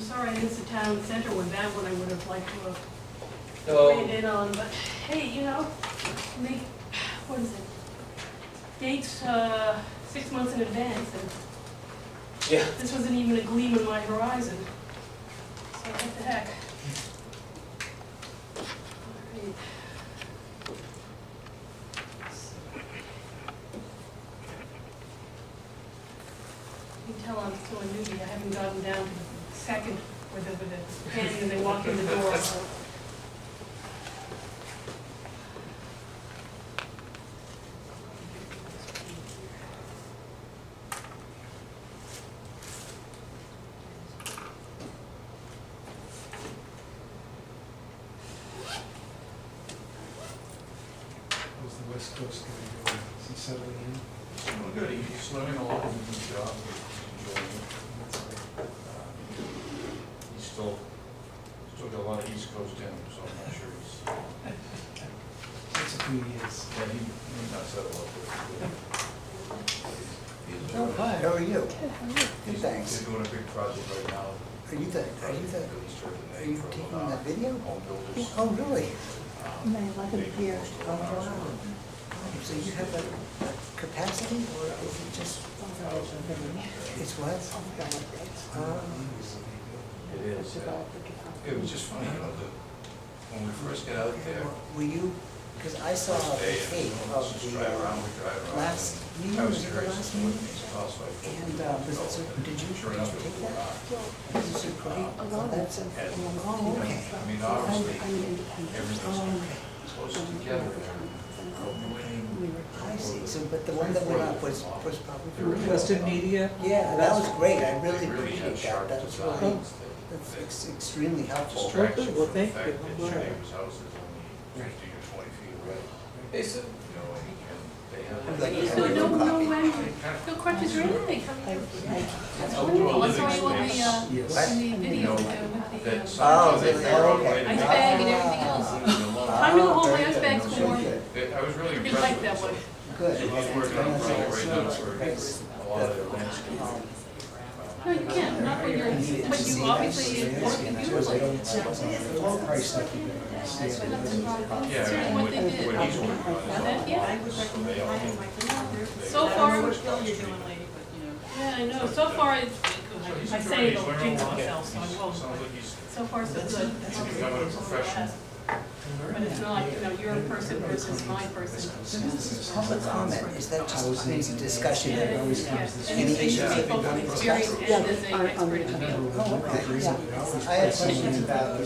sorry I missed the town center one. That one I would have liked to have So, weighed in on, but hey, you know, make, what is it? Dates, 6 months in advance, and yeah, this wasn't even a gleam on my horizon. So what the heck? All right. You can tell I'm still a newbie. I haven't gotten down to the second with the panty and they walk in the door. So. How's the West Coast going? Is he settling in? Well, good, he's learning a lot of new job, he's enjoying it. He's still got a lot of East Coast in him, so I'm not sure he's, It's a few years. yeah, he may not settle up with it. Oh, hi, how are you? He's Thanks. doing a big project right now. Are you taking that video? Home builders. Oh, really? No, I like it here. Oh, wow. So you have a capacity, or is it just, it's what? It is, yeah. It was just funny, you know, when we first got out there, Were you, because I saw first the day, tape and of just the drive around, we drive around. last meeting, I was was it the curious last what meeting? these cost, so I And, so did you Sure enough, it take was that? Was it pretty, A lot of that's, them. oh, okay. I mean, obviously, Oh, everything's okay. close together there. I see, so, but the one that went up was probably. Weston Media. Yeah, that was great, I They really really had appreciate sharp that, that was designs. really, They- that's extremely helpful. Distraction Well, from the thank fact you. that your neighbor's house is only 15 or 20 feet away, Hey, so, you know, and they have. Like you have No, a no, no, copy. no crutches or anything. That's Wonderful. I saw you on the, Yes. in the video with the, That with Oh, sometimes they really? figure out a Okay. way to ice make bag and it everything else. along. Time to go home, my very ice good. bag's Very warm. good. I was really You impressed like with that this. one. Good. He's working on a project right now for It's- a lot of landscape. No, you can't, not when you're, but you obviously work beautifully. Low price stuff you can see. Yeah, Considering and what what they did. what he's working on. And that, yeah. So they all. So far, You're doing, lady, but you know. yeah, I know, so far, I He's say enjoying- it'll he's jinx learning a lot. myself, so I won't, Sounds but like he's so far so good. he's becoming a professional. But it's not, you know, your person versus my person. Public comment, is that just maybe discussion? Yeah, That always yeah. comes to And any it's issue? people with experience and as an expert in the field. Oh, okay. I had questions about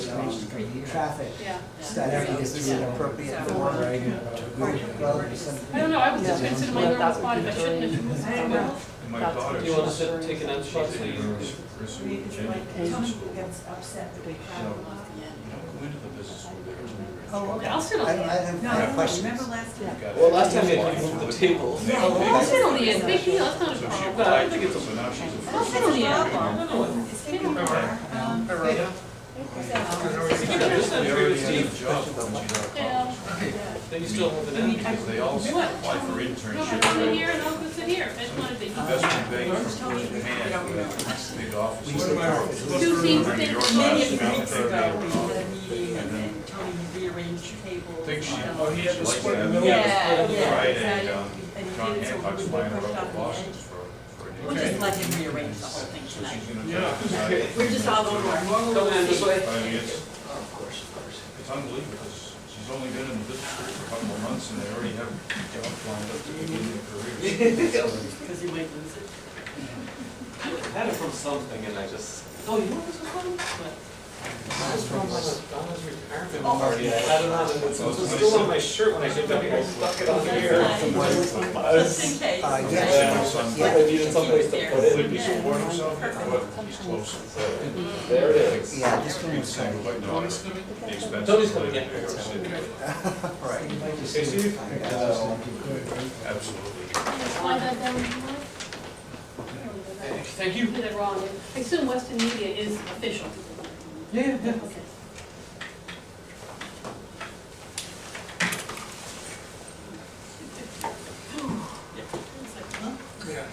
traffic Yeah. study, is this an appropriate forum? Well, some. I don't know, I was just considering my normal spot, if I shouldn't have. And my daughter. do you want to sit, take an end shot, so you? Upset that we Go into the business where they're doing. Oh, okay. I'll sit on I the end. have questions. Remember last time? Well, last time you had to move the table. I'll sit on the end, big deal, that's not a So she problem. applied to it, so now she's a. I'll sit on the end. It's taken Hey. Yeah, just They agree already with had a Steve. job when she got Yeah. Then you still have an end. because they all apply for No, internships. but sit here and I'll go sit here, that's not a big deal. Investment bank from Japan, we have big offices. Two seats, New York, many Boston, weeks Mountain, ago, we Mountain. had a meeting and Tony rearranged tables. Think she, you know. oh, he had to split the middle. Yeah, yeah. Friday, And John he did it so Hancock's we flying pushed her up off to the Boston edge. for an We'll just let him rearrange the whole thing So tonight. she's gonna try to decide. We're just all going Come to in this way. I mean, it's Of course, of course. unbelievable because she's only been in the business for a couple of months and they already have jobs lined up to begin their careers. Because you might lose it. I had it from something and I just, oh, you know what this was from? But Donna's retirement party, I had it on, and it was still on my shirt when I came down here, I stuck it on here. Just in case. Yes. Like I needed someplace to put Would it. he support himself, but he's close. So, there it is. Yeah, this one He's was saying kind with my daughter, the expense. Tony's coming, yeah. Right. Right. Hey, Steve. Absolutely. Slide that down if you want. Thank you. You did it wrong. I assume Weston Media is official. Yeah, yeah. Okay.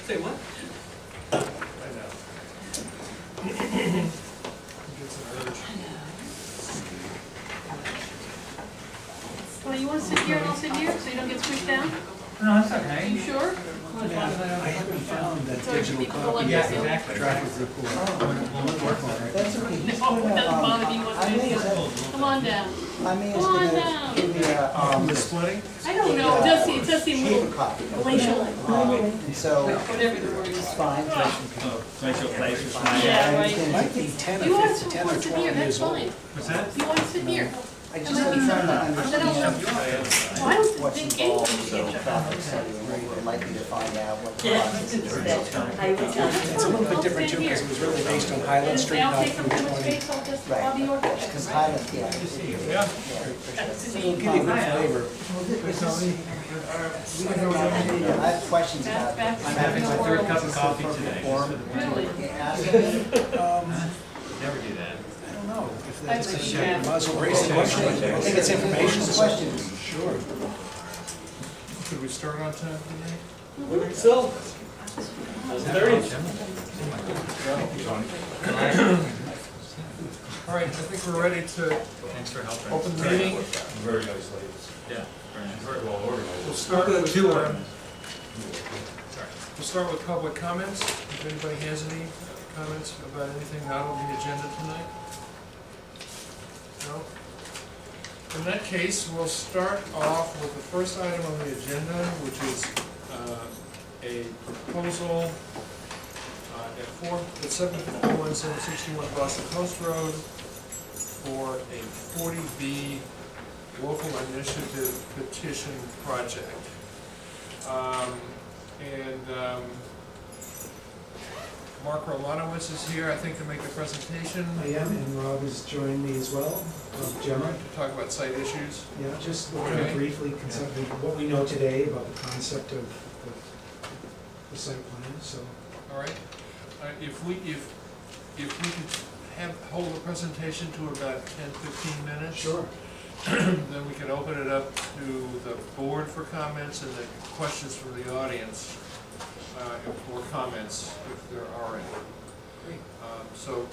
Say what? down? No, that's okay. You sure? I haven't found that So it should digital be the whole copy. episode? exactly. Traffic report. We'll work on it. That's okay. No, He's it gonna, doesn't bother me one I may bit. have, Come on down. I may Come on have down. give you a, The splitting? I don't know, it does seem a paper little copy. glacial. And so, Whatever the word is. it's fine. Glacial place is fine. Yeah, right. It might be 10 You or want 15, to 10 or sit here, 12 that's years old. fine. What's that? You want to sit here? I just am trying to understand Well, I don't what's think involved anything. in traffic study and what we're likely to find out, what the Yeah. process is. I would tell you. It's a little bit different too, because it was really based on Highland Street, I'll not take up too much Route 20. space, I'll just, Right. I'll be your. Because Highland, yeah. Yeah. That's It'll give you a good flavor. I have questions about. Back- I'm having my third cup of coffee today. Really? Never do that. I don't know if I'd that's, like to you have- might as well raise the question. I think it's information. Questions? Sure. Could we start on time tonight? Still? All right, I think we're ready to Thanks for helping. open the meeting. Very nice ladies. Yeah, very nice. Very well organized. We'll start with, we'll start with public comments. If anybody has any comments about anything not on the agenda tonight? No? In that case, we'll start off with the first item on the agenda, which is a proposal at 751, 761 Boston Post Road for a 40B local initiative petition project. Mark Romanowitz is here, I think, to make the presentation. I am, and Rob has joined me as well, Gemma. To talk about site issues. Yeah, just looking Okay. at briefly conceptually what we know today about the concept of the site plan, so. All right. If we could hold the presentation to about 10, 15 minutes. Sure. Then we can open it up to the board for comments and then questions from the audience or comments if there are any. Great. So,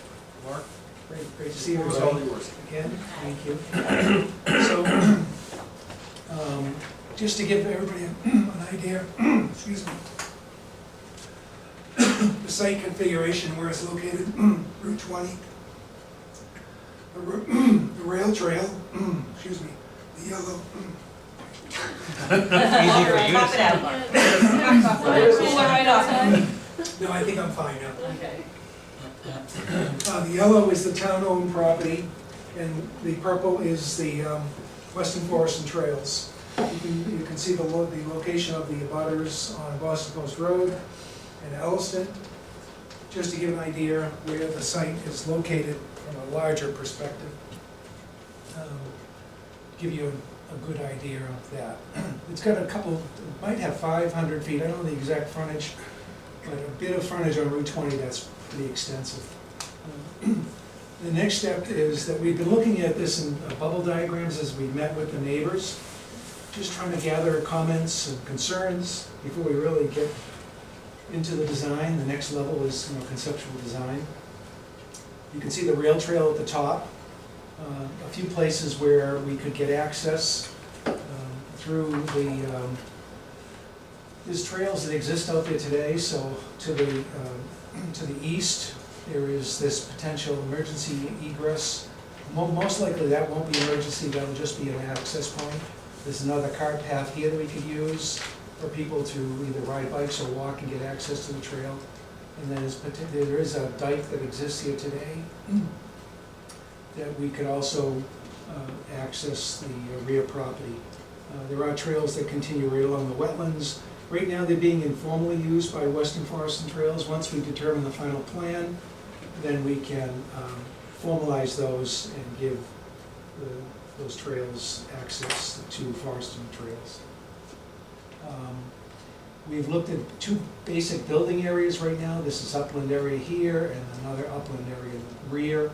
Mark, Great to see the floor is everybody. all yours. Again, thank you. So, just to give everybody an idea, excuse me. The site configuration where it's located, Route 20. The rail trail, excuse me, the yellow. Easy for you to Pop it say. out. Cooler right outside? No, I think I'm fine now. Okay. The yellow is the town-owned property, and the purple is the Weston Forest and Trails. You can see the location of the abutters on Boston Post Road and Elliston. Just to give an idea where the site is located from a larger perspective. Give you a good idea of that. It's got a couple, it might have 500 feet, I don't know the exact frontage, but a bit of frontage on Route 20 that's pretty extensive. The next step is that we've been looking at this in bubble diagrams as we met with the neighbors, just trying to gather comments and concerns before we really get into the design. The next level is conceptual design. You can see the rail trail at the top. A few places where we could get access through the, there's trails that exist out there today. So to the east, there is this potential emergency egress. Most likely that won't be emergency, that'll just be an access point. There's another cart path here that we could use for people to either ride bikes or walk and get access to the trail. And then there is a dike that exists here today that we could also access the rear property. There are trails that continue right along the wetlands. Right now they're being informally used by Weston Forest and Trails. Once we determine the final plan, then we can formalize those and give those trails access to forest and trails. We've looked at two basic building areas right now. This is upland area here and another upland area in the rear.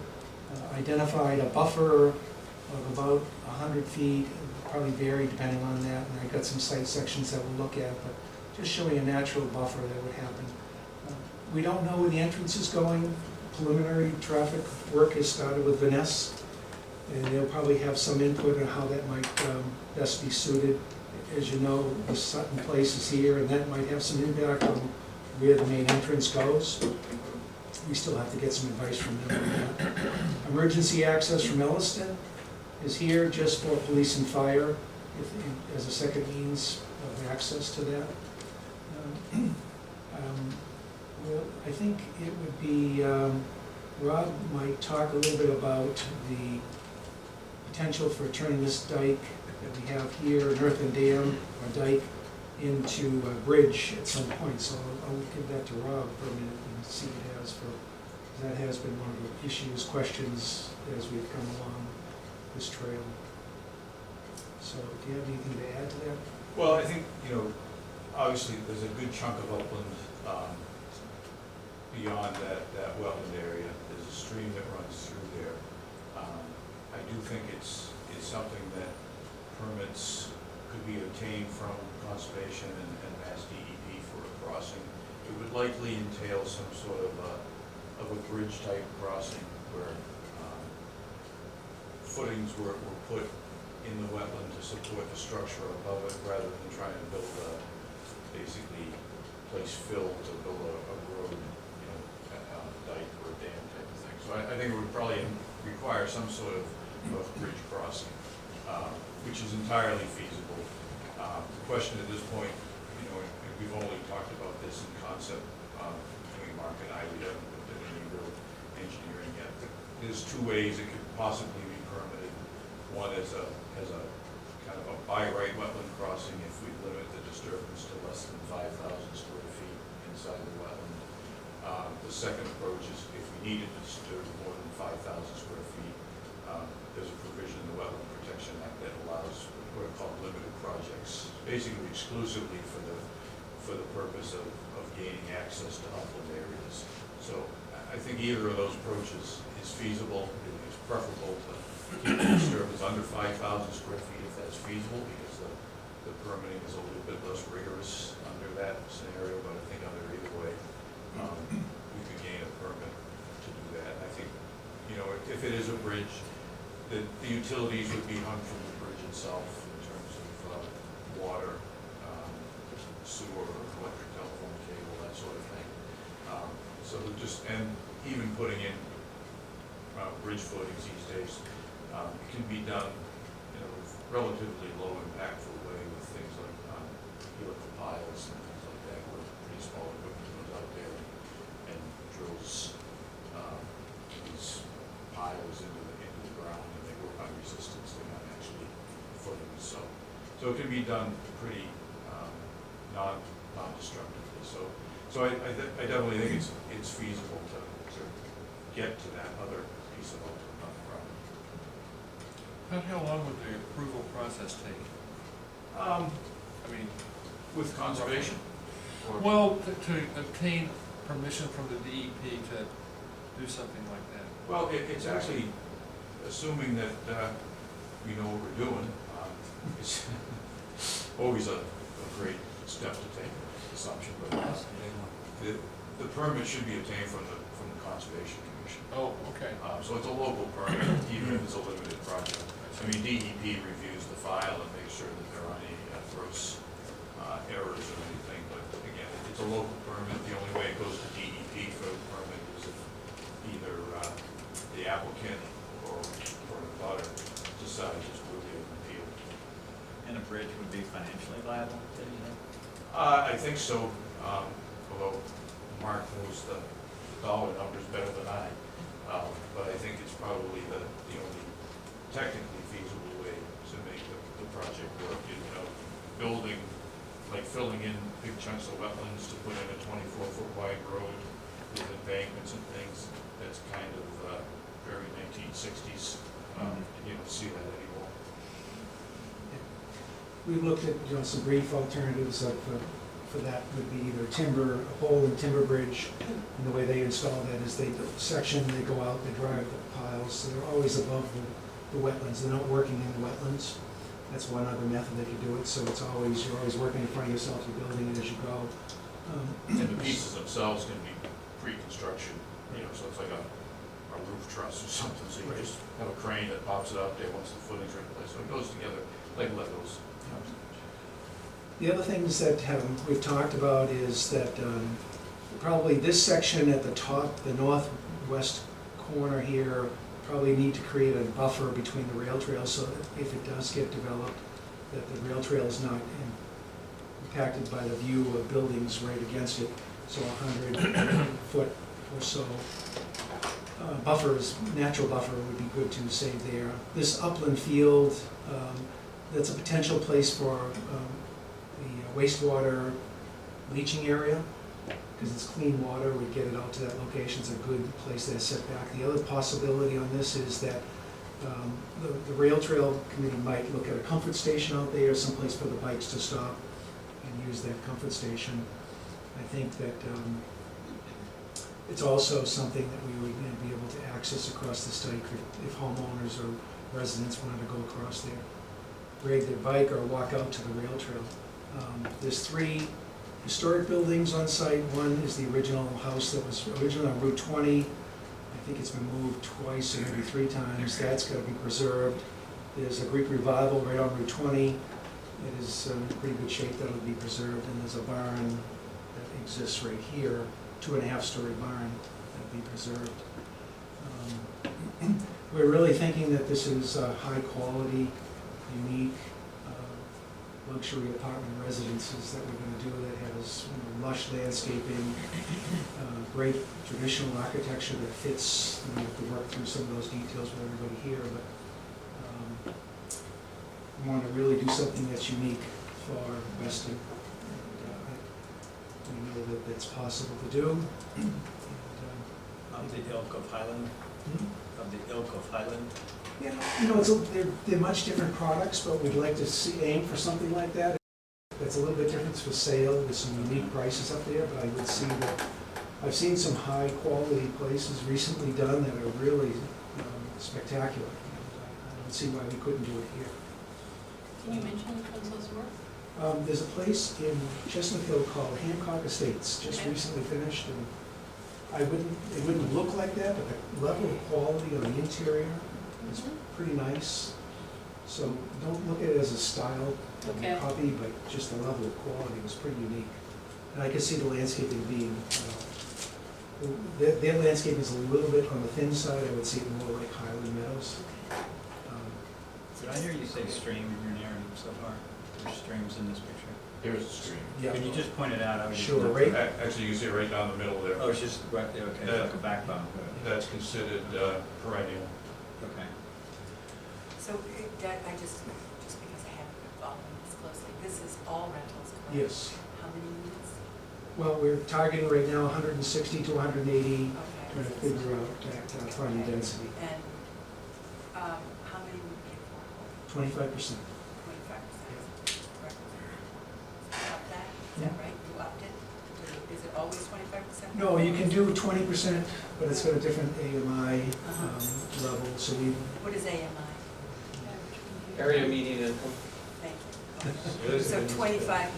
Identified a buffer of about 100 feet, probably vary depending on that, and I've got some site sections that we'll look at, but just showing a natural buffer that would happen. We don't know where the entrance is going. Preliminary traffic work has started with Vanessa, and they'll probably have some input on how that might best be suited. as you know, the Sutton Place is here, and that might have some impact on where the main entrance goes. We still have to get some advice from them on that. Emergency access from Elliston is here just for police and fire, as a second means of access to that. Well, I think it would be, Rob might talk a little bit about the potential for turning this dike that we have here, an earthen dam or dike, into a bridge at some point. So I'll give that to Rob for a minute and see what he has for, that has been one of the issues, questions as we've come along this trail. So do you have anything to add to that? Well, I think, obviously, there's a good chunk of upland beyond that wetland area. There's a stream that runs through there. I do think it's something that permits could be obtained from conservation and Mass DEP for a crossing. It would likely entail some sort of a bridge-type crossing where footings were put in the wetland to support the structure above it, rather than trying to build basically place fill to build a road, dike or a dam type of thing. So I think it would probably require some sort of bridge crossing, which is entirely feasible. The question at this point, we've only talked about this in concept between Mark and I. We haven't done any real engineering yet. There's two ways it could possibly be permitted. One is a kind of a by right wetland crossing if we limit the disturbance to less than 5,000 square feet inside the wetland. The second approach is if we needed to disturb more than 5,000 square feet, there's a provision in the Wetland Protection Act that allows what are called limited projects, basically exclusively for the purpose of gaining access to upland areas. So I think either of those approaches is feasible. It's preferable to keep the disturbance under 5,000 square feet if that's feasible, because the permitting is a little bit less rigorous under that scenario, but I think under either way, we could gain a permit to do that. I think, if it is a bridge, the utilities would be hung from the bridge itself in terms of water, sewer, electric, telephone cable, that sort of thing. And even putting in bridge footings these days, it can be done in a relatively low impactful way with things like helical piles and things like that, where pretty small equipment goes out there and drills these piles into the ground, and they work on resistance. They're not actually footings. So it can be done pretty non-destructively. So I definitely think it's feasible to get to that other piece of upland property. About how long would the approval process take? With conservation? Or- Well, to obtain permission from the DEP to do something like that. Well, it's actually, assuming that we know what we're doing, it's always a great step to take, assumption, but the permit should be obtained from the Conservation Commission. Oh, okay. So it's a local permit, even if it's a limited project. DEP reviews the file and makes sure that there aren't any gross errors or anything, but again, it's a local permit. The only way it goes to DEP for the permit is if either the applicant or the butter decides it's worthy of appeal. And a bridge would be financially viable, did you know? I think so, although Mark knows the dollar numbers better than I. But I think it's probably the only technically feasible way to make the project work. Building, like filling in big chunks of wetlands to put in a 24-foot wide road with embankments and things, that's kind of very 1960s. You don't see that anymore. We've looked at, some brief alternatives for that would be either timber, a pole and timber bridge. And the way they install that is they section, they go out, they drive the piles, so they're always above the wetlands. They're not working in the wetlands. That's one other method they could do it, so you're always working in front of yourself, you're building it as you go. And the pieces themselves can be pre-construction, so it's like a roof truss or something, so you just have a crane that pops it out there once the footing's are in place. So it goes together like Legos. The other things that we've talked about is that probably this section at the top, the northwest corner here, probably need to create a buffer between the rail trails so that if it does get developed, that the rail trail is not impacted by the view of buildings right against it. So 100-foot or so buffers, natural buffer would be good to save there. This upland field, that's a potential place for the wastewater leaching area, because it's clean water, we get it out to that location, it's a good place to set back. The other possibility on this is that the rail trail committee might look at a comfort station out there, someplace for the bikes to stop and use that comfort station. I think that it's also something that we would be able to access across the site if homeowners or residents wanted to go across there, grade their bike or walk out to the rail trail. There's 3 historic buildings on site. One is the original house that was originally on Route 20. I think it's been moved twice or maybe 3 times. That's got to be preserved. There's a Greek revival right on Route 20. It is in pretty good shape. That'll be preserved. And there's a barn that exists right here, 2.5-story barn that'll be preserved. We're really thinking that this is a high quality, unique luxury apartment residences that we're going to do that has lush landscaping, great traditional architecture that fits. We have to work through some of those details with everybody here, but we want to really do something that's unique for Weston. We know that it's possible to do. Of the ilk of Highland? Of the ilk of Highland? Yeah, they're much different products, but we'd like to aim for something like that. That's a little bit different for sale. There's some unique prices up there, but I would see that I've seen some high quality places recently done that are really spectacular. I don't see why we couldn't do it here. Can you mention which ones those were? There's a place in Chestnut Hill called Hancock Estates, just Okay. recently finished, and it wouldn't look like that, but the level of quality on the interior is pretty nice. So don't look at it as a style Okay. copy, but just the level of quality was pretty unique. And I could see the landscaping being, their landscape is a little bit on the thin side. I would see it more like Highland Meadows. Did I hear you say stream in your narrative so far? There's streams in this picture? There's a stream. Yeah. Can you just point it out? I was just- Sure, right? Actually, you can see it right down the middle there. Oh, it's just right there, okay, it's like a backbone. That's considered perennial. Okay. So that, because I haven't been following this closely, this is all rentals, correct? Yes. How many units? Well, we're targeting right now 160 to 180, trying to Okay. figure out that final density. And how many would be affordable? 25%. 25%? Correct. Up that, is that right? You upped it? Is it always 25%? No, you can do 20%, but it's got a different AMI level, so we, What is AMI? Area median income. Thank you. So 25%.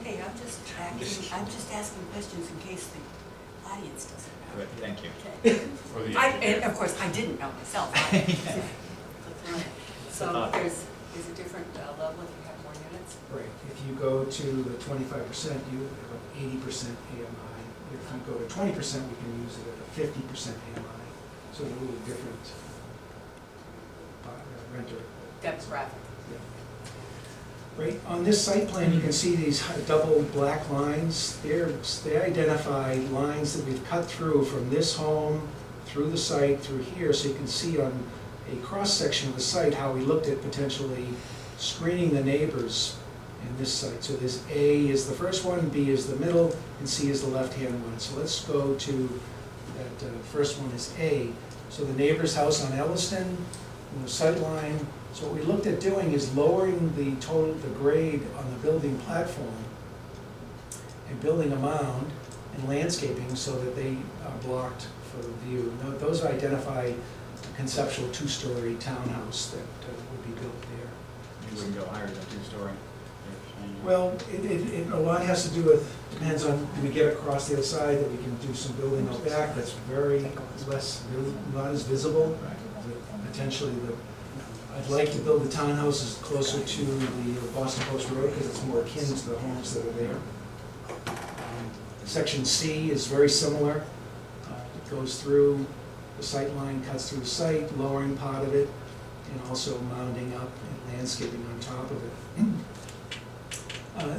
Hey, I'm just asking questions in case the audience doesn't know. Good, thank you. Okay. For the And of course, I didn't know myself. So there's a different level if you have more units? right, if you go to the 25%, you have an 80% AMI. If you go to 20%, we can use it at a 50% AMI, so a little different renter. Demographic. Right, on this site plan, you can see these double black lines. They identify lines that we've cut through from this home, through the site, through here, so you can see on a cross-section of the site how we looked at potentially screening the neighbors in this site. So there's A is the first one, B is the middle, and C is the left-hand one. So let's go to that first one is A. So the neighbor's house on Elliston, the sight line. So what we looked at doing is lowering the grade on the building platform and building a mound and landscaping so that they are blocked for the view. Now, those identify a conceptual 2-story townhouse that would be built there. You wouldn't go higher than 2-story? Well, a lot has to do with, depends on, do we get across the other side that we can do some building out back that's very not as visible. Right. Potentially I'd like to build the townhouses closer to the Boston Post Road because it's more akin to the homes that are there. Section C is very similar. It goes through the sight line, cuts through the site, lowering part of it, and also mounding up and landscaping on top of it.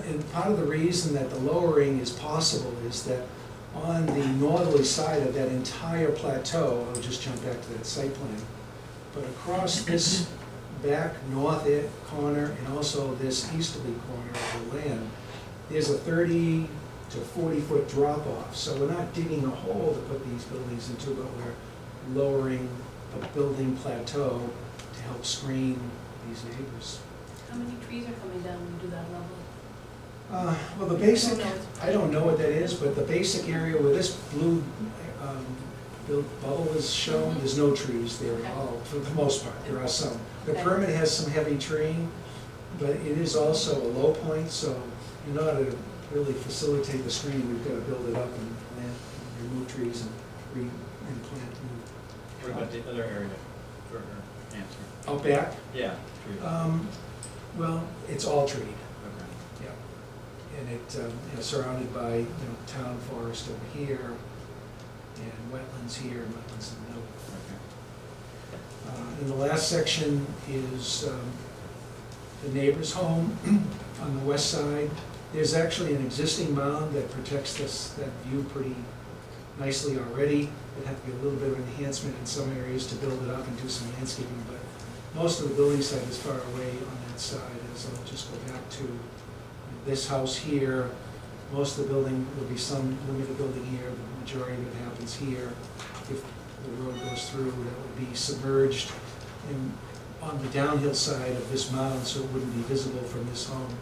And part of the reason that the lowering is possible is that on the northerly side of that entire plateau, I'll just jump back to that site plan, but across this back north corner and also this easterly corner of the land, there's a 30 to 40 foot drop off. So we're not digging a hole to put these buildings into, but we're lowering a building plateau to help screen these neighbors. How many trees are coming down when you do that level? Well, the basic, I don't know what that is, but the basic area where this blue bubble is shown, there's no trees there at all, for the most part. There are some. The permit has some heavy treeing, but it is also a low point, so in order to really facilitate the screening, we've got to build it up and remove trees and replant new. What about the other area for her answer? Out back? Yeah, trees. Well, it's all treed. Okay. Yeah, and it surrounded by town forest over here, and wetlands here, and wetlands in the middle. Okay. And the last section is the neighbor's home on the west side. There's actually an existing mound that protects that view pretty nicely already. It'd have to be a little bit of enhancement in some areas to build it up and do some landscaping, but most of the building site is far away on that side. As I'll just go back to this house here, most of the building, there'll be some limited building here, the majority of it happens here. If the road goes through, that would be submerged on the downhill side of this mound, so it wouldn't be visible from this home.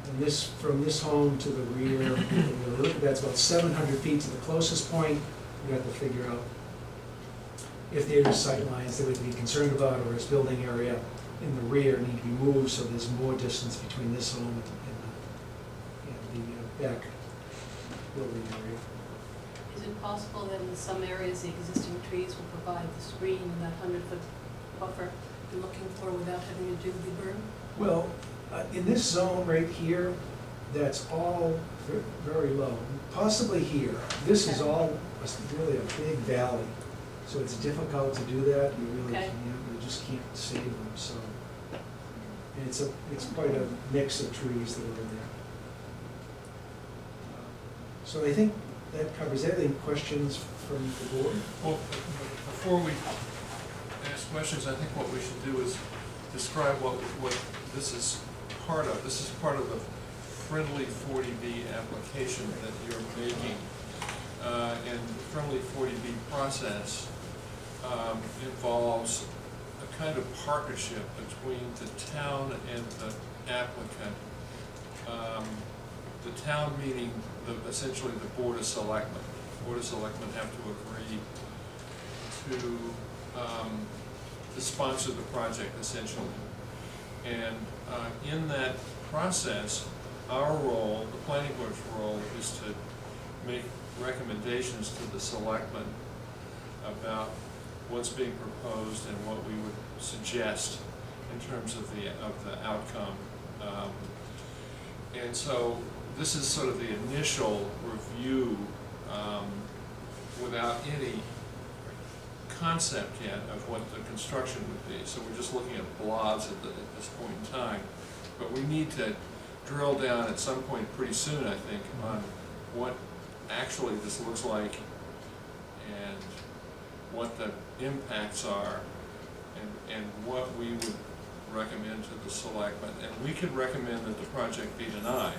And from this home to the rear, look at that's about 700 feet to the closest point. We have to figure out if there's sight lines that we'd be concerned about, or is building area in the rear need to be moved so there's more distance between this home and the back building area. Is it possible that in some areas the existing trees will provide the screen and that 100-foot buffer you're looking for without having to do the berm? Well, in this zone right here, that's all very low. Possibly here. This is all really a big valley, so it's difficult to do that. You really can't. You just can't save them. So, and it's quite a mix of trees that are in there. So I think that covers everything. Questions from the board? Well, before we ask questions, I think what we should do is describe what this is part of. This is part of the friendly 40B application that you're making. And the friendly 40B process involves a kind of partnership between the town and the applicant. The town meaning essentially the Board of Selectmen. The Board of Selectmen have to agree to sponsor the project essentially. And in that process, our role, the planning board's role, is to make recommendations to the selectmen about what's being proposed and what we would suggest in terms of the outcome. And so this is sort of the initial review without any concept yet of what the construction would be. So we're just looking at blobs at this point in time. But we need to drill down at some point pretty soon, I think, on what actually this looks like and what the impacts are and what we would recommend to the selectmen. And we could recommend that the project be denied.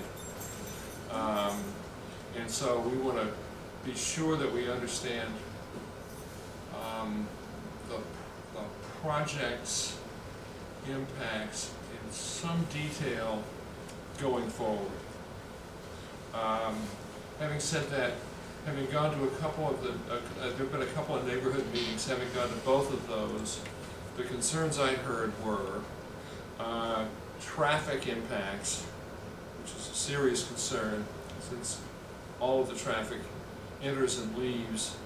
And so we want to be sure that we understand the project's impacts in some detail going forward. Having said that, having gone to a couple of there have been a couple of neighborhood meetings, having gone to both of those, the concerns I heard were traffic impacts, which is a serious concern since all of the traffic enters and leaves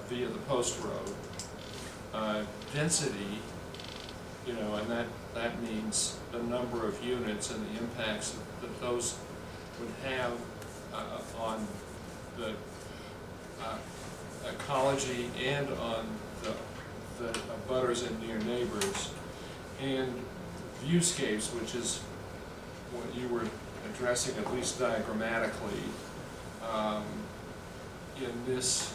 via the post road. Density, you know, and that means the number of units and the impacts that those would have on the ecology and on the abutters and near neighbors, and viewscapes, which is what you were addressing, at least diagrammatically, in this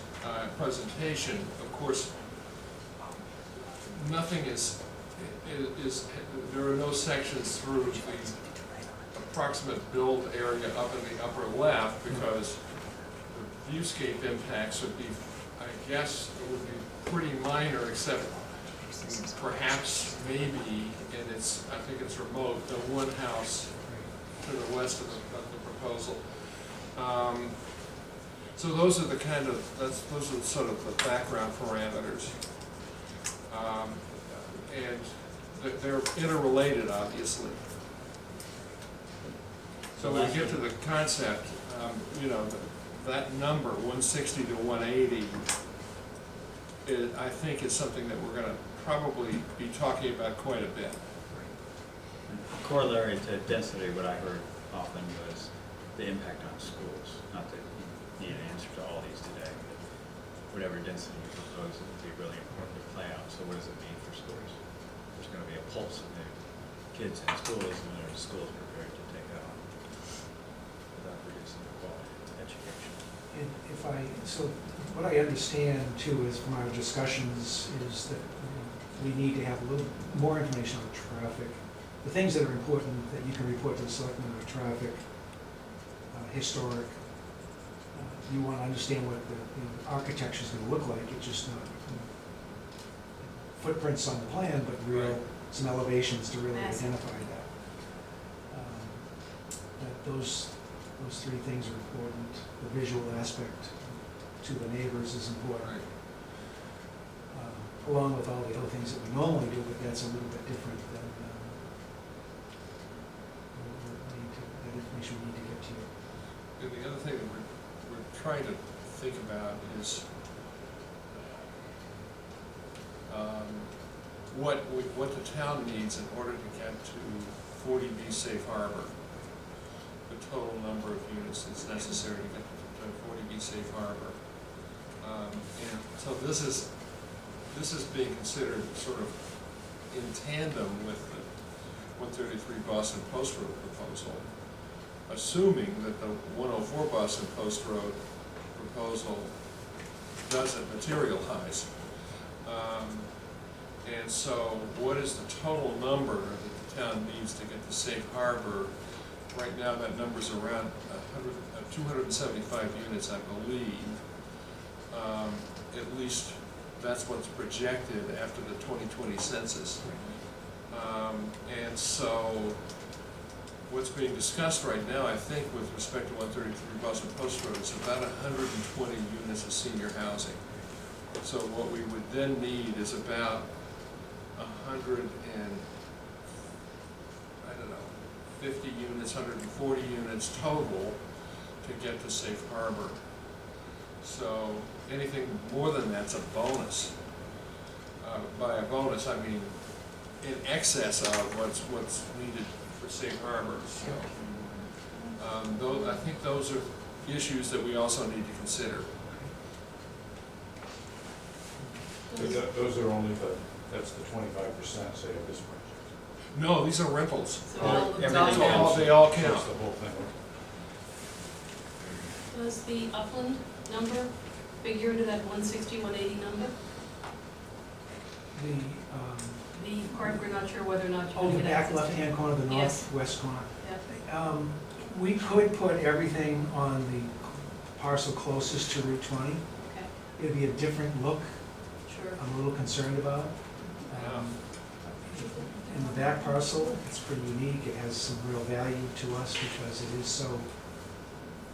presentation. Of course, nothing is, there are no sections through the approximate build area up in the upper left, because the viewscape impacts would be, I guess, it would be pretty minor, except perhaps maybe, and it's, I think it's remote, the one house to the west of the proposal. So those are the kind of, those are sort of the background parameters. And they're interrelated, obviously. So when we get to the concept, you know, that number, 160 to 180, I think is something that we're going to probably be talking about quite a bit. Corollary to density, what I heard often was the impact on schools. Not that you need an answer to all these today, but whatever density you propose, it would be really important to play out. So what does it mean for schools? There's going to be a pulse of the kids in schools, and are the schools prepared to take that on without reducing the quality of education? And if so what I understand too is from our discussions is that we need to have a little more information on traffic. The things that are important that you can report to the selectmen are traffic, historic. You want to understand what the architecture is going to look like. It's just not footprints on the plan, but real, some elevations to really identify that. Those three things are important. The visual aspect to the neighbors is important. Along with all the other things that we normally do, but that's a little bit different than that information we need to get to you. And the other thing that we're trying to think about is what the town needs in order to get to 40B safe harbor. The total number of units that's necessary to get to 40B safe harbor. And so this is being considered sort of in tandem with the 133 Boston Post Road proposal, assuming that the 104 Boston Post Road proposal doesn't materialize. And so what is the total number that the town needs to get to safe harbor? Right now that number's around 275 units, I believe. At least that's what's projected after the 2020 census. And so what's being discussed right now, I think, with respect to 133 Boston Post Road, is about 120 units of senior housing. So what we would then need is about 50 units, 140 units total to get to safe harbor. So anything more than that's a bonus. By a bonus, I mean in excess of what's needed for safe harbor. So I think those are issues that we also need to consider. Those are only that's the 25%, say, of this project. No, these are rentals. So all the They all count. That's the whole thing. Does the upland number figure into that 160, 180 number? The part we're not sure whether or not you're Oh, going the to get back access to. left-hand corner, the Yes. northwest corner. Yeah. We could put everything on the parcel closest to Route 20. Okay, It'd be a different look. sure. I'm a little concerned about. In the back parcel, it's pretty unique. It has some real value to us because it is so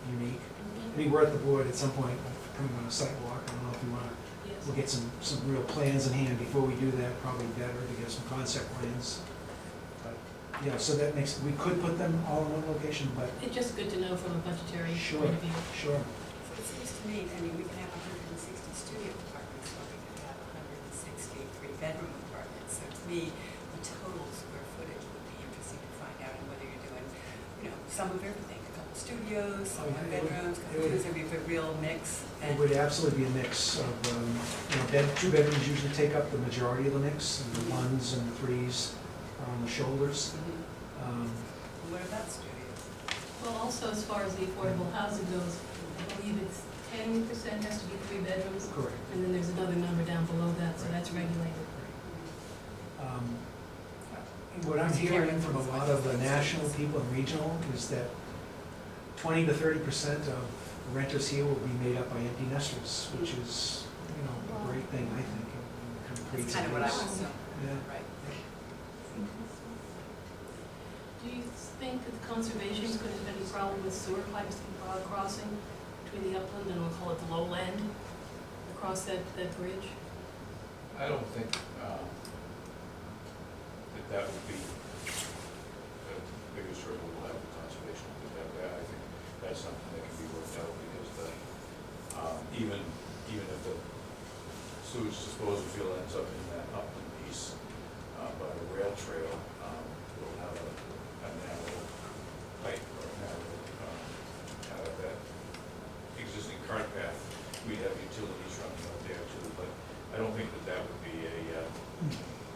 unique. Mhm. We were at the board at some point, coming on a site walk. I don't know if you want to, Yes. we'll get some real plans in hand before we do that. Probably better to get some concept plans. But yeah, so that makes, we could put them all in one location, but It's just good to know from a budgetary Sure. point of view. sure. It seems to me, I mean, we can have 160 studio apartments, or we can have 160 three-bedroom apartments. So to me, the total square footage would be interesting to find out, and whether you're doing, you know, some of everything, a couple studios, some Oh, yeah, bedrooms, it would- there's gonna be a real mix. It would absolutely be a mix of, you know, two bedrooms usually take up the majority of the mix, and the ones and the threes are on the shoulders. Mhm. What about studios? Well, also as far as the affordable housing goes, I believe it's 10% has to be 3 bedrooms, Correct. and then there's another number down below that, so that's regulated. What I'm hearing from a lot of the national people and regional is that 20 to 30% of renters here will be made up by empty nesters, which is, you know, a great thing, I think. It kind of creates That's kind of a what I base. was assuming, Yeah. right? Do you think that the conservation is going to have any problem with sewer pipes crossing between the upland and we'll call it the lowland, across that bridge? I don't think that would be the biggest hurdle we'll have with conservation. I think that's something that can be worked out, because even if the sewage disposal field ends up in that upland piece by the rail trail, we'll have a narrow pipe or a narrow out of that existing cart path. We have utilities running out there too, but I don't think that would be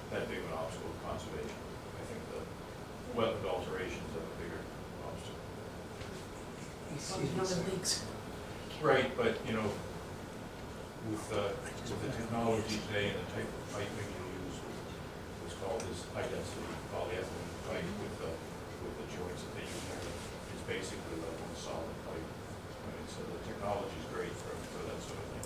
that big of an obstacle to conservation. I think the wetland alterations are a bigger obstacle. Another leaks. Right, but, you know, with the technology today and the type of piping you use, what's called this high-density polyethylene pipe with the joints that they use there, is basically like one solid pipe. Right, so the technology is great for that sort of thing.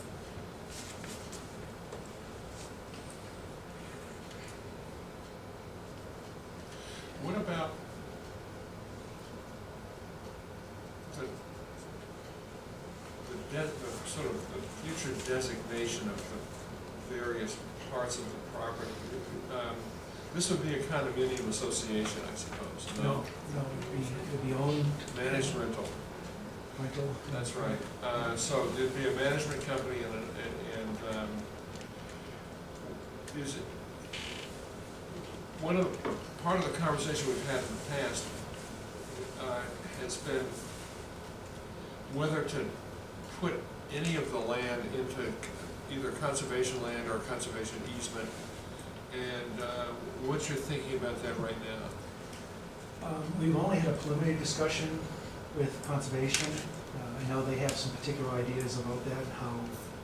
What about the sort of the future designation of the various parts of the property? This would be a condominium association, I suppose, No, it'd be owned. managed rental. Rental. That's right. So there'd be a management company and is it, part of the conversation we've had in the past has been whether to put any of the land into either conservation land or conservation easement. And what's your thinking about that right now? We've only had a preliminary discussion with conservation. I know they have some particular ideas about that, and how,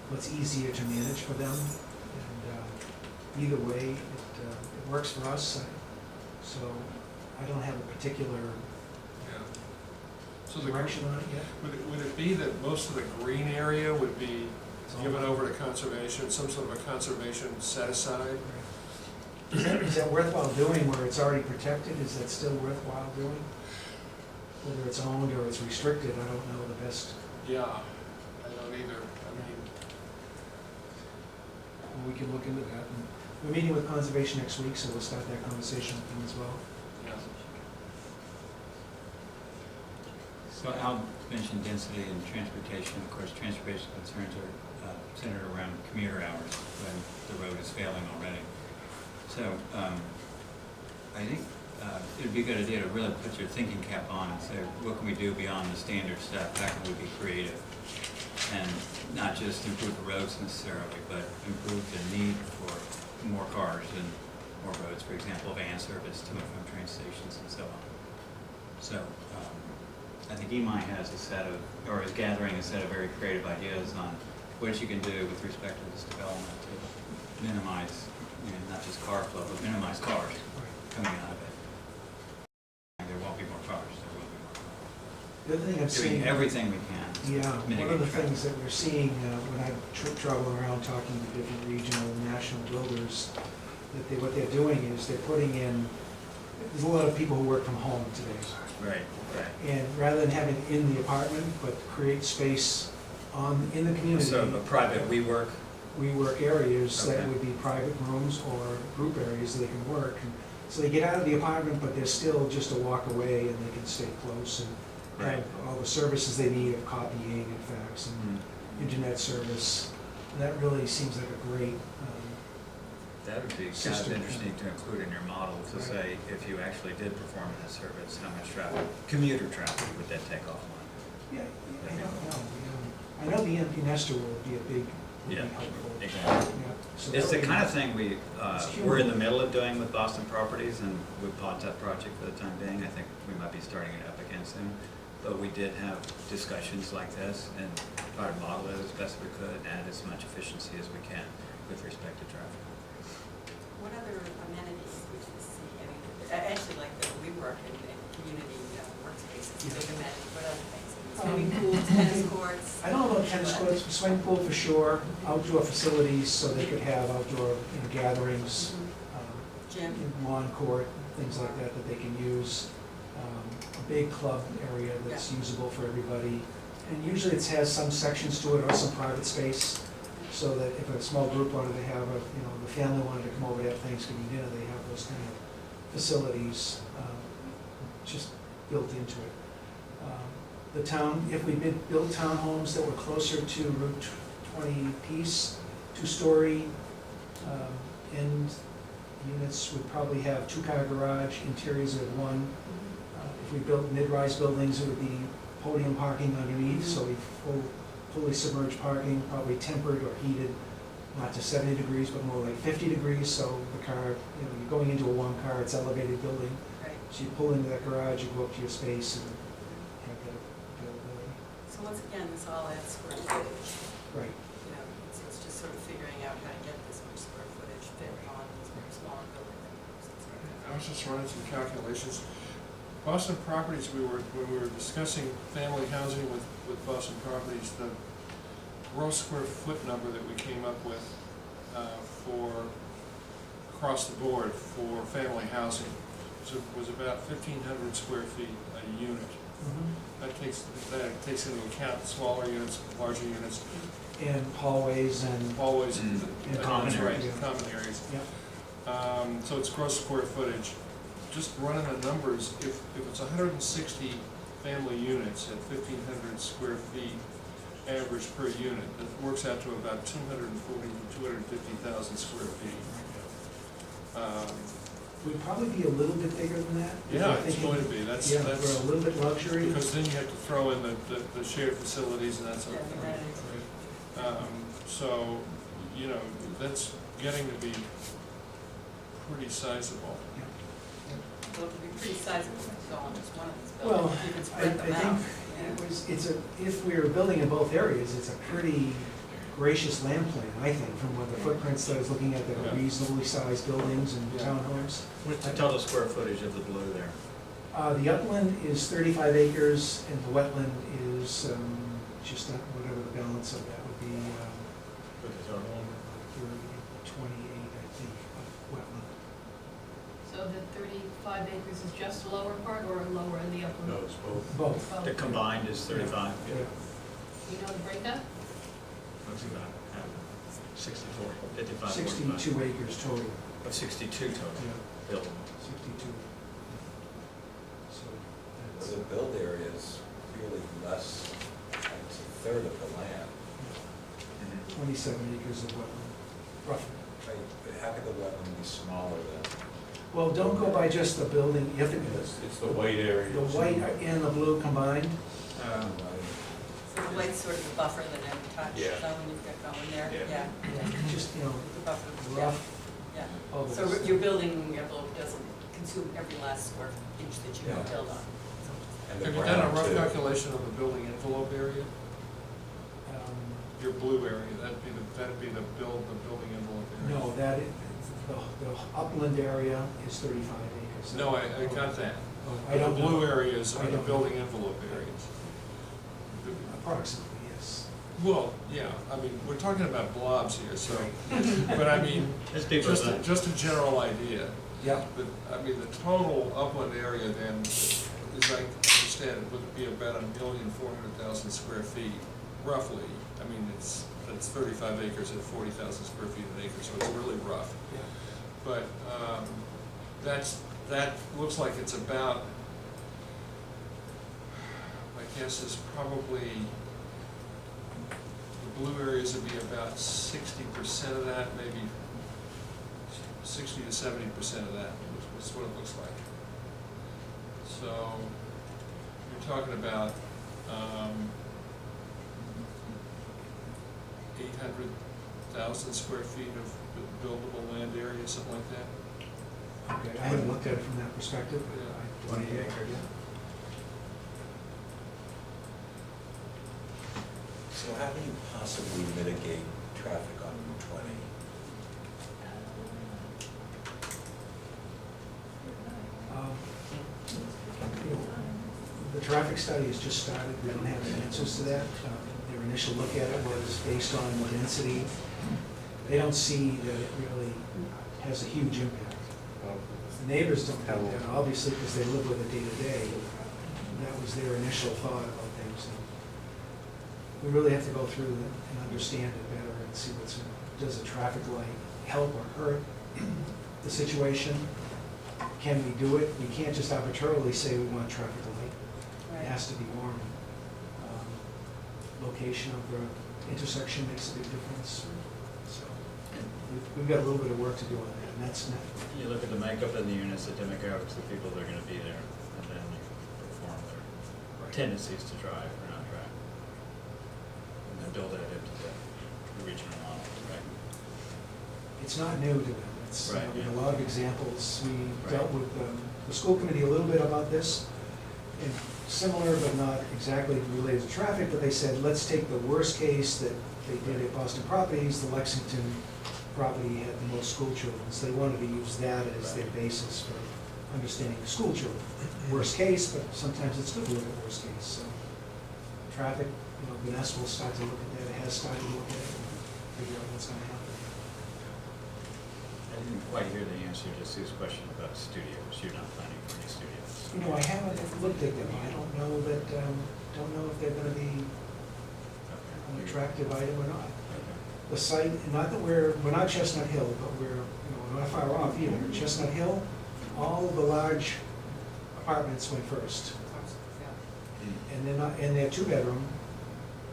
what's easier to manage for them. And either way, it works for us. So I don't have a particular Yeah. So direction on it yet. would it be that most of the green area would be It's all- given over to conservation, some sort of a conservation set aside? Is that worthwhile doing where it's already protected? Is that still worthwhile doing? Whether it's owned or it's restricted, I don't know the best. Yeah, I don't either. I mean, We can look into that. And we're meeting with conservation next week, so we'll start that conversation with them as well. yeah. So Al mentioned density and transportation. Of course, transportation concerns are centered around commuter hours when the road is failing already. So I think it would be a good idea to really put your thinking cap on and say, what can we do beyond the standard stuff? How can we be creative? And not just improve the roads necessarily, but improve the need for more cars and more roads, for example, van service to and from train stations and so on. So I think EMI has a set of, or is gathering a set of very creative ideas on what you can do with respect to this development to minimize, not just car flow, but minimize cars coming out of it. And there won't be more cars, there will be more cars. The other thing I'm seeing. Doing everything we can. to Yeah, one of mitigate the traffic. things that we're seeing when I travel around talking to different regional and national builders, that what they're doing is they're putting in, there's a lot of people who work from home today. Right, right. And rather than having it in the apartment, but create space in the community. So a private WeWork. WeWork areas that Okay. would be private rooms or group areas that they can work. And so they get out of the apartment, but they're still just a walk away, and they can stay close and have all the services they need of copying and fax and internet service. And that really seems like a great That would be kind of System. interesting to include in your model, to say, if you actually did perform that service, how much traffic, commuter traffic, would that take offline? Yeah, I don't know. I know the empty nester will be a big, would be Yeah, helpful. exactly. Yeah, so It's that the way- kind of thing we're in the cumulative. middle of doing with Boston Properties, and we paused that project for the time being. I think we might be starting it up again soon. But we did have discussions like this, and try to model it as best we could, and add as much efficiency as we can with respect to traffic. What other amenities would you see? I mean, I actually like the WeWork and community workspaces, big amenities, what other things? Swimming pools, tennis courts? I don't know about tennis courts, swimming pool for sure, outdoor facilities, so they could have outdoor, gatherings, Gym? lawn court, things like that, that they can use. A big club area that's usable for everybody. And usually it has some sections to it or some private space, so that if a small group wanted to have the family wanted to come over to have Thanksgiving dinner, they have those kind of facilities just built into it. The town, if we built townhomes that were closer to Route 20 Peace, two-story, end units would probably have two-car garage, interiors of one. If we built mid-rise buildings, it would be podium parking underneath, so we fully submerged parking, probably tempered or heated, not to 70 degrees, but more like 50 degrees, so the car, you're going into a warm car, it's elevated building. Right. So you pull into that garage, you go up to your space and have that availability. So once again, this all adds square footage. Right. So it's just sort of figuring out how to get this much square footage fit on this very small building. I was just running some calculations. Boston Properties, when we were discussing family housing with Boston Properties, the gross square foot number that we came up with for across the board for family housing was about 1,500 square feet a unit. That takes into account smaller units, larger units, And hallways and, always And common that's right, areas. common areas. yeah, So it's gross square footage. Just running the numbers, if it's 160 family units at 1,500 square feet average per unit, it works out to about 240 to 250,000 square feet. would probably be a little bit bigger than that. if Yeah, you're it's thinking- going to be, that's, Yeah, we're a little bit luxury. because then you have to throw in the shared facilities and that sort Yeah, of thing. amenities. So, that's getting to be pretty sizable. So it would be pretty sizable to go on just one of these Well, buildings. You can I spread them out. think if we were building in both areas, it's a pretty gracious land plan, I think, from what the footprints that I was looking at, that are Yeah. reasonably sized buildings and Yeah. townhomes. What's the total square footage of the blue there? The upland is 35 acres, and the wetland is just whatever the balance of that would be, With the total one? 28, I think, of wetland. So the 35 acres is just the lower part or lower in the upland? No, it's both. Both. Both. The combined is 35? Yeah. You know the breakup? Looks about 64, 55, 45. 62 acres total. Of 62 total, Yeah, buildable. 62. So that's, The build area is really less, it's a third of the land. 27 acres of wetland, roughly. Right, but how could the wetland be smaller than? Well, don't go by just the building, you have to, It's the white area. the white and the blue combined. So the white's sort of the buffer that I touched, Yeah. so when you've got going there, Yeah. Just, The buffer, rough yeah. bubbles. So your building envelope doesn't consume every last square inch that you Yeah. build on. And the Have you done a ground, rough too. calculation of the building envelope area? Your blue area, that'd be the building envelope area? No, the upland area is 35 acres. No, I got that. Oh, I The don't know. blue areas I are the don't know. building envelope areas. Approximately, yes. Well, yeah, I mean, we're talking about blobs here, so, but I mean, There's people that, just a general idea. Yep. I mean, the total upland area then, as I understand it, would be about 1,400,000 square feet, roughly. I mean, it's 35 acres at 40,000 square feet an acre, so it's really rough. Yeah. But that looks like it's about, my guess is probably, the blue areas would be about 60% of that, maybe 60 to 70% of that, is what it looks like. So, you're talking about 800,000 square feet of buildable land area, something like that. Okay, I haven't looked at it from that perspective, but Yeah. 20 acres, yeah. So how do you possibly mitigate traffic on Route 20? You know, the traffic study has just started, we don't have the answers to that. Their initial look at it was based on density. They don't see that it really has a huge impact. The neighbors don't have that, obviously, because they live with it day to day. That was their initial thought about things. And we really have to go through and understand it better and see does a traffic light help or hurt the situation? Can we do it? We can't just arbitrarily say we want a traffic light. It has to be warm. Location of the intersection makes a big difference. So we've got a little bit of work to do on that, and that's not. You look at the makeup of the units, the demographics of the people that are gonna be there, and then you perform their tendencies to drive or not drive. And then build that into the regional model, right? It's not new to them. It's, Right, we have yeah. a lot of examples. We Right. dealt with the school committee a little bit about this, and similar but not exactly related to traffic, but they said, let's take the worst case that they did at Boston Properties, the Lexington property had the most school children, so they wanted to use that as their basis for understanding the school children. Worst case, but sometimes it's good to look at worst case, so. Traffic, Vanessa will start to look at that, it has started to look at it, and figure out what's gonna happen. I didn't quite hear the answer to Sue's question about studios. You're not planning for any studios. I haven't looked at them, I don't know if they're gonna be an attractive item or not. Okay. The site, not that we're not Chestnut Hill, but we're not far off either. Chestnut Hill, all of the large apartments went first. And their two-bedroom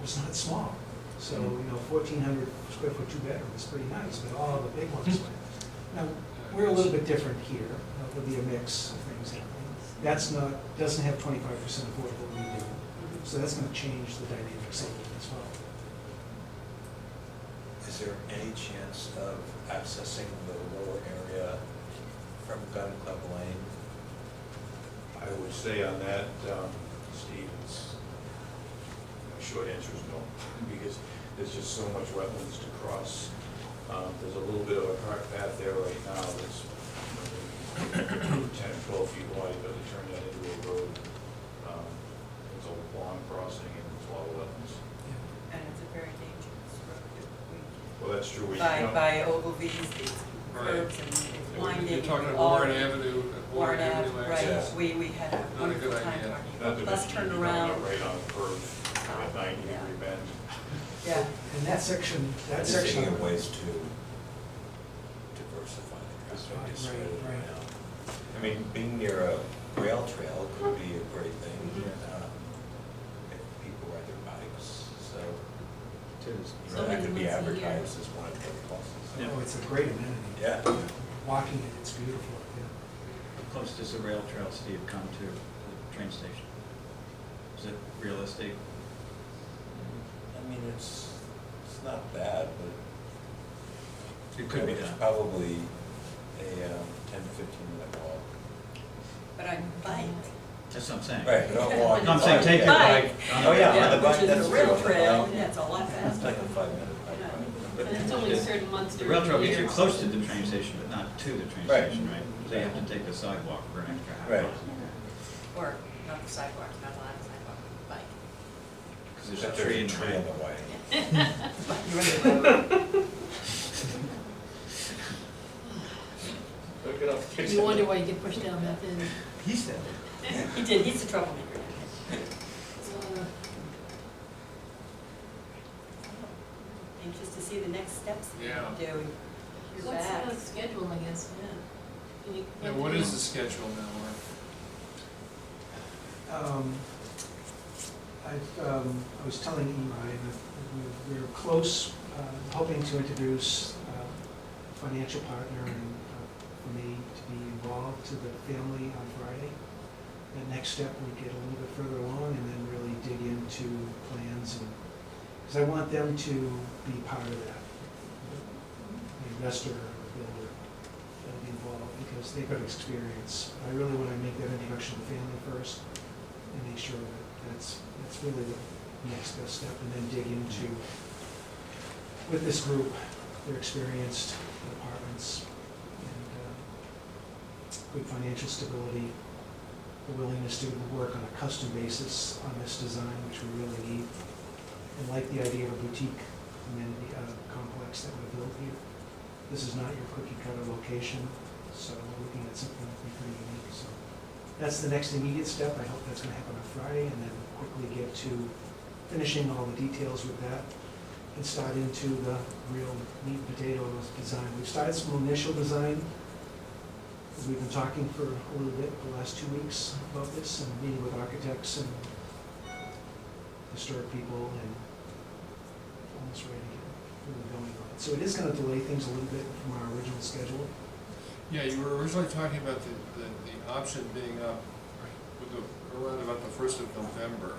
was not small. So, 1,400 square foot two-bedroom is pretty nice, but all the big ones went. Now, we're a little bit different here. There'll be a mix of things happening. Doesn't have 25% affordable we do. So that's gonna change the dynamics a little as well. Is there any chance of accessing the lower area from Gun Club Lane? I would say on that, Steve, short answer is no, because there's just so much wetlands to cross. There's a little bit of a cart path there right now that's 10 or 12 feet wide, but they turn that into a road. It's a long crossing and it's a lot of wetlands. And it's a very dangerous road. Well, that's true. By Ogilvy's, these curbs and winding. You're talking about all- Warren Avenue. Warren Ave, right, Yeah. we had a Not a wonderful good time idea. talking Not about to bus mention turned you're going around. up right on the curve at 90-degree bend. Yeah, And that section, I'm just thinking of ways to diversify the traffic, Right, just spread it right. around. I mean, being near a rail trail could be a great thing, if people ride their bikes, so, So that many could be months a year. advertised as one of the pluses. oh, it's a great amenity. Yeah. Walking it, it's beautiful, yeah. How close does the rail trail, Steve, come to the train station? Is it realistic? I mean, it's not bad, but It could be it's done. probably a 10 to 15-minute walk. but I bike. That's what I'm saying. Right, you don't walk. No, I'm saying take your bike. Oh, yeah, on the bike, Which that's is a true, rail on the trail, bike. yeah, it's a lot It's faster. like a 5-minute bike ride. But And it's only certain months The during rail trail the gets you year. close to the train station, but not to the train Right. station, right? So you have to take the sidewalk for an extra half Right. hour. Or not the sidewalk, not a lot of sidewalk, bike. Because there's Except a tree in there's the a tree way. in the way. You're in the road. You wonder why you get pushed down that thin. He said He did, he's a troublemaker. Anxious to see the next steps that Yeah. you do. You're What's back. the schedule, I guess, yeah. Can you- Now, what is the schedule now, Mark? I was telling Imai that we're close, hoping to introduce a financial partner and for me to be involved to the family on Friday. The next step, we get a little bit further along and then really dig into plans and, because I want them to be part of that. The investor or the builder that'll be involved because they've got experience. I really want to make that introduction to the family first and make sure that that's really the next best step, and then dig into, with this group, they're experienced departments and good financial stability, the willingness to work on a custom basis on this design, which we really need, and like the idea of a boutique amenity complex that we're built here. This is not your cookie cutter location, so we're looking at something that will be pretty unique. So that's the next immediate step. I hope that's going to happen on Friday, and then quickly get to finishing all the details with that and start into the real meat and potatoes design. We've started some initial design. We've been talking for a little bit the last 2 weeks about this and meeting with architects and historic people and almost ready to get really going on it. So it is going to delay things a little bit from our original schedule. Yeah, you were originally talking about the option being up with around about the 1st of November.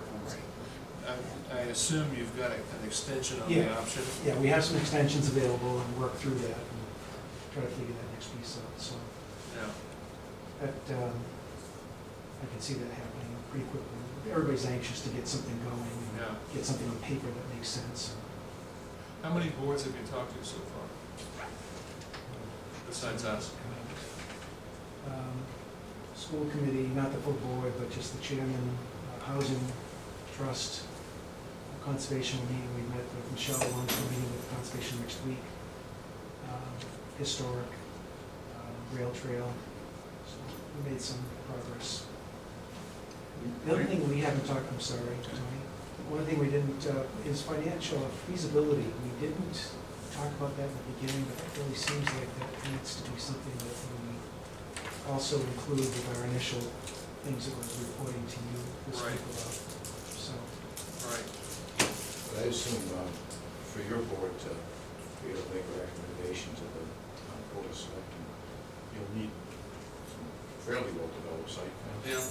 I assume you've got an extension on the Yeah. option? Yeah, we have some extensions available and work through that and try to figure that next piece out. So Yeah. that, I can see that happening pretty quickly. Everybody's anxious to get something going and Yeah. get something on paper that makes sense. How many boards have you talked to so far, besides us? School committee, not the full board, but just the chairman, housing trust, conservation meeting, we met with Michelle once, we're meeting with conservation next week. Historic, rail trail, so we made some progress. The other thing we haven't talked, I'm sorry, Tony, one thing we didn't, is financial feasibility. We didn't talk about that in the beginning, but it really seems like that needs to be something that we also include with our initial things that we're reporting to you this week Right. about, so. Right. But I assume for your board to be able to make a recommendation to the Board of Selectmen, you'll need some fairly well-developed site plans. Yeah,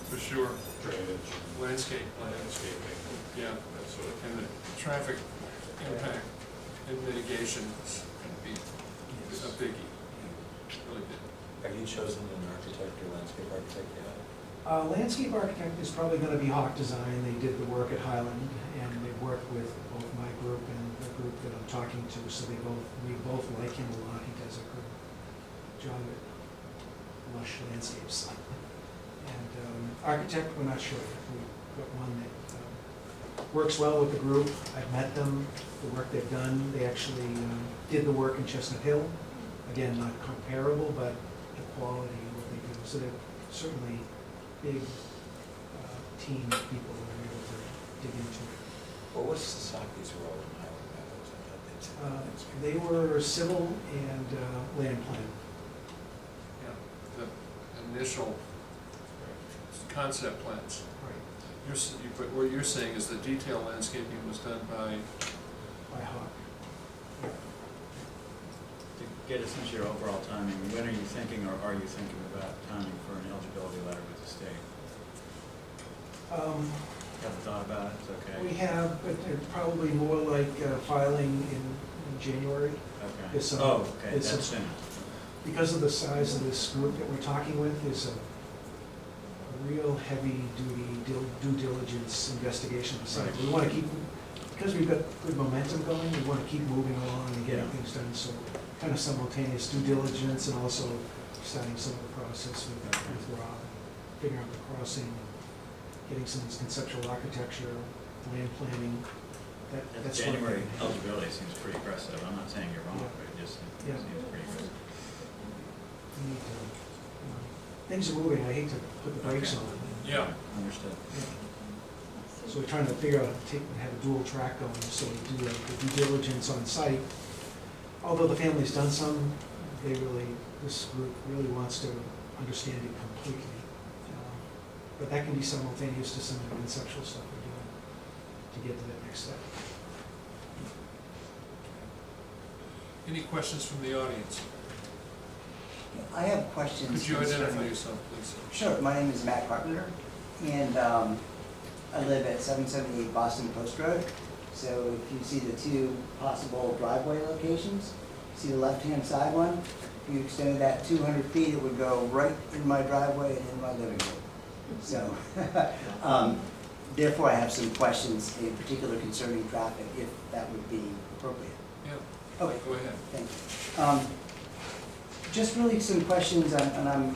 for sure. Drainage, Landscape plan, landscaping, yeah, that sort of and thing. the traffic impact and mitigation is going to be a biggie, really big. Have you chosen an architect or landscape architect yet? Landscape architect is probably gonna be Hawk Design. They did the work at Highland, and they worked with both my group and the group that I'm talking to, so we both like him a lot. He does a good job at lush landscapes. And architect, we're not sure. We've got one that works well with the group. I've met them, the work they've done. They actually did the work in Chestnut Hill. Again, not comparable, but the quality of what they do. So they're certainly big team of people that are able to dig into it. What was Sasaki's role in Highland Meadows? They were civil and land plan. Yeah, the initial concept plans. Right. But what you're saying is the detailed landscaping was done by, By Hawk. To get a sense of your overall timing, when are you thinking, or are you thinking about timing for an eligibility letter with the state? Haven't thought about it, it's okay? We have, but they're probably more like filing in January. Okay. There's some- Oh, okay, there's that's some- soon. Because of the size of this group that we're talking with, there's a real heavy duty due diligence investigation of the site. Right. We want to keep, because we've got good momentum going, we want to keep moving along and getting Yeah. things done. So kind of simultaneous due diligence and also starting some of the process with Rob, figuring out the crossing, getting some of this conceptual architecture, land planning. That's what- January eligibility seems pretty aggressive. I'm not saying you're wrong, Yeah. but it just Yeah. seems pretty aggressive. We need to, things are moving, I hate to put the brakes Okay. on. yeah, Understood. So we're trying to figure out, have a dual track going, so we do the due diligence on site. Although the family's done some, this group really wants to understand it completely. But that can be simultaneous to some of the conceptual stuff we're doing to get to that next step. any questions from the audience? I have questions. Could you concerning- identify yourself, please? Sure, my name is Matt Carpenter, and I live at 778 Boston Post Road. So if you see the two possible driveway locations, see the left-hand side one? If you extended that 200 feet, it would go right in my driveway and in my living room. So, therefore, I have some questions, in particular concerning traffic, if that would be appropriate. Yeah, Okay. go ahead. Thank you. Just really some questions, and I'm,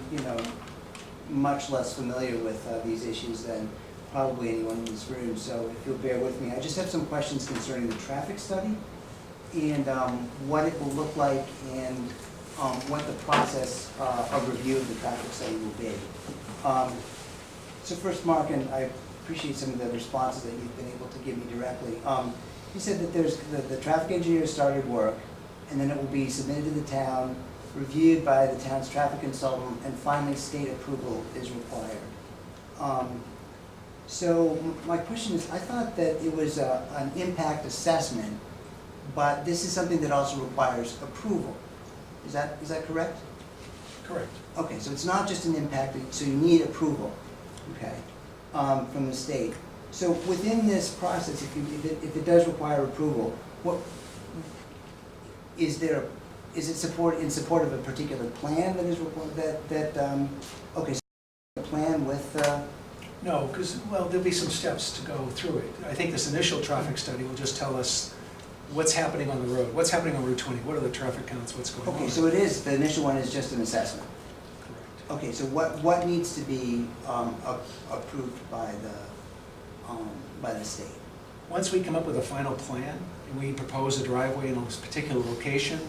much less familiar with these issues than probably anyone in this room, so if you'll bear with me. I just have some questions concerning the traffic study and what it will look like and what the process of review of the traffic study will be. So first, Mark, and I appreciate some of the responses that you've been able to give me directly. You said that the traffic engineer started work, and then it will be submitted to the town, reviewed by the town's traffic consultant, and finally state approval is required. So my question is, I thought that it was an impact assessment, but this is something that also requires approval. Is that correct? Correct. Okay, so it's not just an impact, so you need approval, okay, from the state. So within this process, if it does require approval, what is it in support of a particular plan that is required, okay, so a plan with, No, because, well, there'll be some steps to go through it. I think this initial traffic study will just tell us what's happening on the road, what's happening on Route 20, what are the traffic counts, what's going on. okay, so the initial one is just an assessment. Correct. Okay, so what needs to be approved by the state? Once we come up with a final plan, and we propose a driveway in a particular location,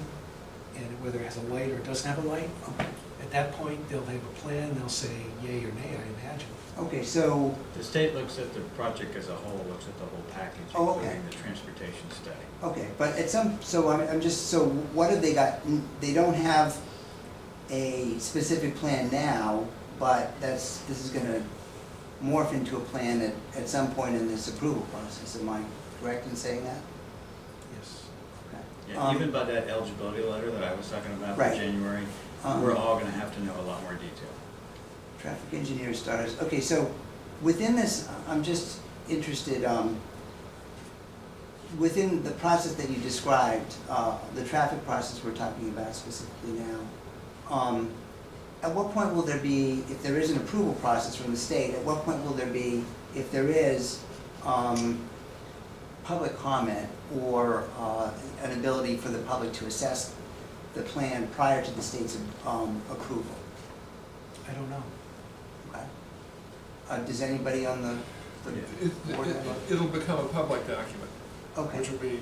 and whether it has a light or it doesn't have a light, at that point, they'll have a plan, they'll say yay or nay, I imagine. Okay, so, The state looks at the project as a whole, looks at the whole package, Oh, okay. including the transportation study. okay, but so what have they got? They don't have a specific plan now, but this is gonna morph into a plan at some point in this approval process. Am I correct in saying that? Yes. Okay. Yeah, even by that eligibility letter that I was talking about Right. in January, we're all gonna have to know a lot more detail. Traffic engineer starters. Okay, so within this, I'm just interested, within the process that you described, the traffic process we're talking about specifically now, at what point will there be, if there is an approval process from the state, at what point will there be, if there is, public comment or an ability for the public to assess the plan prior to the state's approval? I don't know. Okay. Does anybody on the board know? It'll become a public document, Okay, which will be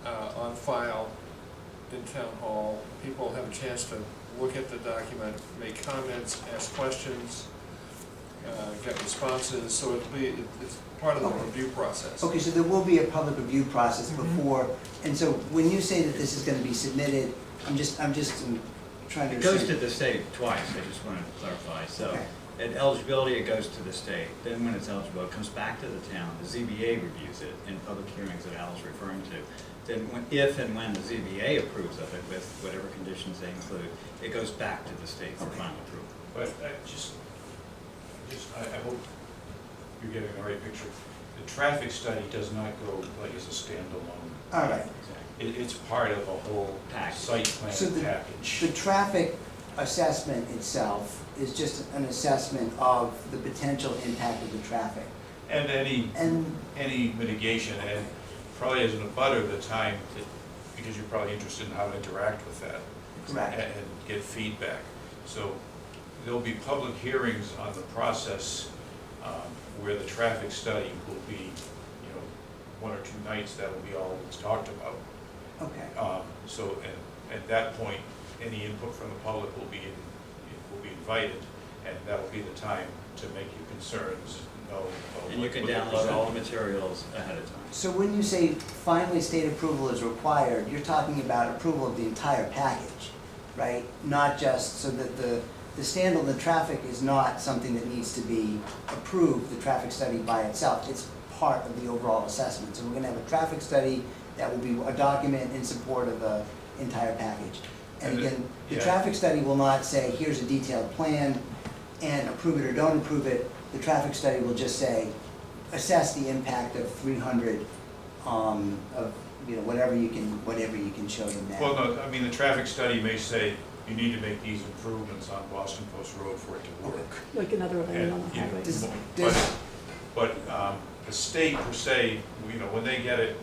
on file in town hall. People will have a chance to look at the document, make comments, ask questions, get responses, so it's part of the Okay. review process. okay, so there will be a public review process Mhm. before, and so when you say that this is gonna be submitted, I'm just trying to It understand. goes to the state twice, I just wanted to clarify. So Okay. at eligibility, it goes to the state. Then when it's eligible, it comes back to the town. The ZBA reviews it in public hearings that Al's referring to. Then if and when the ZBA approves of it with whatever conditions they include, it goes back to the state for Okay. final approval. But I hope you're getting the right picture. The traffic study does not go like as a standalone. All right, It's part of a whole Package. site So plan the package. traffic assessment itself is just an assessment of the potential impact of the traffic. And And, any mitigation, and probably as an abutter, the time, because you're probably interested in how to interact with that. Correct. And get feedback. So there'll be public hearings on the process where the traffic study will be, 1 or 2 nights, that will be all that's talked about. okay, So at that point, any input from the public will be invited, and that'll be the time to make your concerns known. And you can download all the materials ahead of time. so when you say finally state approval is required, you're talking about approval of the entire package, right? Not just, so that the standalone traffic is not something that needs to be approved, the traffic study by itself. It's part of the overall assessment. So we're gonna have a traffic study that will be a document in support of the entire package. And And it- again, the yeah. traffic study will not say, here's a detailed plan, and approve it or don't approve it. The traffic study will just say, assess the impact of 300, of, you know, whatever you can show them now. Well, no, I mean, the traffic study may say, you need to make these improvements on Boston Post Road for it to work. Like another lane on And, the you know, highway. Does- But the state per se, you know, when they get it,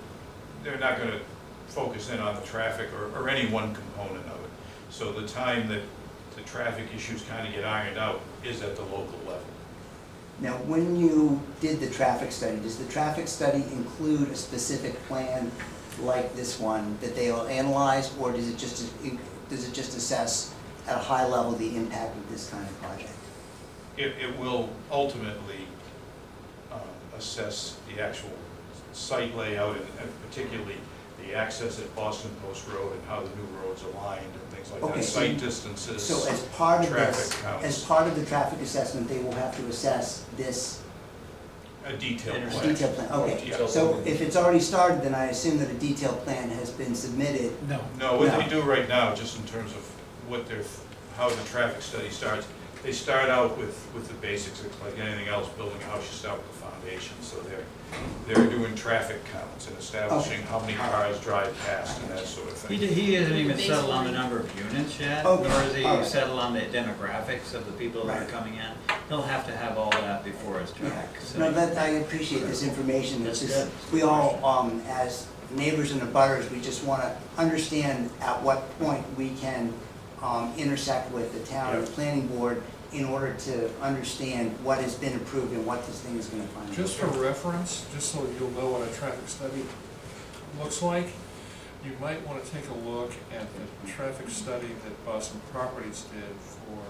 they're not gonna focus in on the traffic or any one component of it. So the time that the traffic issues kind of get ironed out is at the local level. Now, when you did the traffic study, does the traffic study include a specific plan like this one that they'll analyze, or does it just assess at a high level the impact of this kind of project? It will ultimately assess the actual site layout and particularly the access at Boston Post Road and how the new roads are lined and things like Okay, that, so site distances. So as part of this, Traffic counts. as part of the traffic assessment, they will have to assess this A detailed a plan. detailed plan, okay. Yeah. So if it's already started, then I assume that a detailed plan has been submitted. No. No, what No. they do right now, just in terms of what they're, how the traffic study starts, they start out with the basics, it's like anything else, building a house, you start with the foundation. So they're doing traffic counts and establishing how many cars drive past and that sort of thing. He hasn't even settled on the number of units yet, nor Okay, has he all right. settled on the demographics of the people that are Right. coming in. He'll have to have all that before his Yeah. traffic. No, that, I appreciate this information. It's That's just, good. we all, as neighbors and abutters, we just want to understand at what point we can intersect with the town and the planning board in order to understand what has been approved and what this thing is going to find. Just for reference, just so you'll know what a traffic study looks like, you might want to take a look at the traffic study that Boston Properties did for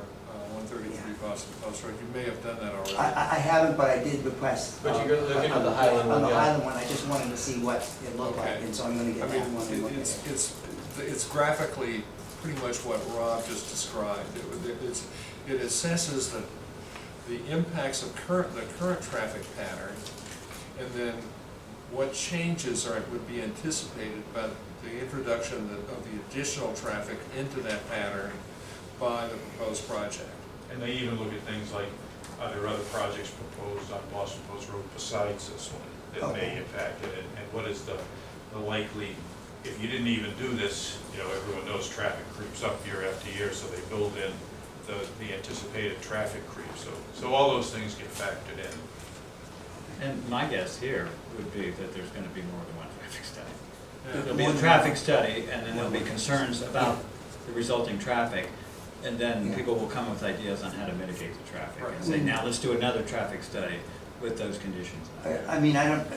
133 Boston Post Road. You may have done that already. I haven't, but I did request. But you're looking at the Highland On one, the yeah. Highland one, I just wanted to see what it looked like, Okay. and so I'm going to I get mean, that one and look at it. it's graphically pretty much what Rob just described. It assesses the impacts of the current traffic pattern, and then what changes would be anticipated by the introduction of the additional traffic into that pattern by the proposed project. And they even look at things like, are there other projects proposed on Boston Post Road besides this one that may impact it? And what is the likely, if you didn't even do this, you know, everyone knows traffic creeps up year after year, so they build in the anticipated traffic creep. So all those things get factored in. And my guess here would be that there's gonna be more than one traffic study. Yeah. There'll be a traffic study, and then there'll be concerns about the resulting traffic, and then people will come with ideas on how to mitigate the traffic, and say, now let's do another traffic study with those conditions. I mean, I don't,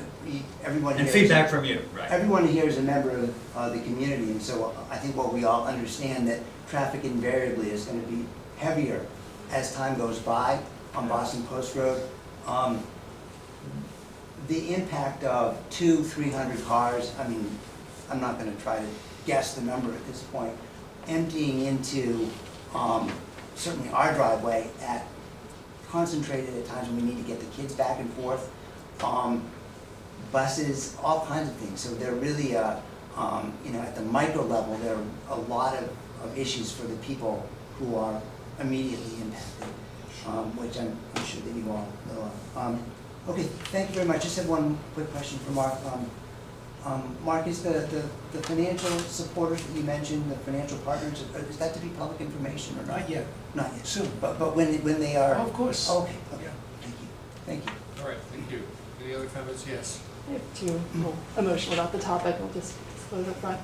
everyone here. And feedback from you, right? Everyone here is a member of the community, and so I think what we all understand that traffic invariably is going to be heavier as time goes by on Boston Post Road. The impact of 200-300 cars, I mean, I'm not going to try to guess the number at this point, emptying into certainly our driveway at concentrated at times when we need to get the kids back and forth, buses, all kinds of things. So they're really, you know, at the micro level, there are a lot of issues for the people who are immediately impacted, which I'm sure that you all know of. Okay, thank you very much. Just have one quick question for Mark. Mark, is the financial supporters that you mentioned, the financial partners, is that to be public information or not? Not yet. Not yet. Soon. But when they are? Of course. Okay, okay. Yeah. Thank you. Thank you. All right, thank you. Any other comments? Yes. I have two, well, emotional about the topic, I'll just disclose up front.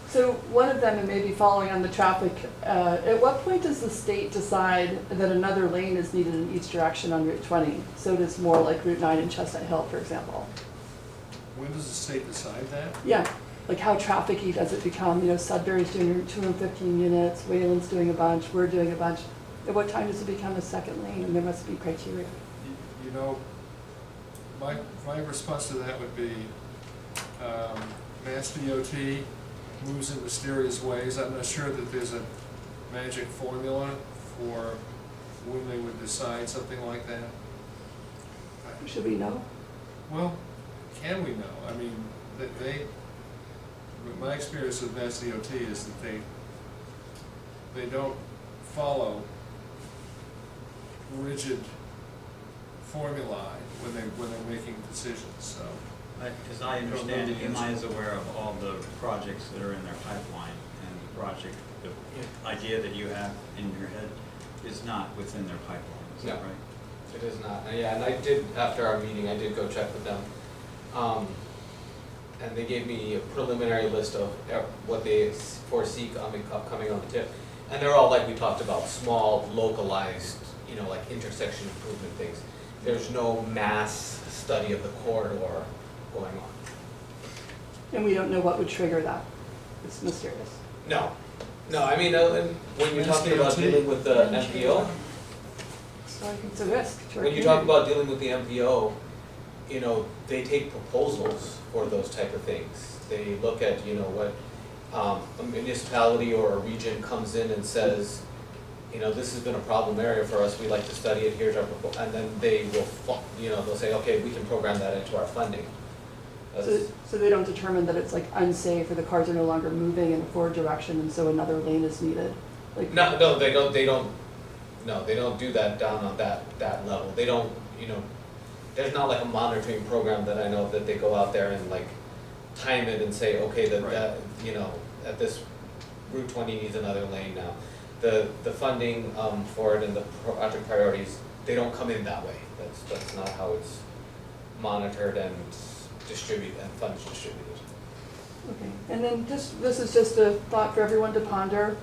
So one of them, and maybe following on the traffic, at what point does the state decide that another lane is needed in each direction on Route 20? So it is more like Route 9 and Chestnut Hill, for example. When does the state decide that? Yeah, like how trafficy does it become? You know, Sudbury's doing 215 units, Wayland's doing a bunch, we're doing a bunch. At what time does it become a second lane? And there must be criteria. You know, my response to that would be, Mass DOT moves in mysterious ways. I'm not sure that there's a magic formula for when they would decide something like that. Should we know? Well, can we know? I mean, my experience with Mass DOT is that they don't follow rigid formulae when they're making decisions, so. As I understand it, EMI is aware of all the projects that are in their pipeline, and the project, the idea that you have in your head is not within their pipeline, is that No. right? It is not. Yeah, and I did, after our meeting, I did go check with them. And they gave me a preliminary list of what they foresee upcoming on the tip. And they're all, like we talked about, small, localized, you know, like intersection improvement things. There's no mass study of the corridor going on. And we don't know what would trigger that. It's mysterious. No, I mean, and when you're talking about dealing with the MPO, So I think it's a risk to our when you talk community. about dealing with the MPO, you know, they take proposals for those type of things. They look at, you know, what a municipality or a region comes in and says, you know, this has been a problem area for us, we'd like to study it, here's our proposal, and then they will, you know, they'll say, okay, we can program that into our funding. So they don't determine that it's like unsafe or the cars are no longer moving in a forward direction and so another lane is needed? Like, No, they don't do that down on that level. They don't, you know, there's not like a monitoring program that I know that they go out there and like time it and say, okay, that, you know, at this Route 20 needs another lane now. The funding for it and the project priorities, they don't come in that way. That's not how it's monitored and distributed and funds distributed. okay, and then this is just a thought for everyone to ponder.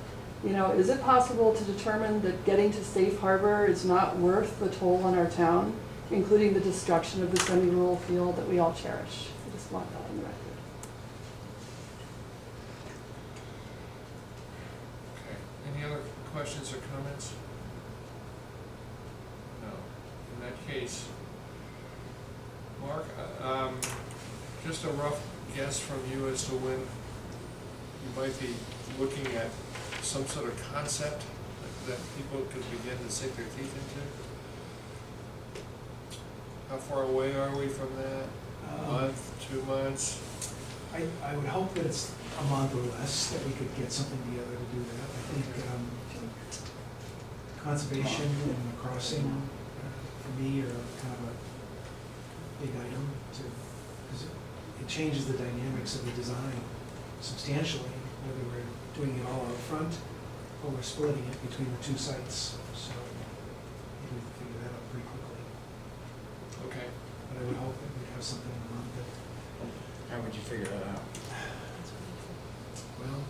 You know, is it possible to determine that getting to safe harbor is not worth the toll on our town, including the destruction of the semi-rural field that we all cherish? I just want that on the record. Okay, any other questions or comments? No, in that case, Mark, just a rough guess from you as to when you might be looking at some sort of concept that people could begin to sink their teeth into? How far away are we from that? A month, 2 months? I would hope that it's a month or less that we could get something together to do that. I think conservation and the crossing, for me, are kind of a big item to, because it changes the dynamics of the design substantially, whether we're doing it all out front or we're splitting it between the two sites. So maybe we can figure that out pretty quickly. Okay. But I would hope that we'd have something in a month that, How would you figure that out? well,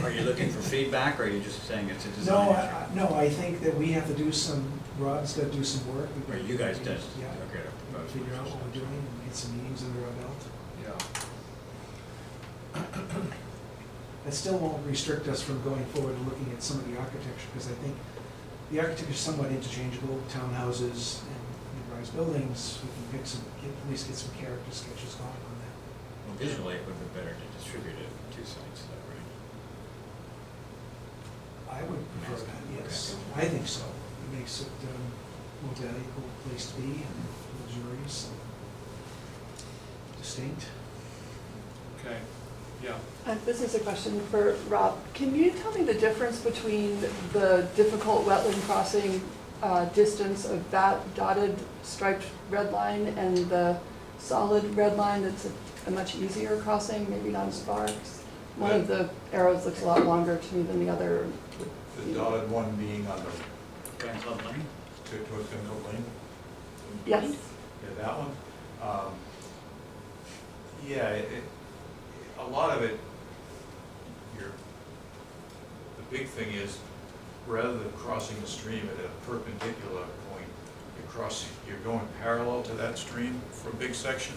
Are you looking for feedback, or are you just saying it's a design issue? no, I think that we have to do some, Rob's got to do some work. Or you guys did? Yeah. Okay. Figure out what we're doing and get some meetings under our belt. Yeah. That still won't restrict us from going forward and looking at some of the architecture, because I think the architecture is somewhat interchangeable, townhouses and mid-rise buildings. We can at least get some character sketches going on that. Well, visually, it would be better to distribute it to two sites, though, right? I would prefer that, yes. I think so. It makes it more valuable place to be and luxurious and distinct. Okay, yeah. This is a question for Rob. Can you tell me the difference between the difficult wetland crossing distance of that dotted striped red line and the solid red line that's a much easier crossing, maybe not as far? One of the arrows looks a lot longer to me than the other. The dotted one being on the, Grand Club Lane? towards Guncoat Lane? Yes. Yeah, that one. Yeah, a lot of it, the big thing is, rather than crossing the stream at a perpendicular point, you're going parallel to that stream for a big section.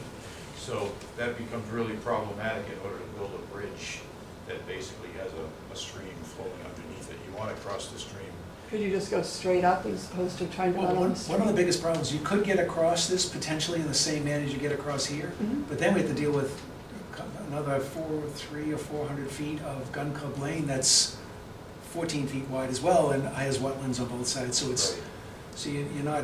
So that becomes really problematic in order to build a bridge that basically has a stream flowing underneath it. You want to cross the stream. Could you just go straight up as opposed to trying to Well, run on one the street? of the biggest problems, you could get across this potentially in the same manner as you get across here, Mhm. but then we have to deal with another 300 or 400 feet of Gun Club Lane that's 14 feet wide as well and has wetlands on both sides, so it's, Right. so you're not.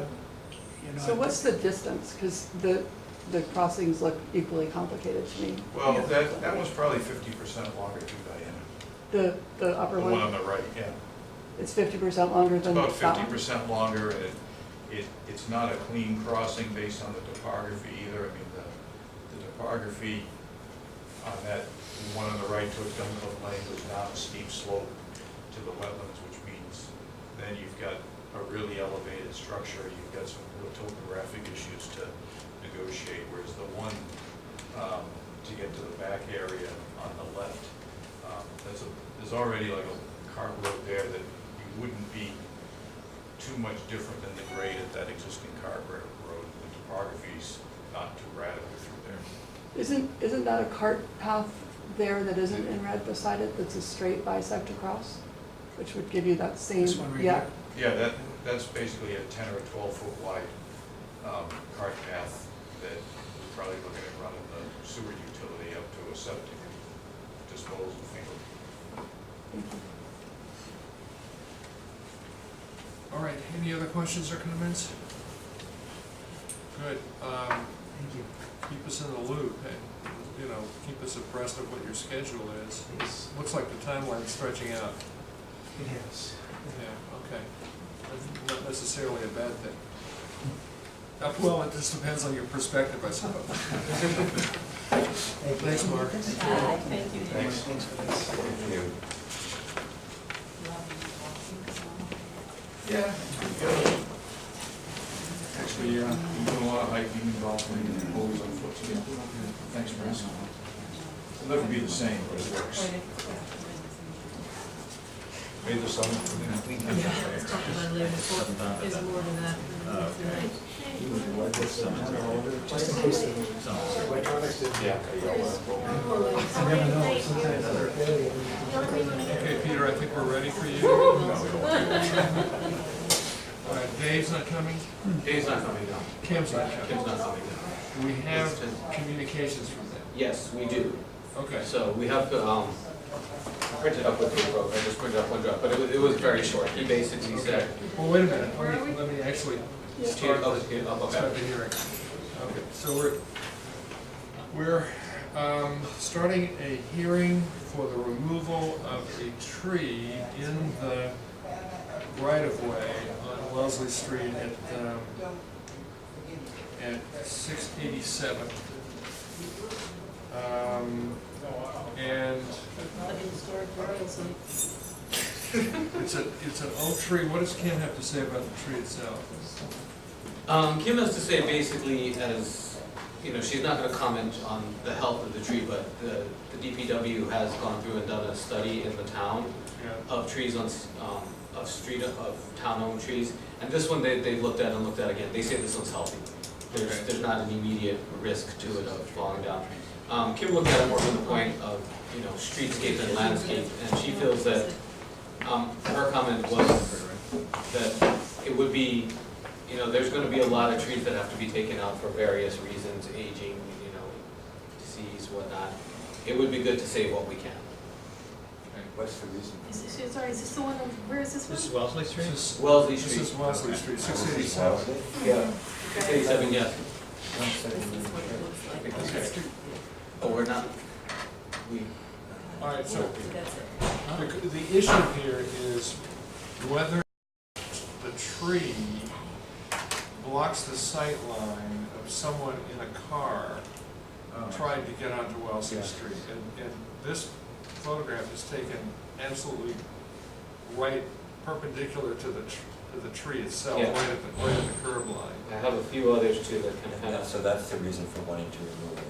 So what's the distance? Because the crossings look equally complicated to me. Well, Yeah. that was probably 50% longer too, Diana. The upper The one on one, the right, yeah. it's 50% longer It's than that about one? 50% longer, and it's not a clean crossing based on the topography either. I mean, the topography on that one on the right towards Duncliffe Lane goes down a steep slope to the wetlands, which means then you've got a really elevated structure, you've got some real topographic issues to negotiate, whereas the one to get to the back area on the left, there's already like a cart road there that you wouldn't be too much different than the grade at that existing cart road. The topography's not too radical through there. Isn't that a cart path there that isn't in red beside it, that's a straight bisect across? Which would give you that same, This one right yeah. here. Yeah, that's basically a 10 or 12-foot wide cart path that we're probably looking at running the sewer utility up to a septic disposal field. Thank you. All right, any other questions or comments? Good. Thank you. Keep us in the loop and, you know, keep us abreast of what your schedule is. Yes, Looks like the timeline's stretching out. it has. Yeah, okay. That's not necessarily a bad thing. Well, it just depends on your perspective, I suppose. Thanks, Mark. Thank you. Thanks. Thanks for this. Thank you. Yeah. Actually, you're doing a lot of hiking and golfing and always on foot, so yeah. Thanks for asking. It'll never be the same, but it works. Made the summer for them. Let's talk about it later, there's more than that. Just in case the electronics didn't. Yeah. You never know, sometimes they're fairly. Okay, Peter, I think we're ready for you. All right, Dave's not coming? Dave's not coming down. Kim's not coming? Kim's not coming down. We have communications from them. Yes, we do. Okay. So we have printed up what they wrote. I just printed up one draft, but it was very short. He basically said, Well, wait a minute, let me actually start oh, the okay. hearing. Okay, so we're starting a hearing for the removal of a tree in the right-of-way on Wellesley Street at 687. And it's an oak tree. What does Kim have to say about the tree itself? Kim has to say basically, as you know, she's not going to comment on the health of the tree, but the DPW has gone through and done a study in the town of trees on of town-owned trees, and this one they've looked at and looked at again. They say this one's healthy. There's not an immediate risk to it of falling down. Kim looked at it more from the point of, you know, streetscape and landscape, and she feels that her comment was that it would be, you know, there's going to be a lot of trees that have to be taken out for various reasons, aging, you know, disease, whatnot. It would be good to save what we can. What's the reason? Sorry, is this the one, where is this one? This is Wellesley Street? Wellesley This Street. is Wellesley Street, 687. Yeah. 687, yes. This is what it looks like. Okay. Oh, we're not, we, All right, so That's it. the issue here is whether the tree blocks the sight line of someone in a car trying to get onto Wellesley Street. And this photograph is taken absolutely right perpendicular to the tree itself, Yeah. right at the curb line. I have a few others too that can kind of. So that's the reason for wanting to remove it.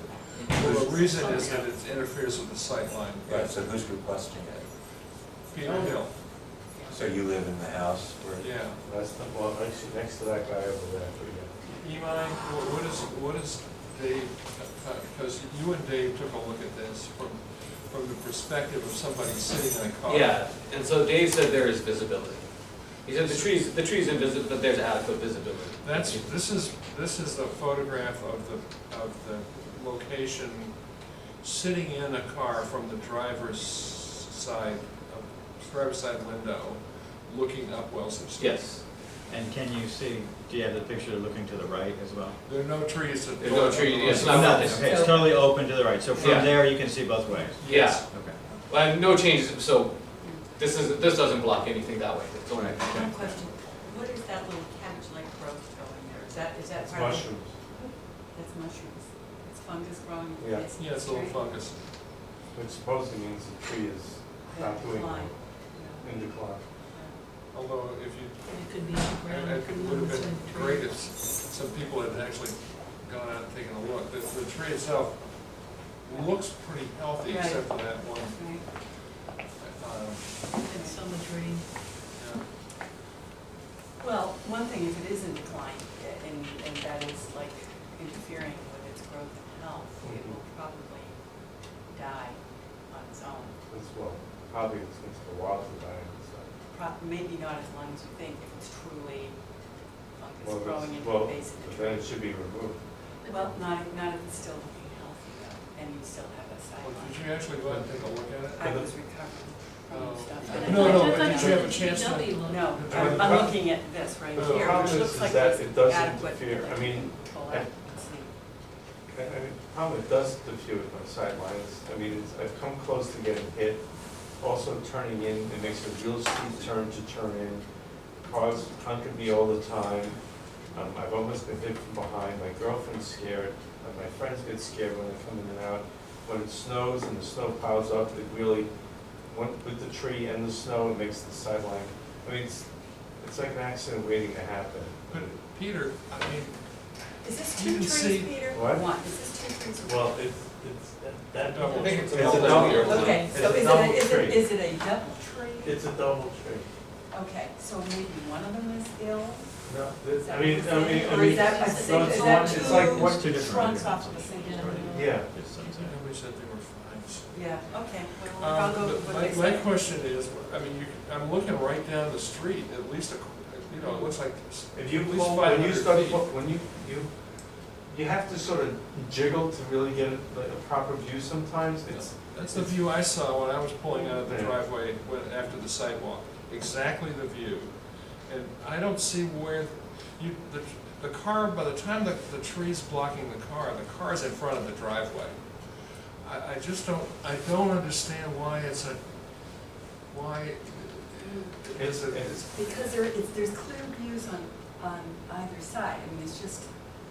Well, the reason is that it interferes with the sight line. Right, so who's requesting it? Peter Hill, So you live in the house where? yeah. That's the, well, next to that guy over there, yeah. Imai, what is Dave, because you and Dave took a look at this from the perspective of somebody sitting in a car. Yeah, and so Dave said there is visibility. He said the tree's invisible, but there's adequate visibility. This is the photograph of the location sitting in a car from the driver's side window, looking up Wellesley Street. Yes. And can you see, do you have the picture looking to the right as well? There are no trees. That There's no tree, it's Oh, not, okay, it's totally open to the right, so Yeah. from there you can see both ways? yeah. Okay. Well, no changes, so this doesn't block anything that way. It's only- One question, what is that little cabbage-like growth going there? Is that It's part of? mushrooms. That's mushrooms. It's fungus growing? Yeah. Yeah, it's a little fungus. Which supposedly means the tree is not doing well, Line. in decline. Although if you, And it could be underground, it it could be would have on the been tree. great if some people had actually gone out and taken a look. The tree itself looks pretty healthy Right. except for that one. Right. And summer tree. Yeah. Well, one thing, if it is in decline, and that is like interfering with its growth and health, it will probably die on its own. As well, probably it's the wild to die and stuff. Maybe not as long as you think, if it's truly fungus Well, growing into well, the base of the but tree. then it should be removed. Well, not if it's still looking healthy though, and you still have a Well, sideline. did you actually go out and take a look at it? I was recovering from stuff. I that I- No, thought- no, I but thought did you have a chance to- DPW looked. No, I mean, I'm looking at this right The here, problem which is- looks is like that it's it does adequate. interfere. I mean, Pull I- out and see. I mean, the problem it does diffuse on sidelines. I mean, I've come close to getting hit. Also turning in, it makes a real steep turn to turn in. Cars hunted me all the time. I've almost been hit from behind. My girlfriend's scared. My friends get scared when they come in and out. When it snows and the snow piles up, it really, with the tree and the snow, it makes the sideline, I mean, it's like an accident waiting to happen. But Peter, I mean, Is this You two can trees, see- Peter? What? One, is this two trees? or Well, one? it's, that double. I think it's a It's a double. double. Okay, It's so a is double it, tree. is it a double tree? It's a double tree. Okay, so maybe one of them is ill? No, Is I that mean, what you're saying? Or I is that a No, single, it's is one- that it's like two one- two different trunks arguments. off of a single tree? yeah. nobody said they were fine. so. Yeah, okay, well, I'll go with what they My say. question is, I mean, I'm looking right down the street, at least, you know, it looks like If you at least pull, when you 500 start, feet. when you have to sort of jiggle to really get a proper view sometimes. That's the view I saw when I was pulling out of the Yeah. driveway after the sidewalk, exactly the view. And I don't see where, the car, by the time the tree's blocking the car's in front of the driveway. I just don't understand why it's Because there's clear views on either side. I mean, it's just,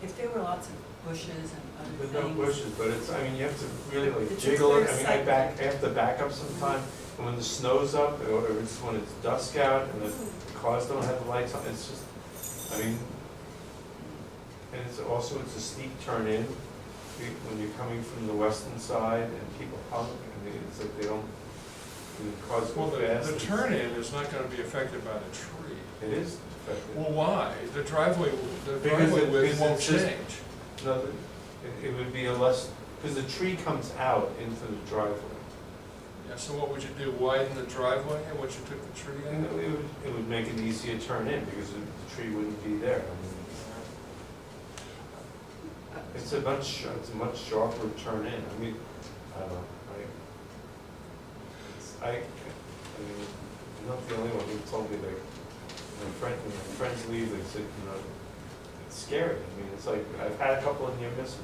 if there were lots of bushes and other There's things. no bushes, but I mean, you have to really like It's a jiggle it. clear I mean, sight. I have to back up sometime, and when the snow's up, or it's when it's dusk out, and the cars don't have the lights on, it's just, I mean, and it's a steep turn in, when you're coming from the western side, and people pump, I mean, it's like they don't, the cars go Well, fast. the turn-in is not gonna be affected by the tree. It is affected. Well, why? The driveway Because width won't it's just- change. No, it would be a less, because the tree comes out into the driveway. Yeah, so what would you do, widen the driveway once you took the tree And in? it would make an easier turn in, because the tree wouldn't be there. I mean, it's a much sharper turn in. I mean, I don't know, I mean, I'm not the only one who told me that, when my friends leave, they said, you know, it's scary. I mean, it's like, I've had a couple of near misses.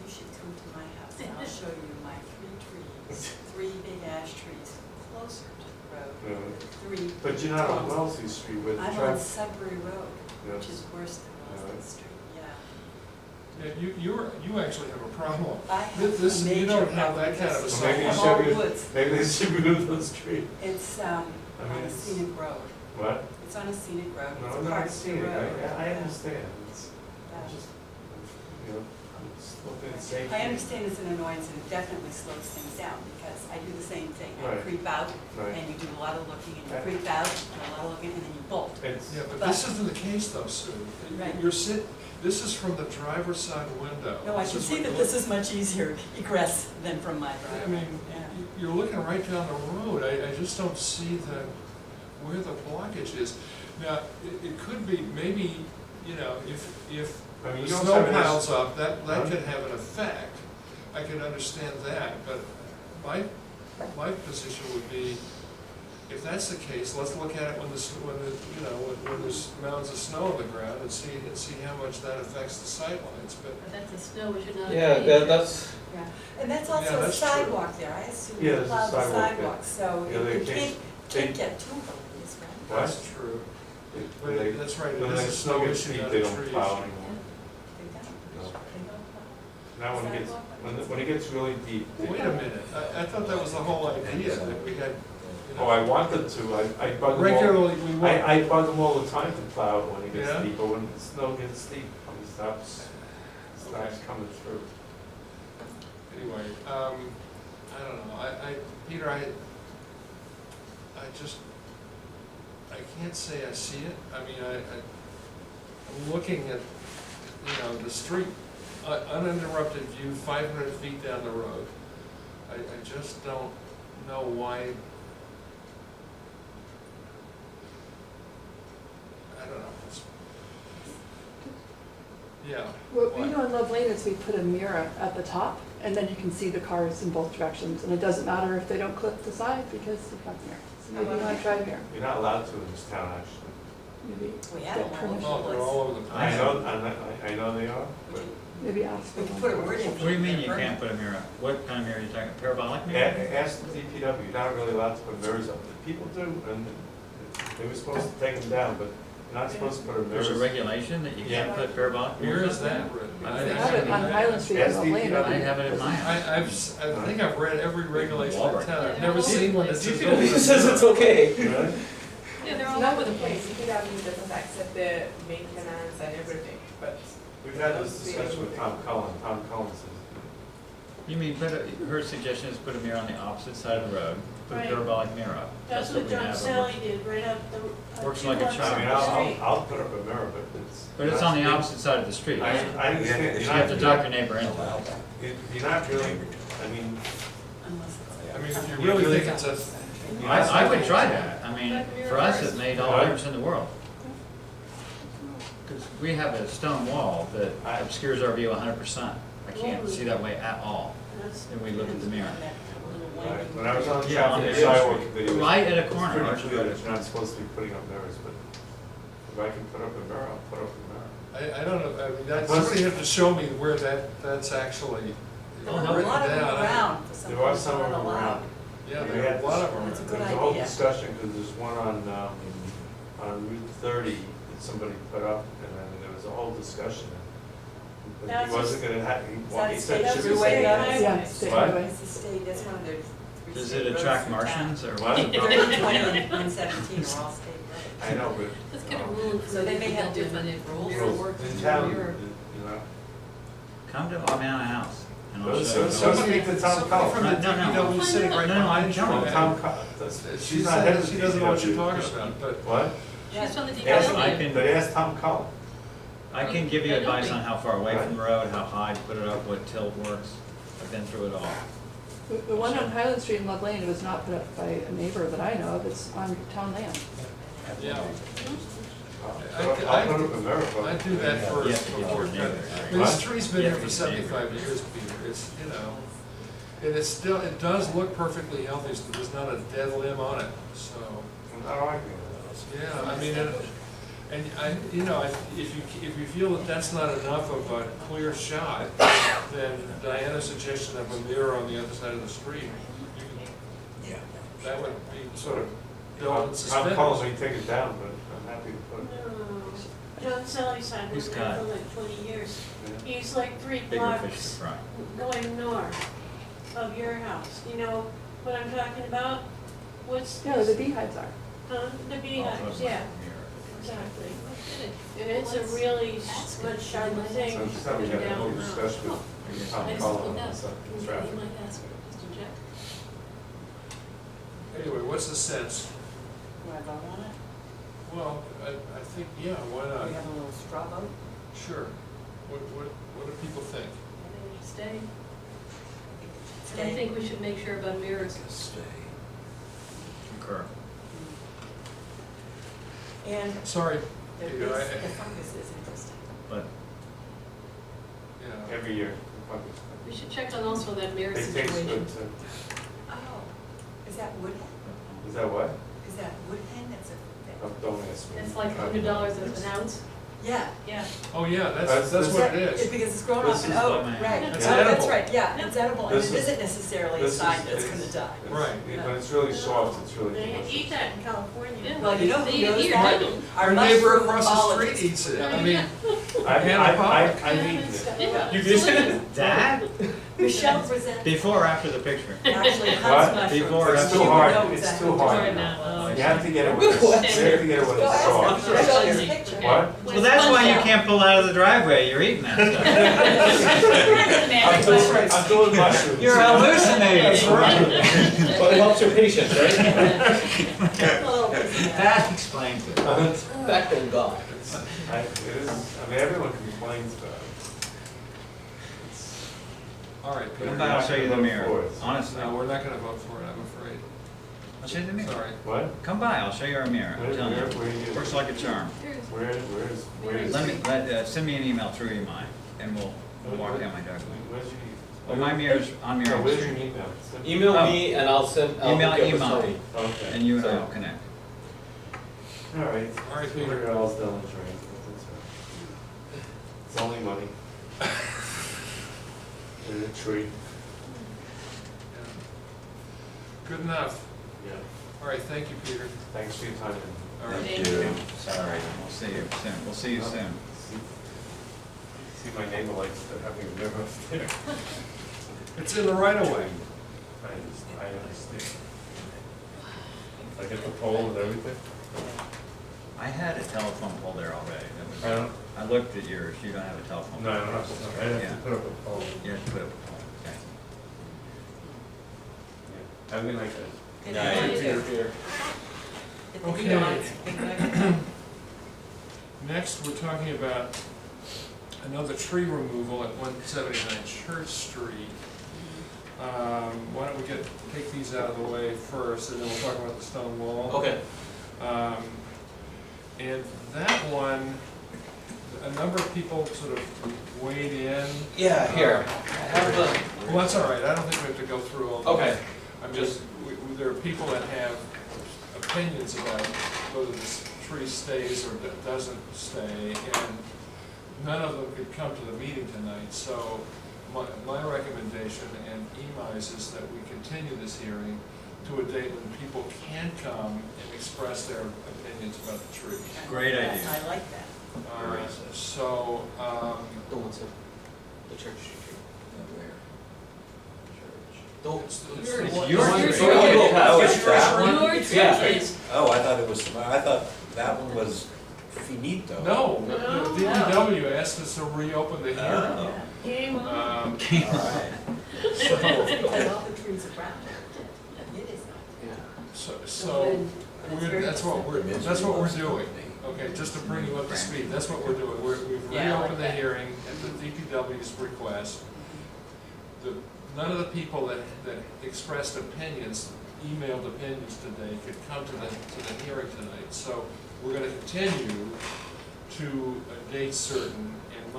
You should come to my house and I'll show you my 3 trees, 3 big ash trees closer to the road. You know, 3. But you're not on trunks. Wellesley Street where the I'm on traffic. Sudbury Road, Yeah. which is worse than Weston Yeah. Street, yeah. Yeah, you actually have a problem. I have This, a you major don't have problem that kind of a with this. Well, maybe I you have should all be- woods. Maybe they should move those trees. It's I on mean, a it's- scenic road. What? It's on a scenic road. No, It's I'm part not of the seeing it. road. I Yeah. understand. It's, Yeah. I'm just, you know, I'm just looking at safety. I understand it's an annoyance and it definitely slows things down because I do the same thing. I Right. creep out Right. and you do a lot of looking and you Right. creep out and a lot of looking and then you bolt. It's, Yeah, but But- this isn't the case though, Sue. Right. This is from the driver's side window. No, I This can is see what that you're this is much easier egress than from my I driveway. mean, Yeah. you're looking right down the road, I just don't see where the blockage is. Now, it could be, maybe, you know, if I mean, the you also snow have an piles issue- up, that Huh? could have an effect. I can understand that, but my position would be, if that's the case, let's look at it when when there's mounds of snow on the ground and see how much that affects the sightlines, but. But that's the snow, we should not. Yeah, that's, Yeah, and that's Yeah, also a that's true. sidewalk there, I assume Yeah, you there's a plow the sidewalk there. sidewalk, so Yeah, they you can't can't- get too impervious, right? What? That's true. When they, That's right, it when is the a snow snow gets issue, deep, not they a don't tree plow issue. anymore. They don't. No. They don't plow? Now, when it gets, when it gets really deep. they- Wait a minute, I thought that was the whole idea, that we had, Oh, I wanted to, I bug them all. regularly, we want. I bug them all the time to plow it when it gets Yeah? deep, but when the snow gets steep, he stops coming through. Anyway, I don't know, Peter, I just, I can't say I see it, I mean, I'm looking at, the street, uninterrupted view, 500 feet down the road. I just don't know why, I don't know, yeah. What we do on Love Lane is we put a mirror at the top, and then you can see the cars in both directions, and it doesn't matter if they don't clip the side, because you've got the mirror. So maybe you want to try a mirror, You're not allowed to in this town, actually. maybe We get have them all permission, Oh, they're all over the place. I know they are, but maybe ask for We can one. put a word in. What do you mean you can't put a mirror up? What kind of mirror are you talking, parabolic mirror? ask the DPW, you're not really allowed to put mirrors up. People do, and they were supposed to take them down, but you're not supposed to put a mirror. There's a regulation that you can't Yeah. put parabolic Where mirrors is up? that written? I They think have it on Highland Street on Yes, Love Lane. DPW. I have it in my house. I think I've read every regulation in Walmart. town, I've Yeah, never all seen one over that the says. place. he says it's okay. Really? Yeah, they're all over the place. DPW doesn't accept the maintenance and everything, but We've had this discussion with Tom Cullen. Tom Cullen says, You mean, her suggestion is put a mirror on the opposite side of the road, put a Right. parabolic mirror up. that's what we John have. Sally did, right up the. Works like a two blocks charm. I mean, up the street. I'll put up a mirror, but it's. But it's on the opposite side of the street. I So understand, you you're have to not, talk your neighbor into it. you're not really, I mean, Unless it's. I mean, if you really think it's a, I would try that. I mean, for us, it made all the difference in the world. Because we have a stone wall that obscures our view 100%. I can't see that way at all. That's- And we look at the mirror. when I was on the Yeah, on traffic the sidewalk street. video. Right at a it's corner, pretty aren't you? clear that you're not supposed to be putting up mirrors, but if I can put up a mirror, I'll put up a mirror. I don't know, I mean, somebody have to show me where that's actually There are no, a lot of them down. around for some There are reason, some of not them allowed. around. Yeah, We there are had a lot of them. That's a There good was a whole idea. discussion, because there's one on Route 30 that somebody put up, and then there was a whole discussion. But That's he wasn't gonna have, he Is said that it should state be highway? safe. Highway. Yeah, state What? highway. It's the state, that's one of their three Does state it roads attract in town. Martians or What? what? 30, 20, and 117 are all state roads. I know, but. Let's get a rule for So they may have different different rules. mirror work. In town, mirror. you know. Come to my house and I'll Those- show you. those- those- speak to Tom Somebody from the No, no. DPW sitting right No, no, I'm behind you. telling Well, you. Tom, She she's not head of said, the she doesn't know what you're DPW. talking about, but What? She's from the Ask, I DPW. can- but ask Tom Cullen. I can give you I know advice me. on how far away from the road, how high to put it up, what tilt works. I've been through it all. The one on Highland Street in Love Lane was not put up by a neighbor that I know of, it's on town land. yeah. I'll put up a mirror, but. I do that for, You have to get for, your neighbor. this tree's been You here have for to get your neighbor. 75 years, Peter, it's, and it's still, it does look perfectly healthy, so there's not a dead limb on it, so, I don't like it. yeah, I mean, and if you feel that that's not enough of a clear shot, then Diana's suggestion of a mirror on the other side of the street, that would be sort of built in Tom suspenders. Cullen may take it down, but I'm happy to put it. No, John Sally's had one Who's there got for it? like 20 years. Yeah. He's like 3 Bigger fish blocks to fry. going north of your house. You know what I'm talking about? What's Yeah, the beehives are. the Also, beehives, it's yeah, not a mirror. exactly. Good. And it's a really That's much good. sharper thing. So just have we had a whole discussion Oh. with I Tom just Cullen looked on up. this You traffic. might ask Mr. Jack. Anyway, what's the sense? You wanna vote on it? Well, I think, yeah, why We not? have a little straw vote? Sure. What do people think? Stay. And I Stay. think we should make sure about mirrors. Concur. And Sorry, the Peter, the fungus is interesting. But yeah. Every year. We should check on also that mirror They taste situation. good too. Oh, is that wood? Is that what? is that wood hen? That's a, Don't ask me. It's like $100 an ounce. yeah. Yeah. Oh, yeah, That's- that's what it It's is. because it's grown This off an is oak, what- right. It's Oh, that's edible. right, yeah, it's edible, and This it is- isn't necessarily a this is- sign that it's it's- gonna die. Right. When it's really soft, it's really They delicious. eat that in California. Well, you know who They knows eat that? it. Our Our neighbor mushroom across the street apologist. eats it, I mean, I've eaten it. Yeah. You did? That? Michelle presents, Before or after the picture? actually What? hunts mushrooms. Before or It's after? too She would hard, know it's exactly too what hard. Right now. You have to get it when it's, you have to get it when Go it's ask soft. her, show this picture. What? Well, that's why you can't pull out of the driveway, you're eating that stuff. I'm doing mushrooms. You're hallucinating. That's right. But it helps your patience, right? That explains it. Back then, gone. It is, I mean, everyone complains about it. all right, Come Peter. by, I'll show you the mirror, For it. honestly. No, we're not gonna vote for it, I'm afraid. I'll show you the mirror. Sorry. What? Come by, I'll show you our mirror, I'm telling Where you. are you? Works like a charm. Where's? Send me an email through email, and we'll walk down my driveway. Where's your? Well, my mirror's on No, Mirror where's your Street, email? Send- Email Oh. me and I'll send, I'll Email hook you up with Imai. Tony. Okay. and you and I So- will connect. All right. All right, Peter. Figure it all's done and drained, but that's all right. It's only money. And a tree. Good enough. Yeah. All right, thank you, Peter. Thanks for your time. All right. Thank you. Sorry, we'll see you soon, we'll see you soon. See, my neighbor likes to have me live up there. It's in the right of way. I understand. I get the pole and everything. I had a telephone pole there already. I don't, I looked at yours, you don't have a telephone. no, I pole. don't have to, I have to put up a pole. You have to put up a pole, okay. Yeah. Have a good night, guys. Good Yeah, night. Peter, Peter. Get the Okay. neons. Good night. Next, we're talking about another tree removal at 179 Church Street. Why don't we take these out of the way first, and then we'll talk about the stone wall. Okay. And that one, a number of people sort of weighed in. Yeah, here, I have the, Well, that's all right, I don't think we have to go through all of them. okay. I'm just, there are people that have opinions about whether this tree stays or doesn't stay, and none of them could come to the meeting tonight, so my recommendation and Imai's is that we continue this hearing to a date when people can come and express their opinions about the tree. Great idea. I like that. So, The ones at the Church Street. Where? Church. it's It's the one- yours. the one- It's Oh, it's It's that yours. one? Your Yeah. churches. Oh, I thought it was, I thought that one was finito. No, No. the DPW asked us to reopen the hearing. Oh, Game on. all right. So, Because all the trees around it. It is Yeah. so that's what we're doing. Okay, just to bring you up to speed, that's what we're doing. We've Yeah, I like reopened the that. hearing at the DPW's request. None of the people that expressed opinions, emailed opinions today could come to the hearing tonight. So we're gonna continue to a date certain, and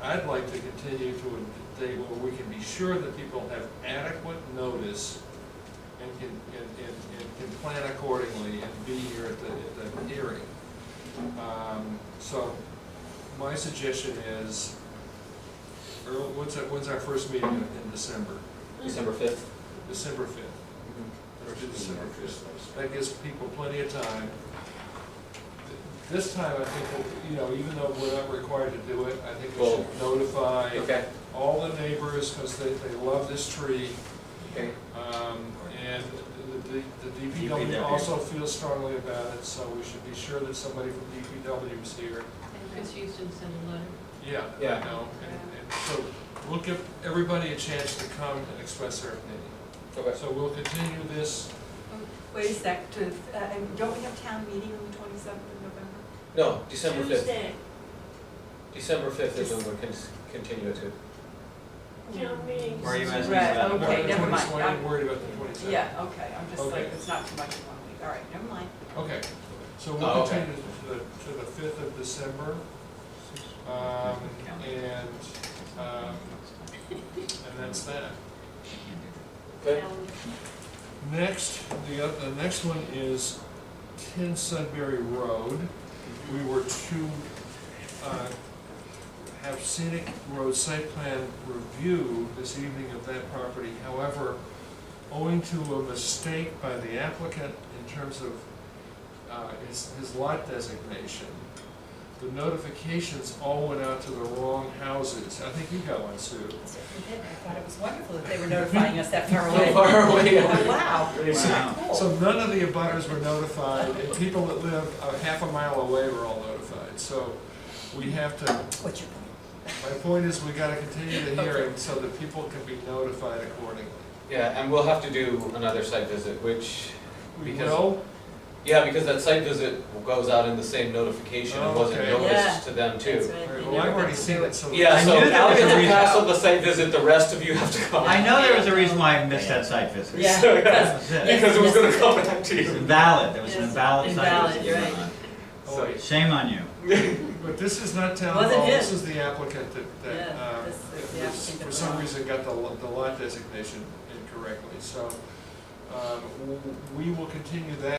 I'd like to continue to a date where we can be sure that people have adequate notice and can plan accordingly and be here at the hearing. So my suggestion is, when's our first meeting in December? December 5th. December 5th. Let's do December 5th. That gives people plenty of time. This time, I think, even though we're not required to do it, I think we should notify Okay, all the neighbors, because they love this tree. okay. And the DPW also feels strongly about it, so we should be sure that somebody from DPW is here. And Chris Houston sent a letter. Yeah, Yeah. I know, and so we'll give everybody a chance to come and express their opinion. Okay. So we'll continue this, Wait a sec, don't we have town meeting on the 27th of November? No, December 5th. Tuesday, December 5th is when we're continue to. town meeting. Where are you asking Right, about? okay, never mind. I'm worried about the 27th. Yeah, okay, I'm just like, Okay. it's not too much in 1 week, all right, never mind. Okay, so Oh, we'll okay. continue to the 5th of December, and that's that. Okay. Next, the next one is 10 Sudbury Road. We were to have scenic road site plan review this evening of that property. However, owing to a mistake by the applicant in terms of his lot designation, the notifications all went out to the wrong houses. I think you got one, Sue. I certainly did. I thought it was wonderful that they were notifying us that far away. So far away. Oh, wow. Wow. Cool. So none of the abutters were notified, and people that live a half a mile away were all notified. So we have to, What's your point? my point is, we gotta continue the hearing so that people can be notified accordingly. Yeah, and we'll have to do another site visit, which, We Because- will, yeah, because that site visit goes out in the same notification and wasn't Okay. noticed Yeah. to them That's too. right. all right, You well, I've never already got to seen do it, so. Yeah, I so knew there Ally was a gets to reason. pass on the site visit, the rest of you have to come. I know there was a reason why I missed that site visit. Yeah. So, That was it. Because it was gonna come back to It was you. invalid, there was an Yes, invalid site invalid, visit. you're right. Oh, wait. Shame on you. But this is not town Wasn't hall, him. this is the applicant that, Yeah, this is the applicant that for some went reason got the lot designation incorrectly. So, we will continue that.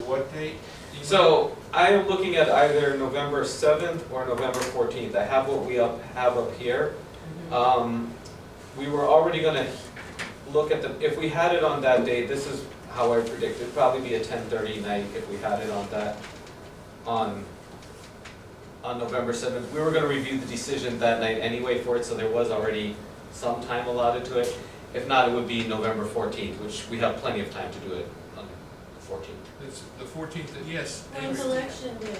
What date? So I am looking at either November 7th or November 14th. I have what we have up here. We were already gonna look at if we had it on that date, this is how I predict, it'd probably be a 10:30 night if we had it on that, on November 7th. We were gonna review the decision that night anyway for it, so there was already some time allotted to it. If not, it would be November 14th, which we have plenty of time to do it on the 14th. It's the 14th, yes. When's election day?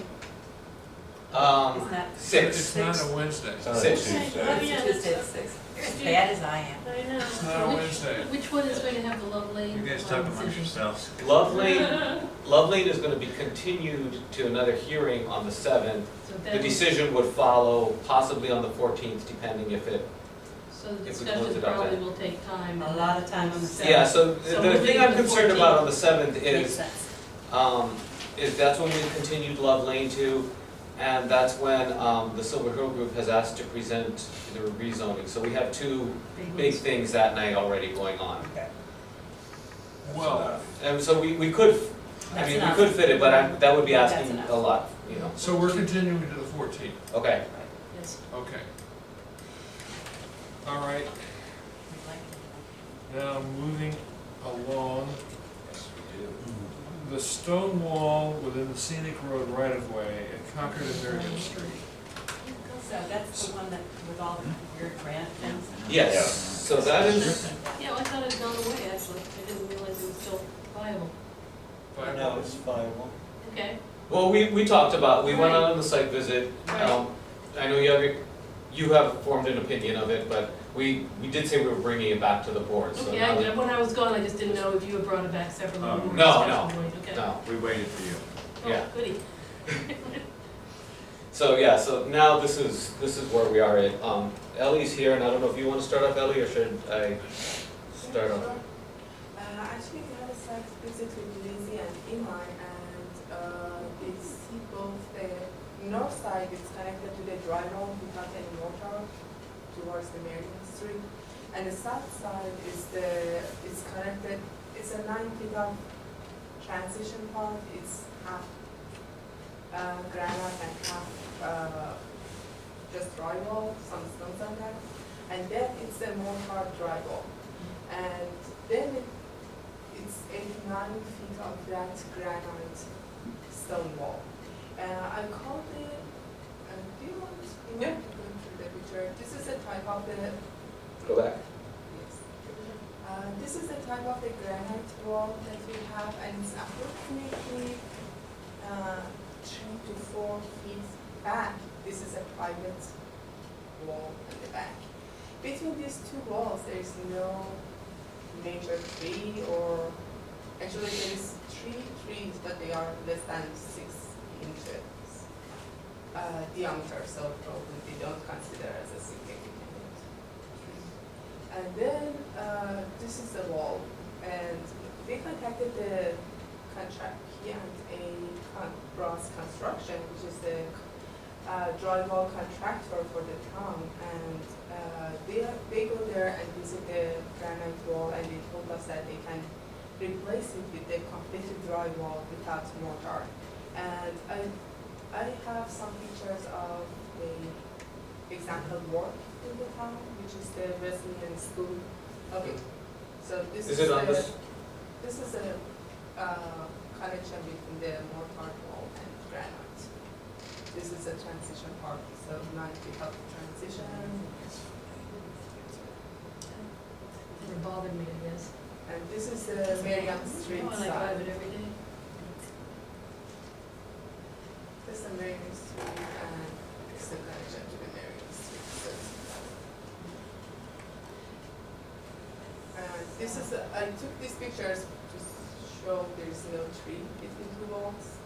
Isn't that- It's 6. not a Wednesday. It's on a 6. Tuesday. Oh, yeah, Tuesday at that's, 6. You're as bad as I am. I know. It's not a Wednesday. Which one is going to have the Love Lane? You guys talk amongst yourselves. Love Lane is gonna be continued to another hearing on the 7th. So The then, decision would follow possibly on the 14th, depending if it, so the if we discussion close it up probably then. will take time. A lot of time on the yeah, 7th. so So the moving thing to I'm the concerned 14th. about on the 7th Makes is, sense. is that's when we continued Love Lane to, and that's when, the Silver Hill Group has asked to present the rezoning. So we have two big things that night already going on. Okay. Well, And so we could, I That's mean, we enough. could fit it, but that would be That's asking enough. a lot, you know. so we're continuing to the 14th. Okay. Yes. Okay. All right, now moving along. Yes, we do. The stone wall within the scenic road right-of-way at Concord and Marion Street. So that's the one that with all the weird granite things? Yes, so that is, Yeah, well, I thought it had gone away, actually. I didn't realize it was still viable. Viable. viable. Okay. well, we talked about, we went out on the site visit. Right. I know you have formed an opinion of it, but we did say we were bringing it back to the board, so Okay, now that- when I was gone, I just didn't know if you had brought it back separately. Oh, or we were no, discussing no, going, okay. no. We waited for you. Oh, yeah. goody. So, yeah, so now this is where we are at. Ellie's here, and I don't know if you want to start off, Ellie, or should I start off? Actually, we had a site visit with Lizzie and Iman, and they see both the north side is connected to the dry road without any water towards the Marion Street, and the south side is connected. It's a 9 feet of transition part. It's half granite and half just drywall, some stones on that, and then it's a mortar drywall, and then it's 89 feet of that granite stone wall. I called it, do you want to go through the picture? This is the type of the, Go back. yes. This is the type of the granite wall that we have, and it's approximately 3 to 4 feet back. This is a private wall in the back. Between these two walls, there is no major tree, or actually there is 3 trees, but they are less than 6 inches diameter, so probably they don't consider as a significant tree. And then this is the wall, and we contacted the contract Bronze Construction, which is the drywall contractor for the town, and they go there and visit the granite wall, and they told us that they can replace it with a completely drywall without mortar. And I have some pictures of the example work in the town, which is the Weston school. Okay, so this Is is it on the- this? This is a connection between the mortar wall and granite. This is a transition part, so 9 feet of transition. Never bothered me, I guess. And this is the Marion Street Oh, I side. drive it every day. This is the Marion Street and it's the connection to the Marion Street. And this is, I took these pictures to show there is no tree between two walls.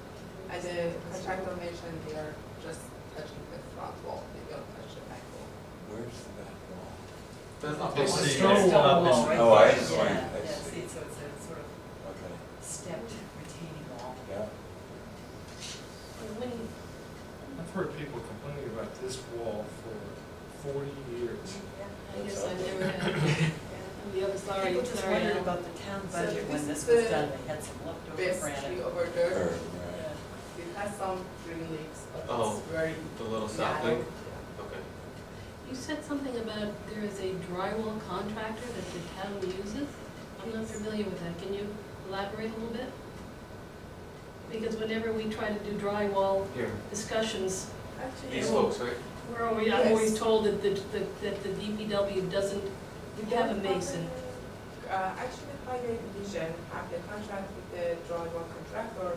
And the contractor mentioned they are just touching the front wall, they don't touch the back wall. Where's the back wall? That's not It's possible. the stone wall. Right Oh, I there. see, Yeah, I yeah, see. see, so it's a sort of Okay, stepped retaining wall. yeah. When, I've heard people complaining about this wall for 40 years. I guess I never had, on the other side, People just sorry, wondered now. about the town So budget when this this is was the done, they had some leftover Best tree granite. over there. Or, Yeah. It has some green leaves, but Oh. it's very The little narrow. sapling? Yeah. Okay. You said something about there is a drywall contractor that the town uses? I'm not familiar with that. Can you elaborate a little bit? Because whenever we try to do drywall Here, discussions, Actually, these folks, right? I'm always Yes. told that the DPW doesn't have a mason. Actually, Highway Division have the contract with the drywall contractor.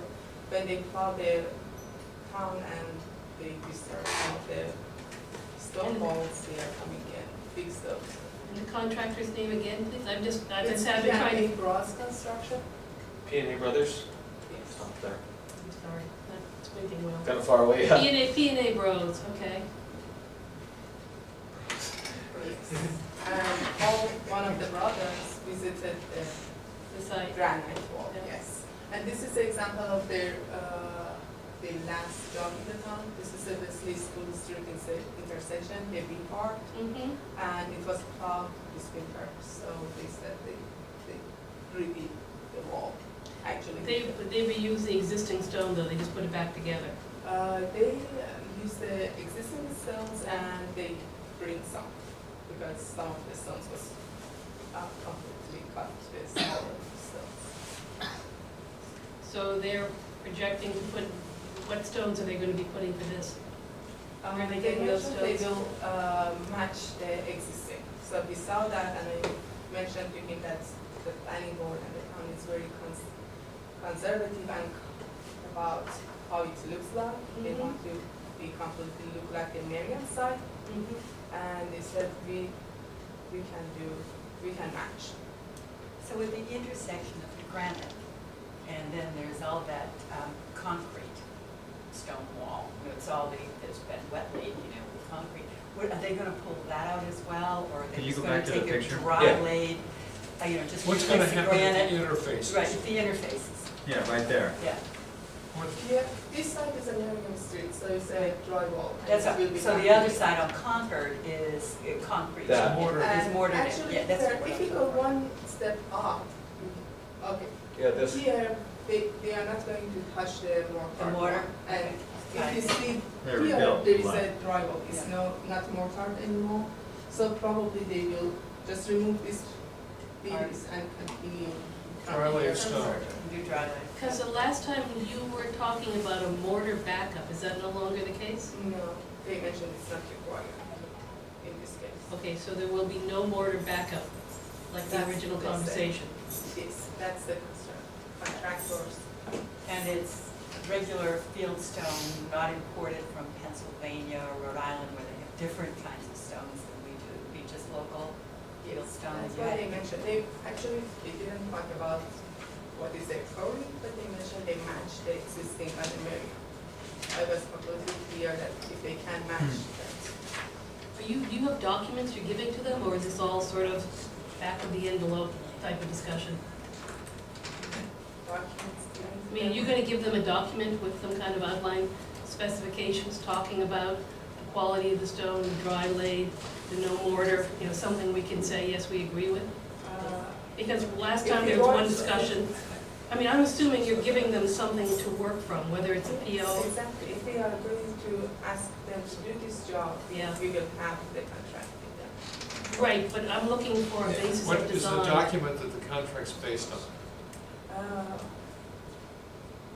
When they plow the town and they disturb some of the stone walls, they are coming in, fix those. And the contractor's name again, please? I've been It's sadly trying to, P&A Bros Construction. P&A Brothers? Yes. Up there. I'm sorry, not squinting well. Kind of far away, yeah. P&A Bros, okay. And one of the brothers visited The site. the granite wall, Yeah. yes. And this is an example of their last job in the town. This is the Wesley School Street intersection, the B part. Mm-hmm. And it was plowed this winter, so they said they rebuilt the wall, actually. They reuse the existing stone though, they just put it back together. They use the existing stones and they bring some, because some of the stones was completely cut to the smaller stones. So they're projecting to put, what stones are they gonna be putting for this? Where are they getting those They stones? will match the existing. So we saw that and I mentioned to him that the planning board and the town is very conservative and about how it looks like. They Mhm. want to be completely look like the Marion side. Mhm. And they said we can match. So with the intersection of the granite, and then there's all that concrete stone wall, you know, it's all there's been wet laid, you know, with concrete. Are they gonna pull that out as well, or are they Can you just go gonna back to the take a picture? dry Yeah. laid, you know, just What's gonna replace the happen at granite? the interfaces? Right, at the interfaces, Yeah, right there. yeah. What- Yeah, this side is a Marion Street, so it's a drywall. and That's, it will be so the back. other side on Concord is concrete. That. Mortar. Is And mortar there, actually, yeah, that's there- what if I'm you go talking about. one step up, okay, Yeah, this, here, they are not going to touch the mortar. The mortar? And if you see, They're here, rebuilt, there is like- a drywall, it's not mortar anymore. So probably they will just remove these and continue. from Dry laid here. stone. Do dry laid. Because the last time you were talking about a mortar backup, is that no longer the case? No, they mentioned it's not required in this case. Okay, so there will be no mortar backup, like the That's original what they said. conversation. Yes, that's the concern. Contractors. And it's regular field stone, not imported from Pennsylvania or Rhode Island, where they have different kinds of stones than we do. It'd be just local field stone. That's why they mentioned, they didn't talk about what is their code, but they mentioned they match the existing on the Marion. I was completely clear that if they can match that. Do you have documents you're giving to them, or is this all sort of back of the envelope type of discussion? Documents. I mean, you're gonna give them a document with some kind of outline specifications talking about the quality of the stone, the dry laid, the no mortar, you know, something we can say, yes, we agree with? Because last If time he there was one wants- discussion, I mean, I'm assuming you're giving them something to work from, whether it's a PO. Exactly, if we are going to ask them to do this job, Yeah. we will have the contract with them. Right, but I'm looking for a basis What of is the design. document that the contract's based on?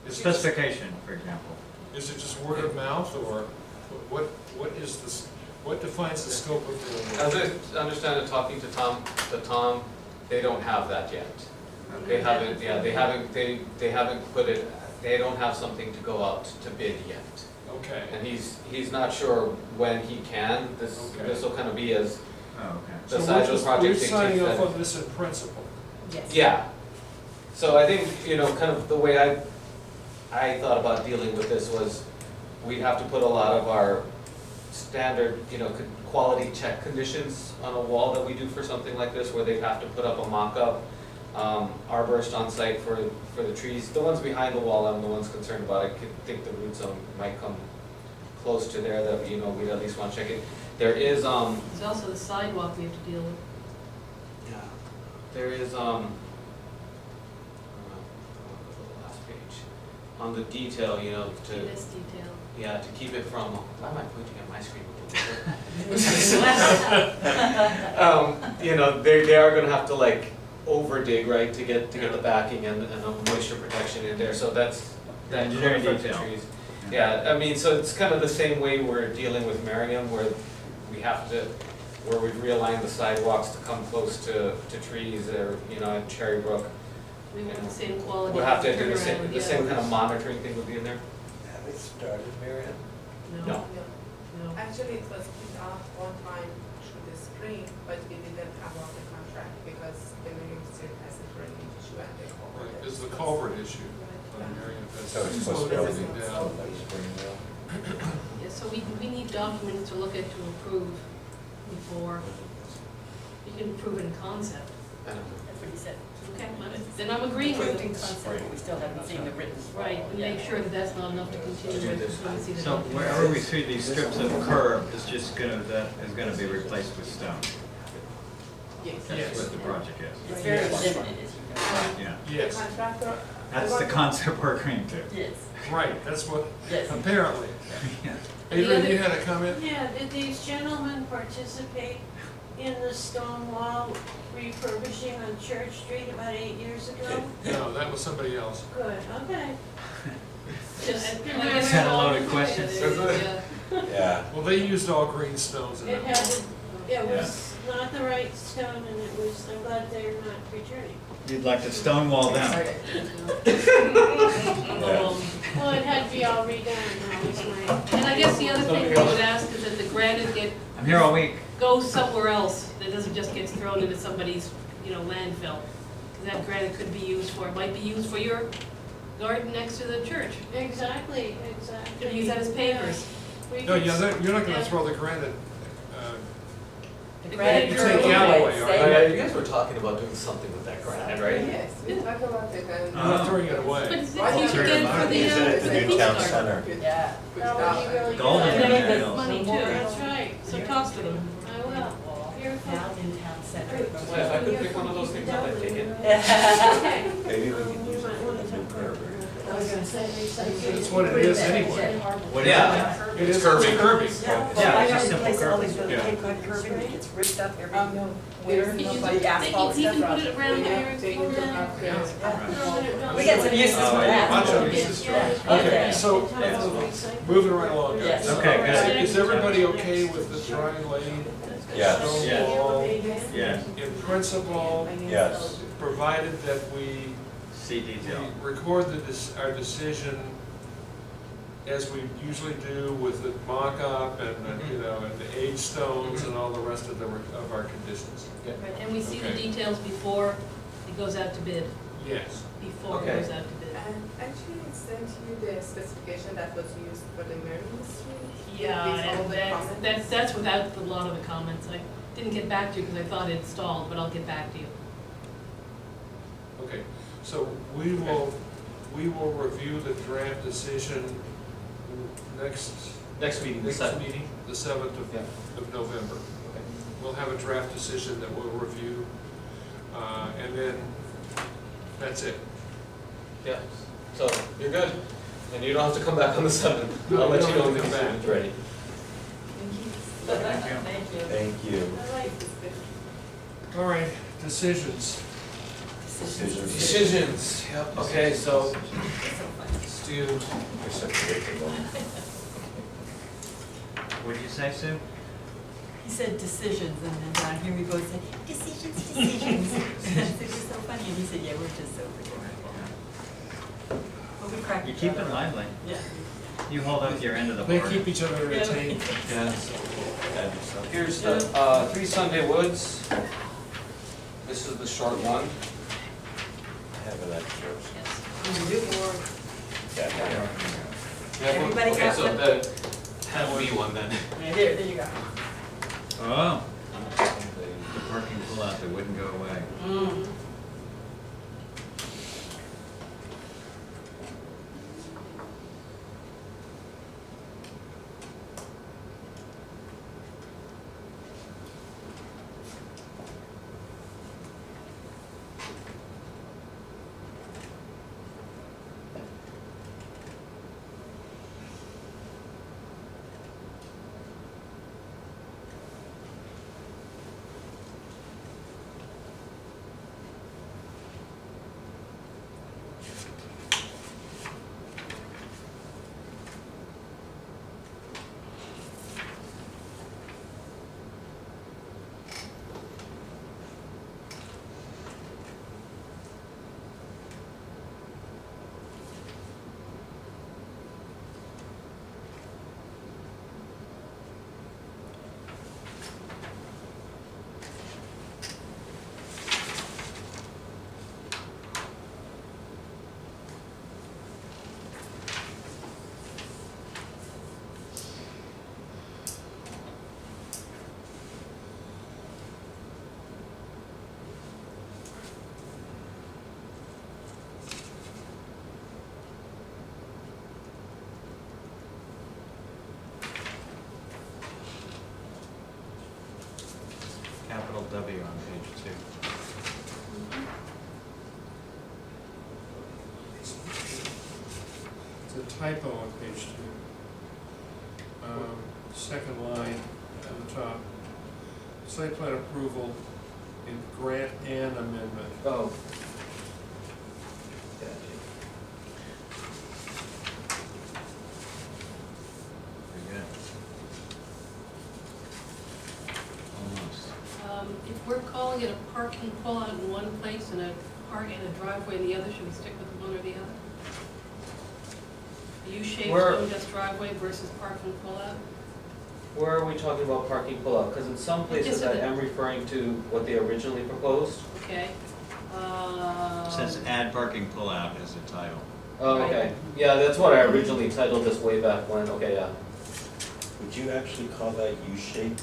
Is it just- Specification, for example. Is it just word of mouth, or what is this, what defines the scope of the? As I understand it, talking to Tom, they don't have that yet. They haven't, yeah, they haven't put it, they don't have something to go out to bid yet. Okay, And he's not sure when he can, Okay. this will kind of be as Oh, okay. the so size of the project we're dictates signing off that. on this in principle. Yes. Yeah. So I think, kind of the way I thought about dealing with this was, we'd have to put a lot of our standard, quality check conditions on a wall that we do for something like this, where they'd have to put up a mock-up, arborist on site for the trees. The ones behind the wall, I'm the ones concerned about. I think the root zone might come close to there, that, we'd at least want to check it. There is, There's also the sidewalk we have to deal with. yeah, there is, the last page, on the detail, to, This detail. yeah, to keep it from, why am I pointing at my screen with the they are gonna have to over dig, right, to get the backing and a moisture protection in there, so that Engineering could affect the detail. trees. Yeah, I mean, so it's kind of the same way we're dealing with Merriam, where we have to, where we've realigned the sidewalks to come close to trees, or, at Cherry Brook. We want the same quality. We'll have to do turnaround, the same kind of monitoring thing would be in there? Have it started, Marion? No, No. no. Actually, it was put off one time through the spring, but we didn't award the contract because the New York State has a drainage issue and they covered Right, it. it's the culvert issue on Marion, So it's that's supposed to be slowed everything everything down. by spring now? Yeah, so we need documents to look at to approve before, you can approve it in concept. I don't know. That's what he said. Okay, then I'm agreeing with Approved in it. concept, but we still haven't seen the written. Right, and make sure that that's not enough to continue with, when we see the So documents. wherever we see these strips of curb is just that is gonna be replaced with stone. Yes. That's what the project is. It's very Yes. limited, as you know. Yeah, The Yes, contractor. that's the concept we're agreeing to. Yes, right, that's what, yes. apparently. Yeah. Adrian, you had a comment? Yeah, did these gentlemen participate in the stone wall refurbishing on Church Street about 8 years ago? No, that was somebody else. Good, okay. Just- Is I guess that a all- loaded question? Yeah. Yeah. Well, they used all green stones in It that. had, it was not the right stone and it was, I'm glad they're not returning. You'd like to stone wall down. Well, it had to be all redone, that was my. And I guess the other thing we would ask is that the granite I'm here all week. goes somewhere else, that doesn't just get thrown into somebody's, landfill. 'Cause that granite could be used for, it might be used for your garden next to the church. Exactly. Could use that as pavers. We No, could- you're not gonna yeah. throw the granite, The granite granite curve curve away, away, all say- right. You guys were talking about doing something with that granite, right? Yes, we talked about it and. you're not throwing it But away. it's if you could get it for the, Use it at for the the new Peace town Garden. center. Yeah. That would be really good. Golden And then materials. it's money too. That's right. So talk to them. I will. Beautiful. Down in town center. Yeah, if I could pick one of those things up, I'd take it. Okay. Maybe we You can use it might wanna for the new talk curb. I was gonna say, That's what it is anyway. What is Yeah. it? It is curbing. curbing. Yeah, Yeah, well, I it's gotta just simple replace all curving. these little Yeah. Cape Cod curbing, it gets ripped up every No, winter, there's You no can nobody do- asphalt He stuff can around. put it around We there. have taken into account. We got some uses for that. Lots of uses for it. Okay, so, moving right along, guys. Yes. Okay, good. Is everybody okay with the dry lane, Yes. stone Yeah. wall, Yes, in principle, Yes. provided that we see detail. we record our decision as we usually do with the mock-up and, and the age stones and all the rest of our conditions? Right, and we see the Okay. details before it goes out to bid, Yes. before it Okay. goes out to bid. And actually, it sent you the specification that was used for the Merriman Street. Yeah, with all and the comments. that's without a lot of the comments. I didn't get back to you because I thought it stalled, but I'll get back to you. Okay, so we will review the draft decision Next meeting, the next seventh. meeting, the 7th Yeah. of November. Okay. We'll have a draft decision that we'll review. And then, that's it. Yeah, so you're good, and you don't have to come back on the 7th. No, I'll let you you don't know when have the to come back. decision's ready. Thank you. Thank you. I like this bit. All right, decisions. Decisions. Decisions, yep, okay, so let's do, You're such a wicked one. What'd you say, Sue? He said decisions, and then down here we both said, decisions, decisions. It was so funny, and he said, yeah, we're just so predictable. But we cracked You each keep other it up. lively. Yeah. You hold up your end of the They board. keep each other entertained. yeah, That'd be something. here's the, 3 Sunday Woods. This is the short one. I have an extra. Yeah, Everybody okay, got so one? the 10B one then. Yeah, there you go. Oh. The parking pull-out that wouldn't go away. Mm. Capital W on page 2. It's a typo on page 2. Second line at the top. Site plan approval in grant and amendment. Oh. Very good. Almost. If we're calling it a parking pull-out in one place and a park and a driveway in the other, should we stick with one or the other? U-shaped Where- no-dust driveway versus parking pull-out? Where are we talking about parking pull-out? Because in some places I am referring to what they originally proposed. Okay. It says add parking pull-out as a title. Oh, okay. Yeah, that's what I originally titled this way back when, okay, yeah. Would you actually call that U-shaped?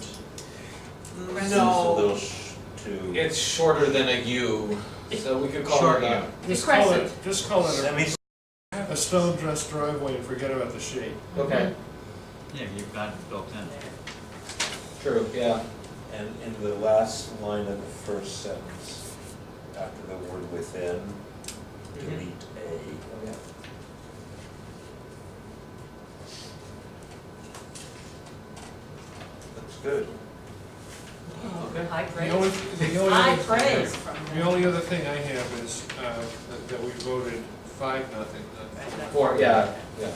Seems a No. little too. It's shorter than a U, so we could call Short it U. a. Just call it Semi- a stone-dressed driveway and forget about the shape. Okay, Yeah, you've got it built in. true, yeah. And in the last line of the first sentence, after the word within, delete A. Okay. Looks good. Okay. High The only, praise. the only High other- praise from The only other thing I have is that we voted 5-0. For, yeah, yeah.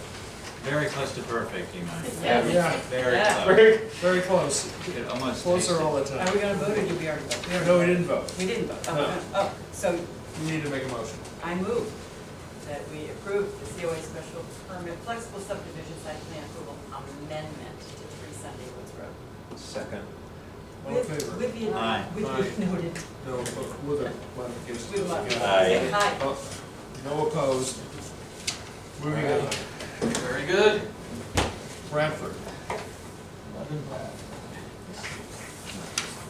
Very close to perfect, you might. Yeah. Yeah, Very Yeah. close. very close. You could almost taste Closer it. all the time. Are we gonna vote or did we already vote? No, we didn't vote. We didn't vote. Oh, No. we're gonna- Oh, so We need to make a motion. I move that we approve the COA special permit flexible subdivision site plan approval amendment to 3 Sunday Woods Road. Second. All in favor? With the, Aye. with the noted. No, with a modification. With modification. Aye. Aye. Oh, no opposed. Moving on. Very good. Bradford.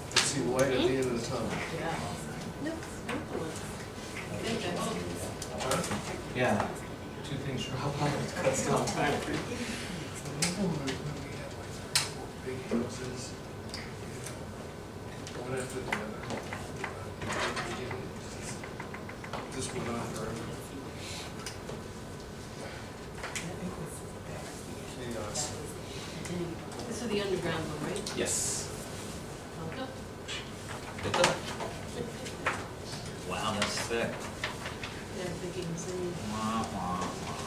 Let's see light at the end of the tunnel. Yeah. No, I think that's. Huh? Yeah. Two things drop off, it cuts down time. Big houses. One after the other. This went on forever. Chaos. This is the underground one, right? Yes. Okay. Wow, that's thick. Yeah, I'm thinking the same. Wah, wah, wah.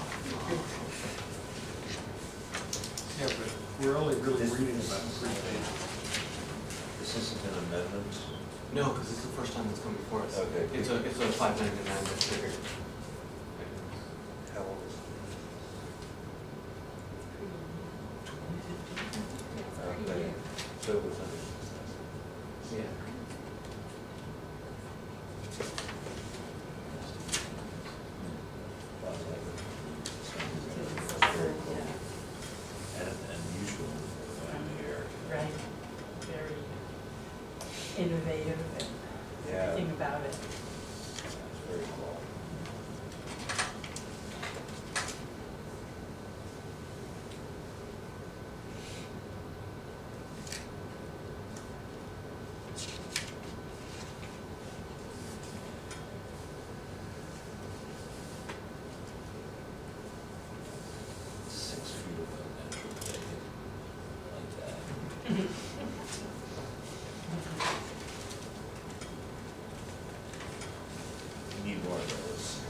Yeah, but we're only really reading about 3 pages. This isn't an amendment? No, because it's the first time it's come before us. Okay. It's a $5.99 that's bigger. How old is it? Okay, so it was under. Yeah. Very cool. And unusual here. Right, very innovative and Yeah. everything about it. That's very cool. Need more of those.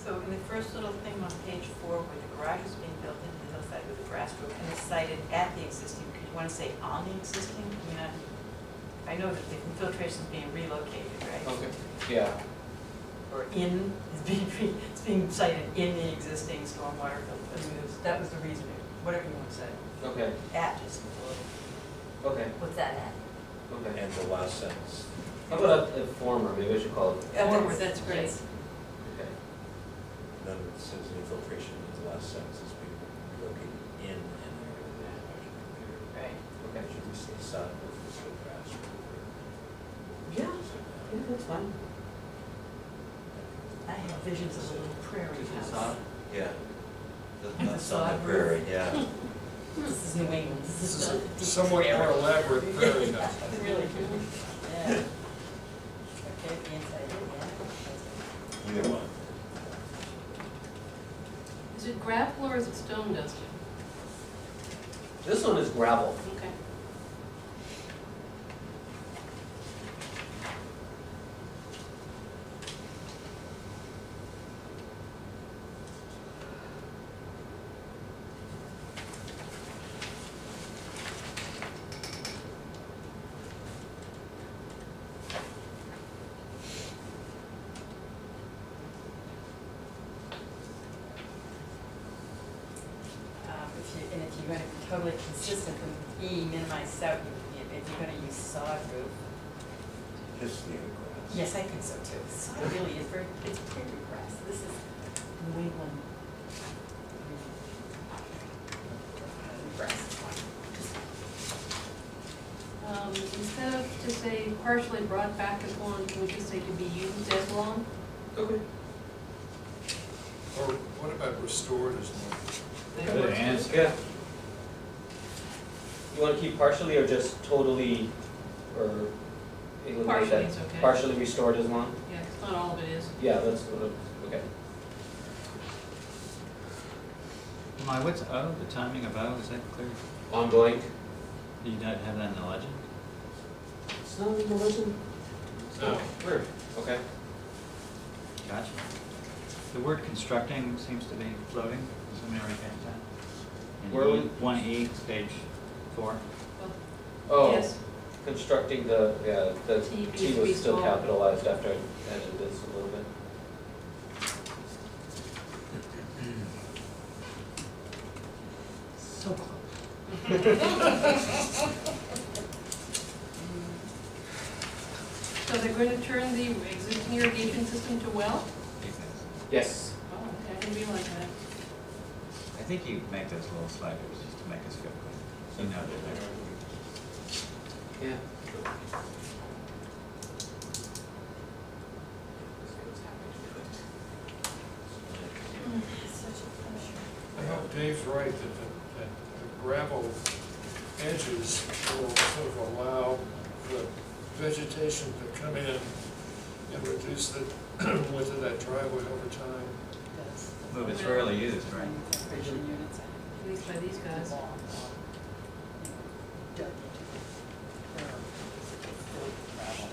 So in the first little thing on page 4, where the garage is being built into the hillside with a grass roof and it's sited at the existing, because you want to say on the existing, I know that the infiltration is being relocated, right? Okay. Yeah. Or it's being cited in the existing stormwater filter. That was the reason, whatever you want to say. Okay. At just a little, Okay. what's that at? Okay. And the last sentence. How about a former? Maybe I should call it. Forward, that's great. Okay. Then it says infiltration in the last sentence is being relocated in an area. Right. Okay. Should we say sod or say grass? Yeah. Yeah, that's fine. I have visions of a little prairie house. Yeah. The That's sod on the roof. prairie, yeah. This is New England, this This is is a a deep somewhat more prairie. elaborate prairie house. Really cool. Yeah. Okay, the inside, yeah. Either one. Is it gravel or is it stone dust? This one is gravel. Okay. If you're gonna be totally consistent with E, minimize sout, if you're gonna use sod roof. Just leave it grass. Yes, I think so too. Sod really is it's prairie grass. This is New England. Grass. Instead of to say partially brought back as lawn, can we just say to be used as lawn? Okay. Or what about restored as well? Good answer. Yeah. You want to keep partially or just totally, or eliminate Partially that? is okay. Partially restored as long? Yeah, 'cause not all of it is. Yeah, that's, okay. What's O, the timing of O, is that clear? Ongoing. Do you not have that in the legend? It's not in the legend? No. Weird. Okay. Gotcha. The word constructing seems to be floating, is somebody write that down? In Where are we? 1E, page 4. Oh, Yes. constructing the T T was still capitalized after I added this a little bit. So close. So they're going to turn the existing irrigation system to well? Yes. Oh, okay, I didn't realize that. I think you make those little sliders just to make us feel good. So now they're there. Yeah. Dave's right, that the gravel edges will sort of allow the vegetation to come in and reduce the width of that driveway over time. Move, it's rarely used, right? Vision units. At least by these guys. Dug into the curb, filled with gravel.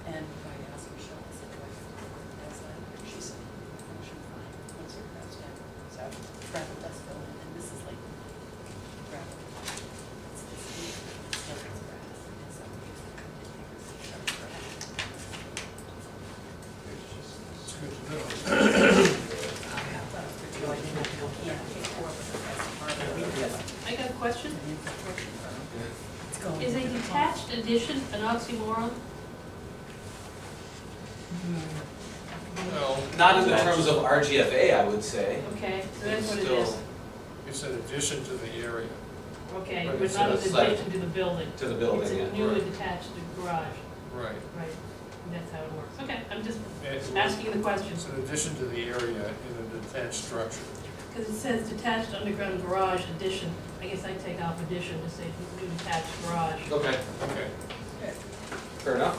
And I asked Michelle, I said, do I have to work as that? She said, no, she's fine, once your crab's down. So gravel does fill in, and this is like gravel. It's this here, it's like it's grass, and so it's sharp grass. It's good to know. I got a question. It's going. Is a detached addition an oxymoron? Well, Not in the terms of RGFA, I would say. Okay, so that's what it Still is. it's an addition to the area. Okay, Right, but so not an it's like- addition to the building. To the building, It's a yeah. newly detached garage, Right. right? That's how it works. Okay, I'm just It's asking the question. it's an addition to the area in a detached structure. Because it says detached underground garage addition. I guess I take off addition to say new detached garage. Okay, Okay. fair enough.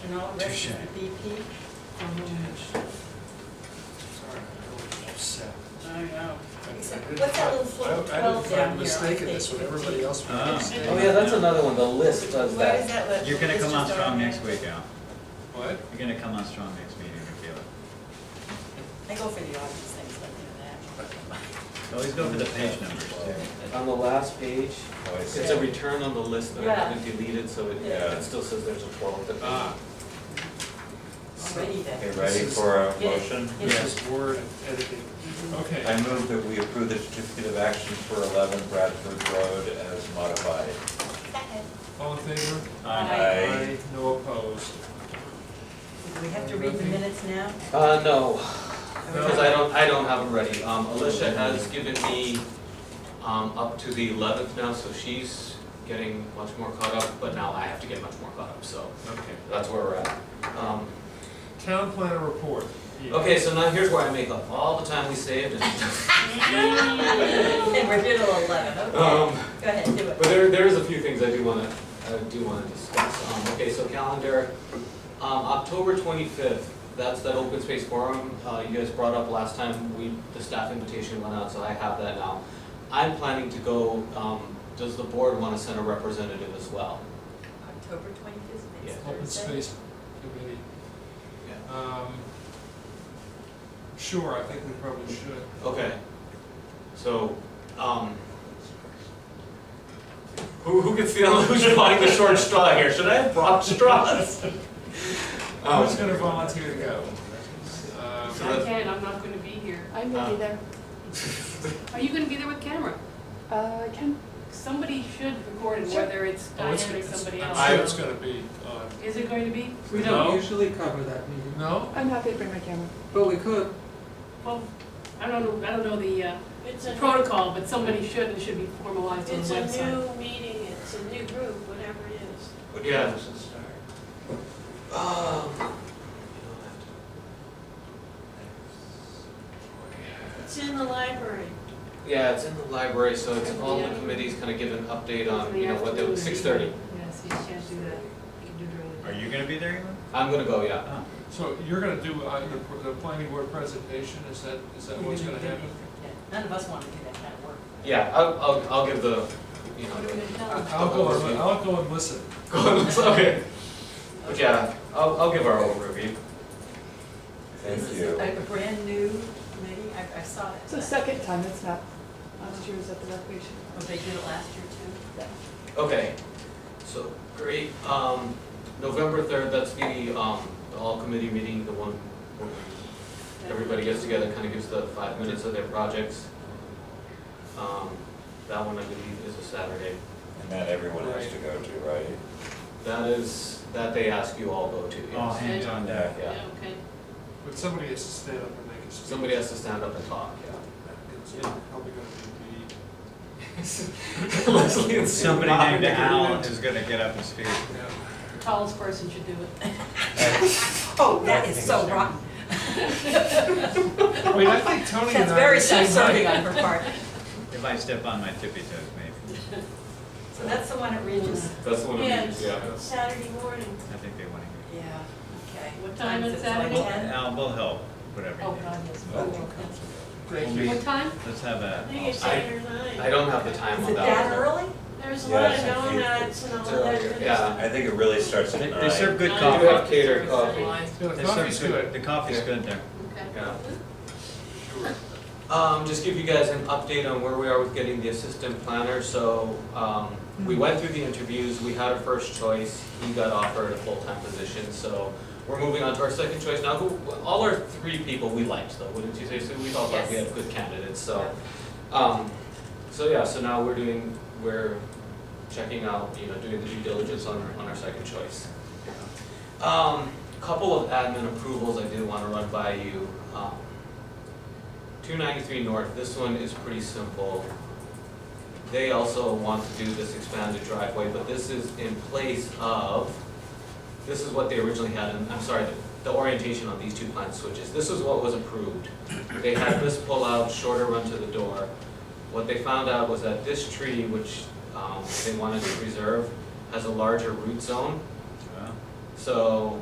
And all the rest is the BP? Sorry, I'm upset. I know. What's that little float I 12 didn't down find here mistake on in this page when everybody else made Ah. a mistake. Oh yeah, that's another one, the list does Where is that. that? You're gonna It's come on just strong on next there. week, Al. What? You're gonna come on strong next meeting, Michaela. I go for the obvious things like that. Always go for the page numbers too. On the last page, Oh, I see. it's a return on the list that I Yeah. haven't deleted, so it, Yeah. it still says there's a 12. Ah, Already then. Okay, ready for a Get it. motion? Get it. this is word editing. Okay. I move that we approve the certificate of action for 11 Bradford Road as modified. All in favor? Aye. No opposed. Do we have to read the minutes now? No, because I don't have them ready. Alicia has given me, up to the 11th now, so she's getting much more caught up, but now I have to get much more caught up, so Okay. that's where we're at. Town planner report. Okay, so now here's where I make up all the time we saved. And we're here till 11, okay. Go ahead, do it. But there is a few things I do wanna discuss. Okay, so calendar, October 25th, that's that open space forum, you guys brought up last time, the staff invitation went out, so I have that now. I'm planning to go, does the board wanna send a representative as well? October 25th, Yeah. next Open Thursday. space committee. Yeah. Sure, I think we probably should. Okay, so, who gets who's drawing the short straw here? Should I have brought straws? Who's gonna volunteer to go? So I that's- can, I'm not gonna be here. I'm gonna be there. Are you gonna be there with camera? I can. Somebody should record it, Sure. whether it's Oh, Diane it's, or somebody else. I'm sure it's gonna be on. Is it going to be? We No. don't usually cover that meeting, No? I'm happy to bring my camera. but we could. Well, I don't know the It's a, protocol, but somebody should, and should be formalized on the it's a website. new meeting, it's a new group, whatever it is. What Yeah. time does it start? It's in the library. Yeah, it's in the library, so it's all the committees kind of give an update on, what they, 6:30. Yes, you can't do that. You can do during the Are day. you gonna be there, Elon? I'm gonna go, yeah. Oh. So you're gonna do the planning board presentation, is that what's gonna happen? Yeah, none of us want to do that kind of work. Yeah, I'll give the, What are we gonna tell them? I'll go and listen. okay. But yeah, I'll give our overview. Thank This is you. a brand new committee, I saw it. It's the second time it's met. Last year was at the recreation. Oh, they did it last year too? Yeah. Okay, so, great, November 3rd, that's the all committee meeting, the one where everybody gets together, kind of gives the 5 minutes of their projects. That one I believe is a Saturday. And that everyone has to go to, right? That they ask you all go to, All yes. hands on deck. Yeah, Yeah, okay. But somebody has to stand up and make a speech. somebody has to stand up and talk, It's Yeah. probably gonna yeah. Leslie and Sue Somebody nodding named Al agreement. is gonna get up and speak. be, yeah. The tallest person should do it. Oh, that is so rotten. I mean, I think Tony and That's I are very the same self-serving height. on her part. If I step on my tippy toes, maybe. So that's the one at Regis. That's the one we Yeah. use, yeah. Saturday morning. I think they want to hear. Yeah, okay. What time is it? Saturday? Like 10? We'll help, whatever you Oh, need. God, yes. Thank you. What time? Let's have I a, think it's I- 8 or 9. I don't have the time Is on it that. that early? There's a Yeah, lot it's of a few. donuts and all It's that earlier, good yeah. stuff. I think it really starts at they 9. they serve good Nine. We coffee. have catered coffee. Yeah, the They coffee's serve good. The coffee's Yeah. good there. Okay. Yeah. Sure. Just give you guys an update on where we are with getting the assistant planner. So, we went through the interviews, we had a first choice, he got offered a full-time position, so we're moving on to our second choice now. All our three people we liked though, wouldn't you say, Sue? We all thought we had good candidates, so. So now we're checking out, doing the due diligence on our second choice. Couple of admin approvals I did wanna run by you. 293 North, this one is pretty simple. They also want to do this expanded driveway, but this is in place of, this is what they originally had, and I'm sorry, the orientation on these two plant switches. This is what was approved. They had this pull out, shorter run to the door. What they found out was that this tree, which they wanted to preserve, has a larger root zone. Well, So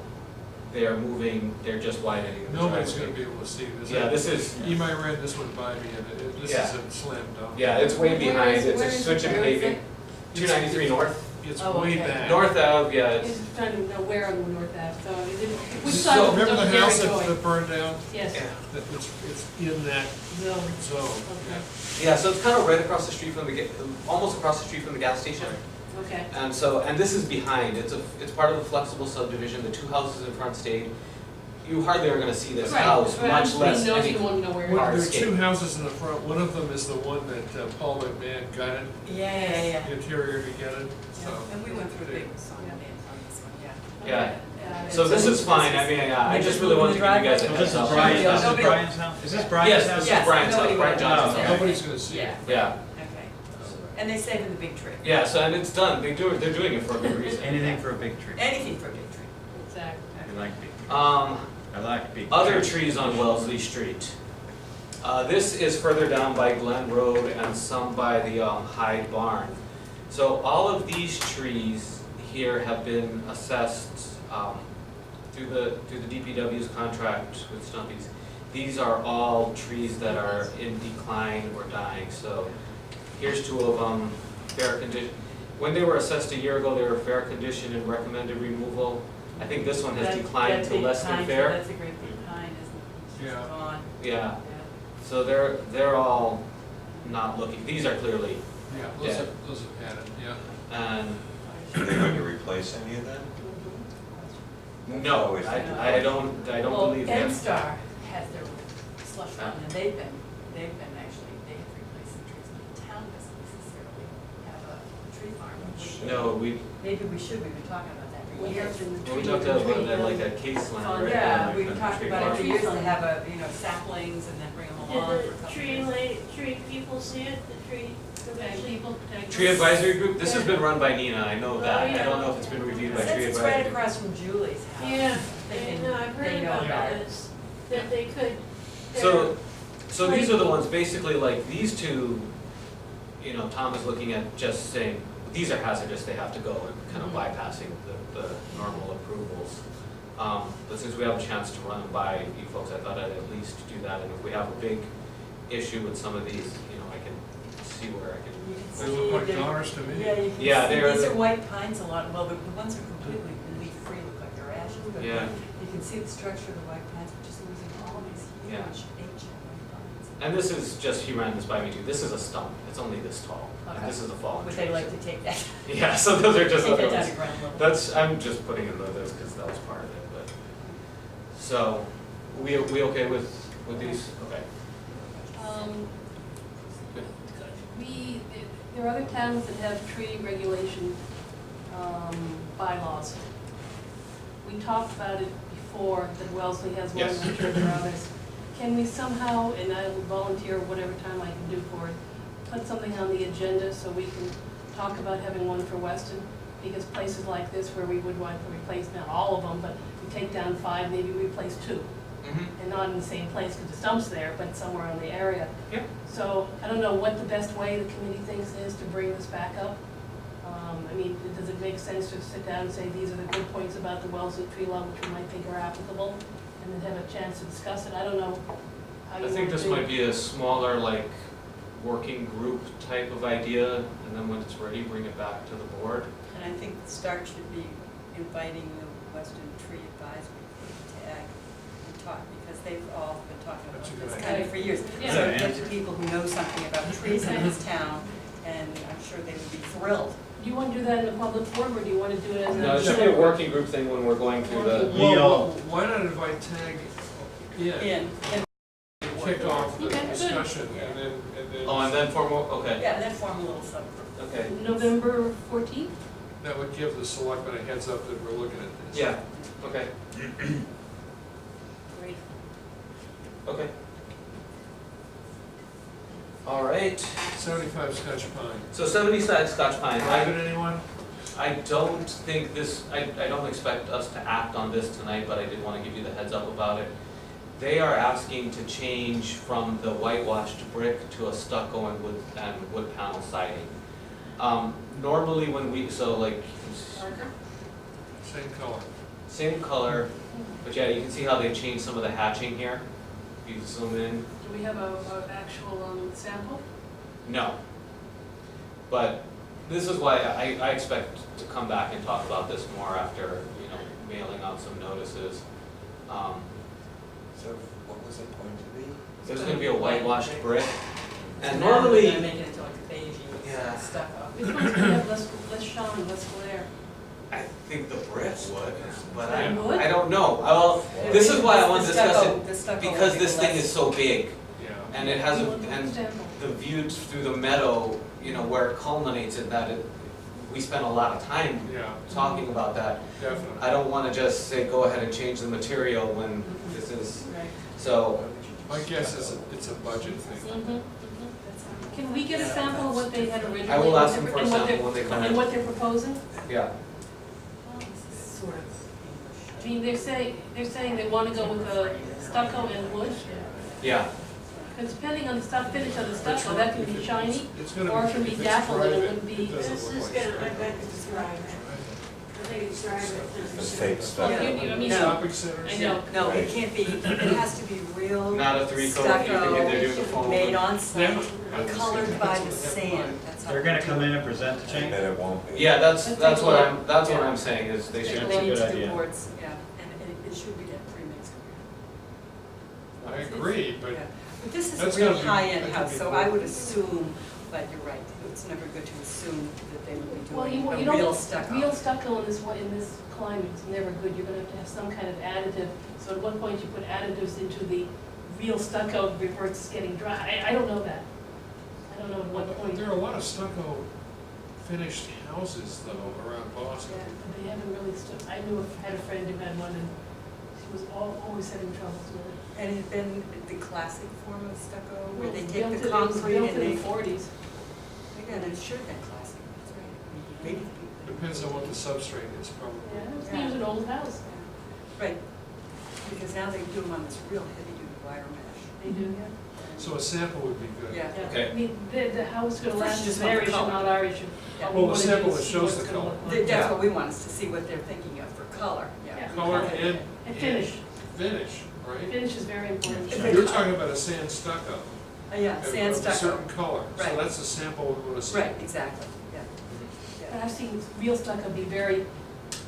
they're just widening the driveway. Nobody's gonna be able to see this. Yeah, this is, You might read this one by me, and this Yeah. is a slam dunk. yeah, it's way behind, it's Where a is switch it? in Where is paving. it? 293 North, It's Oh, way okay. back. north of, yeah, He's it's, trying to know where on the north Ave, so is it, which So, side of Remember the Dairy house Joy? that burned down? Yes, yeah. That it's in that zone, zone, okay, Yeah, so it's kind of right across the street from almost across the street from the gas station. okay. And this is behind, it's part of the flexible subdivision, the two houses in front stayed. You hardly are gonna see this Right, house, right, much less He knows any. you want to know where Well, it there is. are two houses in the front, one of them is the one that Paul McMahon gutted, Yeah. the interior to get it, so. And we went through a big song and dance on this one, yeah. Yeah, Yeah. so this is fine, I mean, I just really wanted to give you guys a so heads this is up. Brian's house? Is this Brian's Yes, house? this is Yes, Brian's house, nobody Brian went Johnson's there. house. Nobody's gonna see it. Yeah, Yeah, okay. And they saved the big tree. yeah, so and it's done, they're doing it for a good reason. Anything for a big tree. Anything for a big tree. Exactly. I like big trees. I like big trees. Other trees on Wellesley Street. This is further down by Glen Road and some by the Hyde Barn. So all of these trees here have been assessed through the DPW's contract with Stumpy's. These are all trees that are in decline or dying, so here's two of them, fair condition. When they were assessed a year ago, they were fair condition and recommended removal. I think this one has That- declined that to big less than pine, fair. That's a great big pine, isn't it? It's Yeah. gone. Yeah, Yeah. so they're all not looking, these are clearly, Yeah, those are padded, yeah. and Are they going to replace any of them? no, I don't believe Well, that. N-Star has their slush fund, and they've been actually, they have replaced some trees, but the town doesn't necessarily have a tree farm. No, Maybe we should, we've been talking about that for We years. have in the we tree- talked the about tree, that, like a case line, right? Yeah, Like we've a talked tree about it farm. for years, to have a, saplings and then bring them along for a Did couple the years. tree people see it, the tree Okay, commission? people, take. Tree advisory group, this has been run by Nina, I know that, I yeah. don't know if it's been reviewed by Since tree it's advisory. right across from Julie's house. Yeah, They no, I've they heard know about it. this, that they could. So these are the ones, basically like these two, Tom is looking at just saying, these are hazardous, they have to go, and kind of bypassing the normal approvals. But since we have a chance to run them by you folks, I thought I'd at least do that, and if we have a big issue with some of these, I can see where I can. You can They see look like they're- donors to me. Yeah, you can see, Yeah, they're- these are white pines a lot, well, the ones that are completely leaf-free look like they're ashes, but Yeah. you can see the structure of the white pines, which is losing all these huge Yeah. ancient white pines. And this is just, he ran this by me too, this is a stump, it's only this tall, and Okay. this is a fallen Would tree. they like to take that? Yeah, so those are just Take other that down ones. to ground level? I'm just putting in those because that was part of it, but. So, we okay with these? Okay. There are other towns that have tree regulation, bylaws. We talked about it before, that Wellesley has one, Yes. I'm sure there are others. Can we somehow, and I will volunteer whatever time I can do for it, put something on the agenda so we can talk about having one for Weston? Because places like this where we would want to replace, not all of them, but we take down 5, maybe replace 2. and not in the same place, because the stump's there, but somewhere in the area. Yeah. So I don't know what the best way the committee thinks is to bring this back up. I mean, does it make sense to sit down and say, these are the good points about the Wellesley tree law, which we might think are applicable, and then have a chance to discuss it? I don't know how you I want to think this do might it. be a smaller, like, working group type of idea, and then when it's ready, bring it back to the board. And I think the start should be inviting the Weston Tree Advisory to act and talk, because they've all been talking about That's a good this idea. kind of for years. Yeah. So get to people who know something about trees in this town, and I'm sure they would be thrilled. Do you want to do that in the public forum, or do you want to do it as a? No, it should be a working group thing when we're going through the. Well, why not invite Tag in? In, and, Kick off the Okay, good. discussion and then. Oh, and then formal, okay, yeah, and then form a little subgroup. okay, November 14th? That would give the selectmen a heads up that we're looking at this. yeah, okay, Great. okay. All right, 75 Scotch Pine. so 70 Scotch Pine, Have it, anyone? I don't think this, I don't expect us to act on this tonight, but I did want to give you the heads up about it. They are asking to change from the whitewashed brick to a stucco and wood panel siding. Normally when we, so like, Same color. same color, but yeah, you can see how they changed some of the hatching here. If you zoom in, Do we have a actual sample? no. But this is why I expect to come back and talk about this more after, you know, mailing out some notices. So what was it going to be? There's gonna be a whitewashed brick, and Now they're normally, gonna make it into like a beigey Yeah. stucco. Which one's gonna have less shine, less glare? I think the brick would, but It would? I don't know. Well, this is why I want to The discuss stucco- it, the stucco because will be this thing less- is so big, Yeah. and it has You a, want and sample? the view through the meadow, you know, where it culminates in that, we spent a lot of time Yeah, talking about that. definitely. I don't want to just say, go ahead and change the material when this is, Right. so, My guess is it's a budget thing. Can we get a sample of what they had originally? I will ask them for a and what sample they're- when they come And in. what they're proposing? yeah. Sort of English. I mean, they're saying they want to go with a stucco and wood, Yeah, because depending on the finish of the stucco, that can be shiny, It's gonna or it can be if it's dappled, and it private, wouldn't be. it doesn't This look is like gonna, stucco. I bet describe it. I think describe it. The fake Well, stuff. I mean, No. Shopping centers? I know. No, it can't be, it has to be real not a 3-coat, if they're doing the stucco, foam. made on site, Yeah. colored by the sand. That's how They're gonna come in and present the And change? then it won't be. Yeah, that's Let's what take a look. I'm saying, is they should. That's a They need good to do idea. boards, yeah, and it should be that pre-mixed. I agree, but Yeah. But this is That's a real gotta be- high-end that could house, be so I would cool. assume, but you're right, it's never good to assume that they would be Well, you doing a don't real want stucco. real stucco in this climate is never good. You're gonna have some kind of additive. So at one point you put additives into the real stucco before it's getting dry. I don't know that. I don't know at what point. there are a lot of stucco finished houses though around Boston. Yeah, but they haven't really stood. I had a friend who had one, and she was always having troubles with it. And it had been the classic form of stucco, where they It take was the built concrete in and the they. 40s. Yeah, and it should have been classic, that's right. Maybe the people. Depends on what the substrate is probably. Yeah, it was an old house. Right, because now they do them on this real heavy-duty wire mesh. They do, yeah. So a sample would be good. Yeah. Yeah. Okay. I mean, the house gonna First last you is just want their the issue, color. not our issue. Yeah. All we Well, the wanna do sample is that see shows what the it's gonna color. look like. That's what we want, is to see what they're thinking of for color, Yeah. yeah. Color and. And finish. Finish, right? Finish is very important. If You're talking about a sand stucco. Yeah, sand Of a stucco, certain color, so Right. that's a sample we want to see. right, exactly, yeah. But I've seen real stucco be very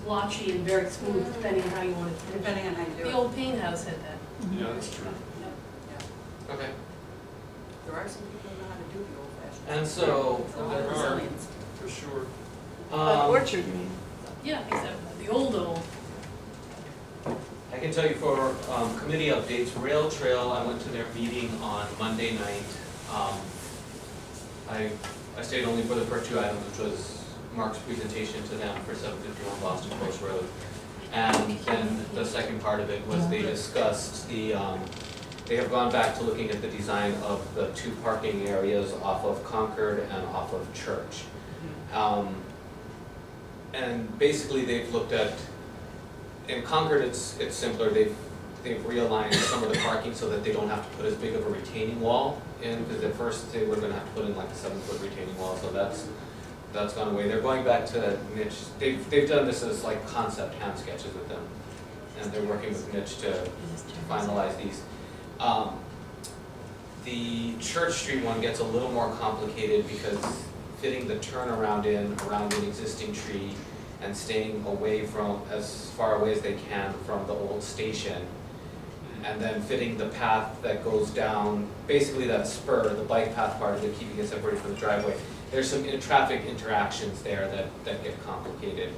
blotchy and very smooth, depending on how you want it to finish. Depending on how you do The it. old Payne house had that. Yeah, that's true. Yeah. Okay, There are some people who know how to do the old-fashioned. and so, So There are. Brazilians. For sure. Orchard, you mean? Yeah, exactly, the old. I can tell you for committee updates, Rail Trail, I went to their meeting on Monday night. I stayed only for the first 2 items, which was Mark's presentation to them for 751 Boston Post Road. And then the second part of it was they discussed they have gone back to looking at the design of the 2 parking areas off of Concord and off of Church. And basically they've looked at, in Concord it's simpler, they've realigned some of the parking so that they don't have to put as big of a retaining wall in, because at first they were gonna have to put in like a 7-foot retaining wall, so that's gone away. They're going back to that niche, they've done this as like concept hand sketches with them, and they're working with Mitch to finalize these. The Church Street one gets a little more complicated because fitting the turnaround in around an existing tree and staying away from, as far away as they can from the old station, and then fitting the path that goes down, basically that spur, the bike path part of it, keeping it separated from the driveway. There's some traffic interactions there that get complicated.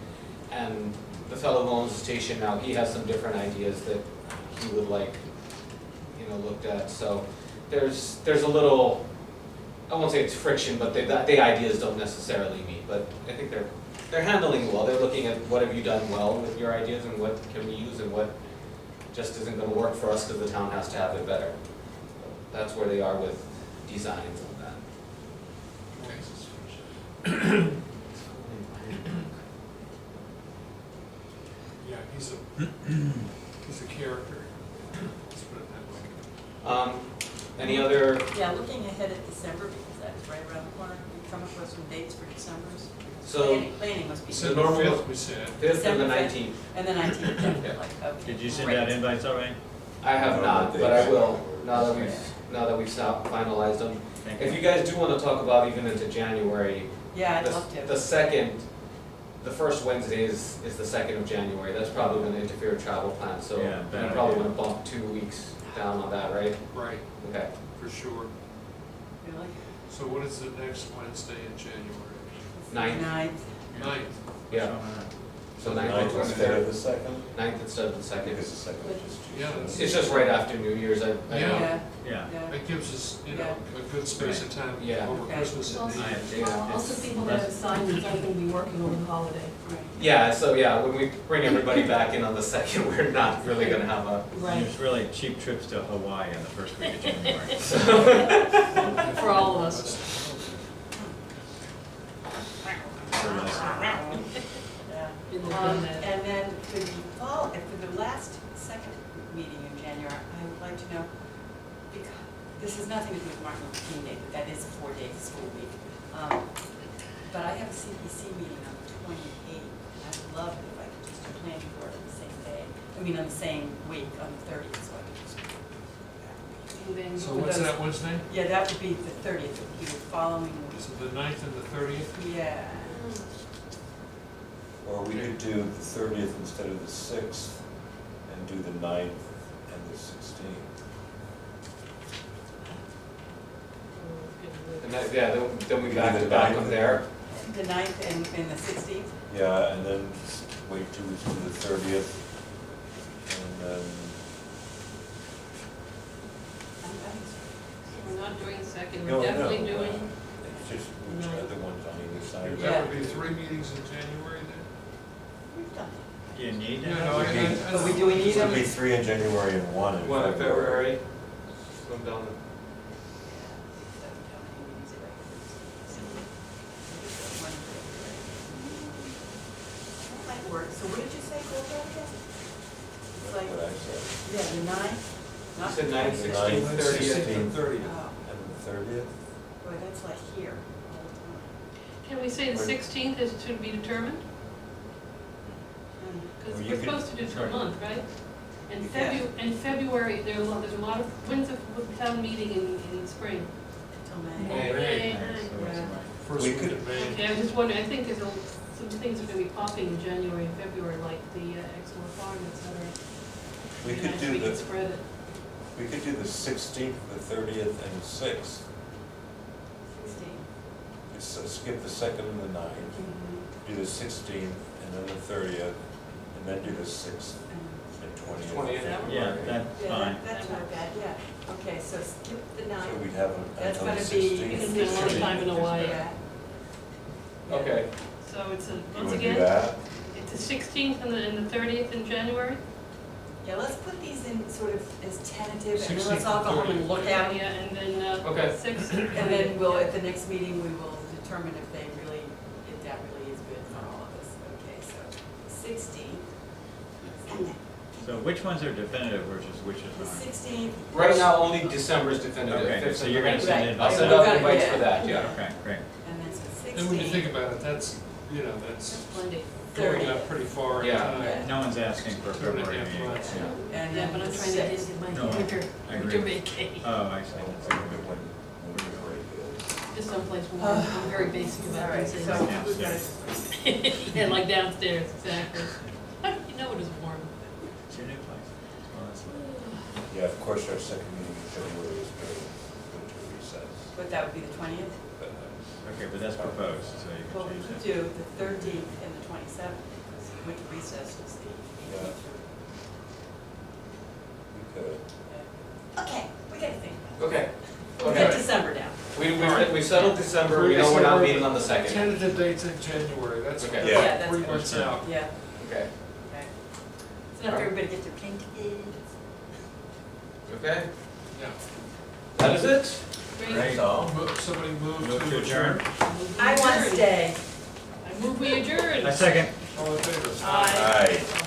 And the fellow who owns the station now, he has some different ideas that he would like, you know, looked at. So there's a little, I won't say it's friction, but the ideas don't necessarily meet. But I think they're handling it well. They're looking at what have you done well with your ideas and what can we use and what just isn't going to work for us because the town has to have it better. That's where they are with designs and that. Yeah, he's a character. Let's put it that way. Any other? Yeah, looking ahead at December, because that's right around the corner, you come up with some dates for December's. So Planning must be. So normal- Fifth, we said. 5th and the December 5th. 19th. And the 19th, Yeah. like, okay. Did you send great. out invites already? I have No, not, but but I they- will, now that we've finalized them. Thank If you guys do want to talk about even into January, Yeah, I'd the love to. the second, the first Wednesday is the 2nd of January. That's probably going to interfere with travel plans, so Yeah, you bad probably idea. want to bump 2 weeks down on that, right? Right, Okay. for sure. Really? So what is the next Wednesday in January? 9th. 9th. 9th. Yeah. So 9th Ninth is instead Wednesday. of the second? 9th instead of the 2nd. Because the second is just too Yeah, soon. It's just right after New Year's. I know. Yeah. Yeah. Yeah. That gives us, you know, Yeah. a good space of time Yeah. over Okay. Christmas and Also, New Year's. also people that have assignments aren't gonna be working over the holiday. Right. Yeah, so yeah, when we bring everybody back in on the 2nd, we're not really going to have a. Right, There's really cheap trips to Hawaii in the first week of January. for all of us. Yeah. Been there, done that. And then for the fall, for the last, second meeting in January, I would like to know, because this has nothing to do with Martin Luther King Day, but that is a 4-day school week. But I have a CPC meeting on the 28th, and I'd love it if I could just do planning board on the same day. I mean, on the same week, on the 30th, so I could just. And then So what's that Wednesday? Yeah, that would be the 30th, it would be the following week. Is it the 9th and the 30th? Yeah. Or we could do the 30th instead of the 6th, and do the 9th and the 16th. And that, yeah, then we We back do to the back 9th. up there. The 9th and the 16th? Yeah, and then wait 2 weeks to the 30th, and then, We're not doing second, no, we're no, definitely doing, it's just which No. other ones on either side. Yeah. That would be 3 meetings in January then? We've done Do you need to Yeah, have no, it? But we, do we need So them? it'd be 3 in January and 1 in One in February. February. Swim down the. That might work. So what did you say, go back again? It's like, What I said. yeah, the 9th? You Not said the 9th, 20th. 16th, 9th, 30th. 16th. And 30th. Oh, And the 30th? boy, that's like here all the time. can we say the 16th is to be determined? Because Well, you we're could- supposed to do it for a sorry. month, right? And Yeah. in February, there's a lot of, when's the town meeting in spring? Until May. May. May. So it's Yeah. like- First We week could- of May. Okay, I was just wondering, I think there's some things are gonna be popping in January and February, like the Exmoor Farm, et cetera. We Be could nice do we the, could spread it. we could do the 16th, the 30th, and the 6th. 16th. Just skip the 2nd and the 9th, do the 16th, and then the 30th, and then do the 6th and 20th. 20th. Yeah, that's Yeah, fine. that's not bad, yeah. Okay, so skip the So 9th. we'd have them That's until the gonna be. 16th. You can spend a lot of time in Hawaii. Yeah. Okay. So it's You once wanna do again, that? it's the 16th and the 30th in January? Yeah, let's put these in sort of as tentative, and then 16th let's all go home and look at them. Yeah, and then, Okay. 6th. And then we'll, at the next meeting, we will determine if they really, if that really is good for all of us. Okay, so 16th. And then, can So which ones are definitive versus which The is not? 16th. Right now, only December's definitive. Okay, Fifth so and you're gonna ninth. send I'll invites? send out Yeah. invites for that, yeah. Okay, great. And then it's the 16th. And when you think about it, that's, you know, that's That's plenty. going 30th. up pretty far in Yeah. time. Yeah. No one's asking for a 2.5 February meeting. months. Yeah. And Yeah, then but I'm the trying to 6th. get my No, winter, I winter agree. vacation. Oh, I see. That's a good one. Just someplace warm, I'm very basic All about right, things. so we've got Yeah, like downstairs, exactly. You know it is warm. It's your new place. Well, that's what. Yeah, of course, our second meeting in February is during winter recess. But that would be the 20th. But, Okay, but that's proposed, so you Well, can we could change it. do the 13th and the 27th, because winter recess is the 18th. we could. Okay, we gotta think about it. Okay, We'll get okay. December down. We settled December, we know we're not meeting on the second. Tentative dates in January, that's Okay. that's Yeah, that's 3 good. months out. Yeah, Okay, okay. So now everybody get their pink tickets. okay, Yeah. that is it? Great. Somebody move Move to to adjourn. adjourn. I want to stay. I move we adjourn. A second. All in favor? Aye. Aye.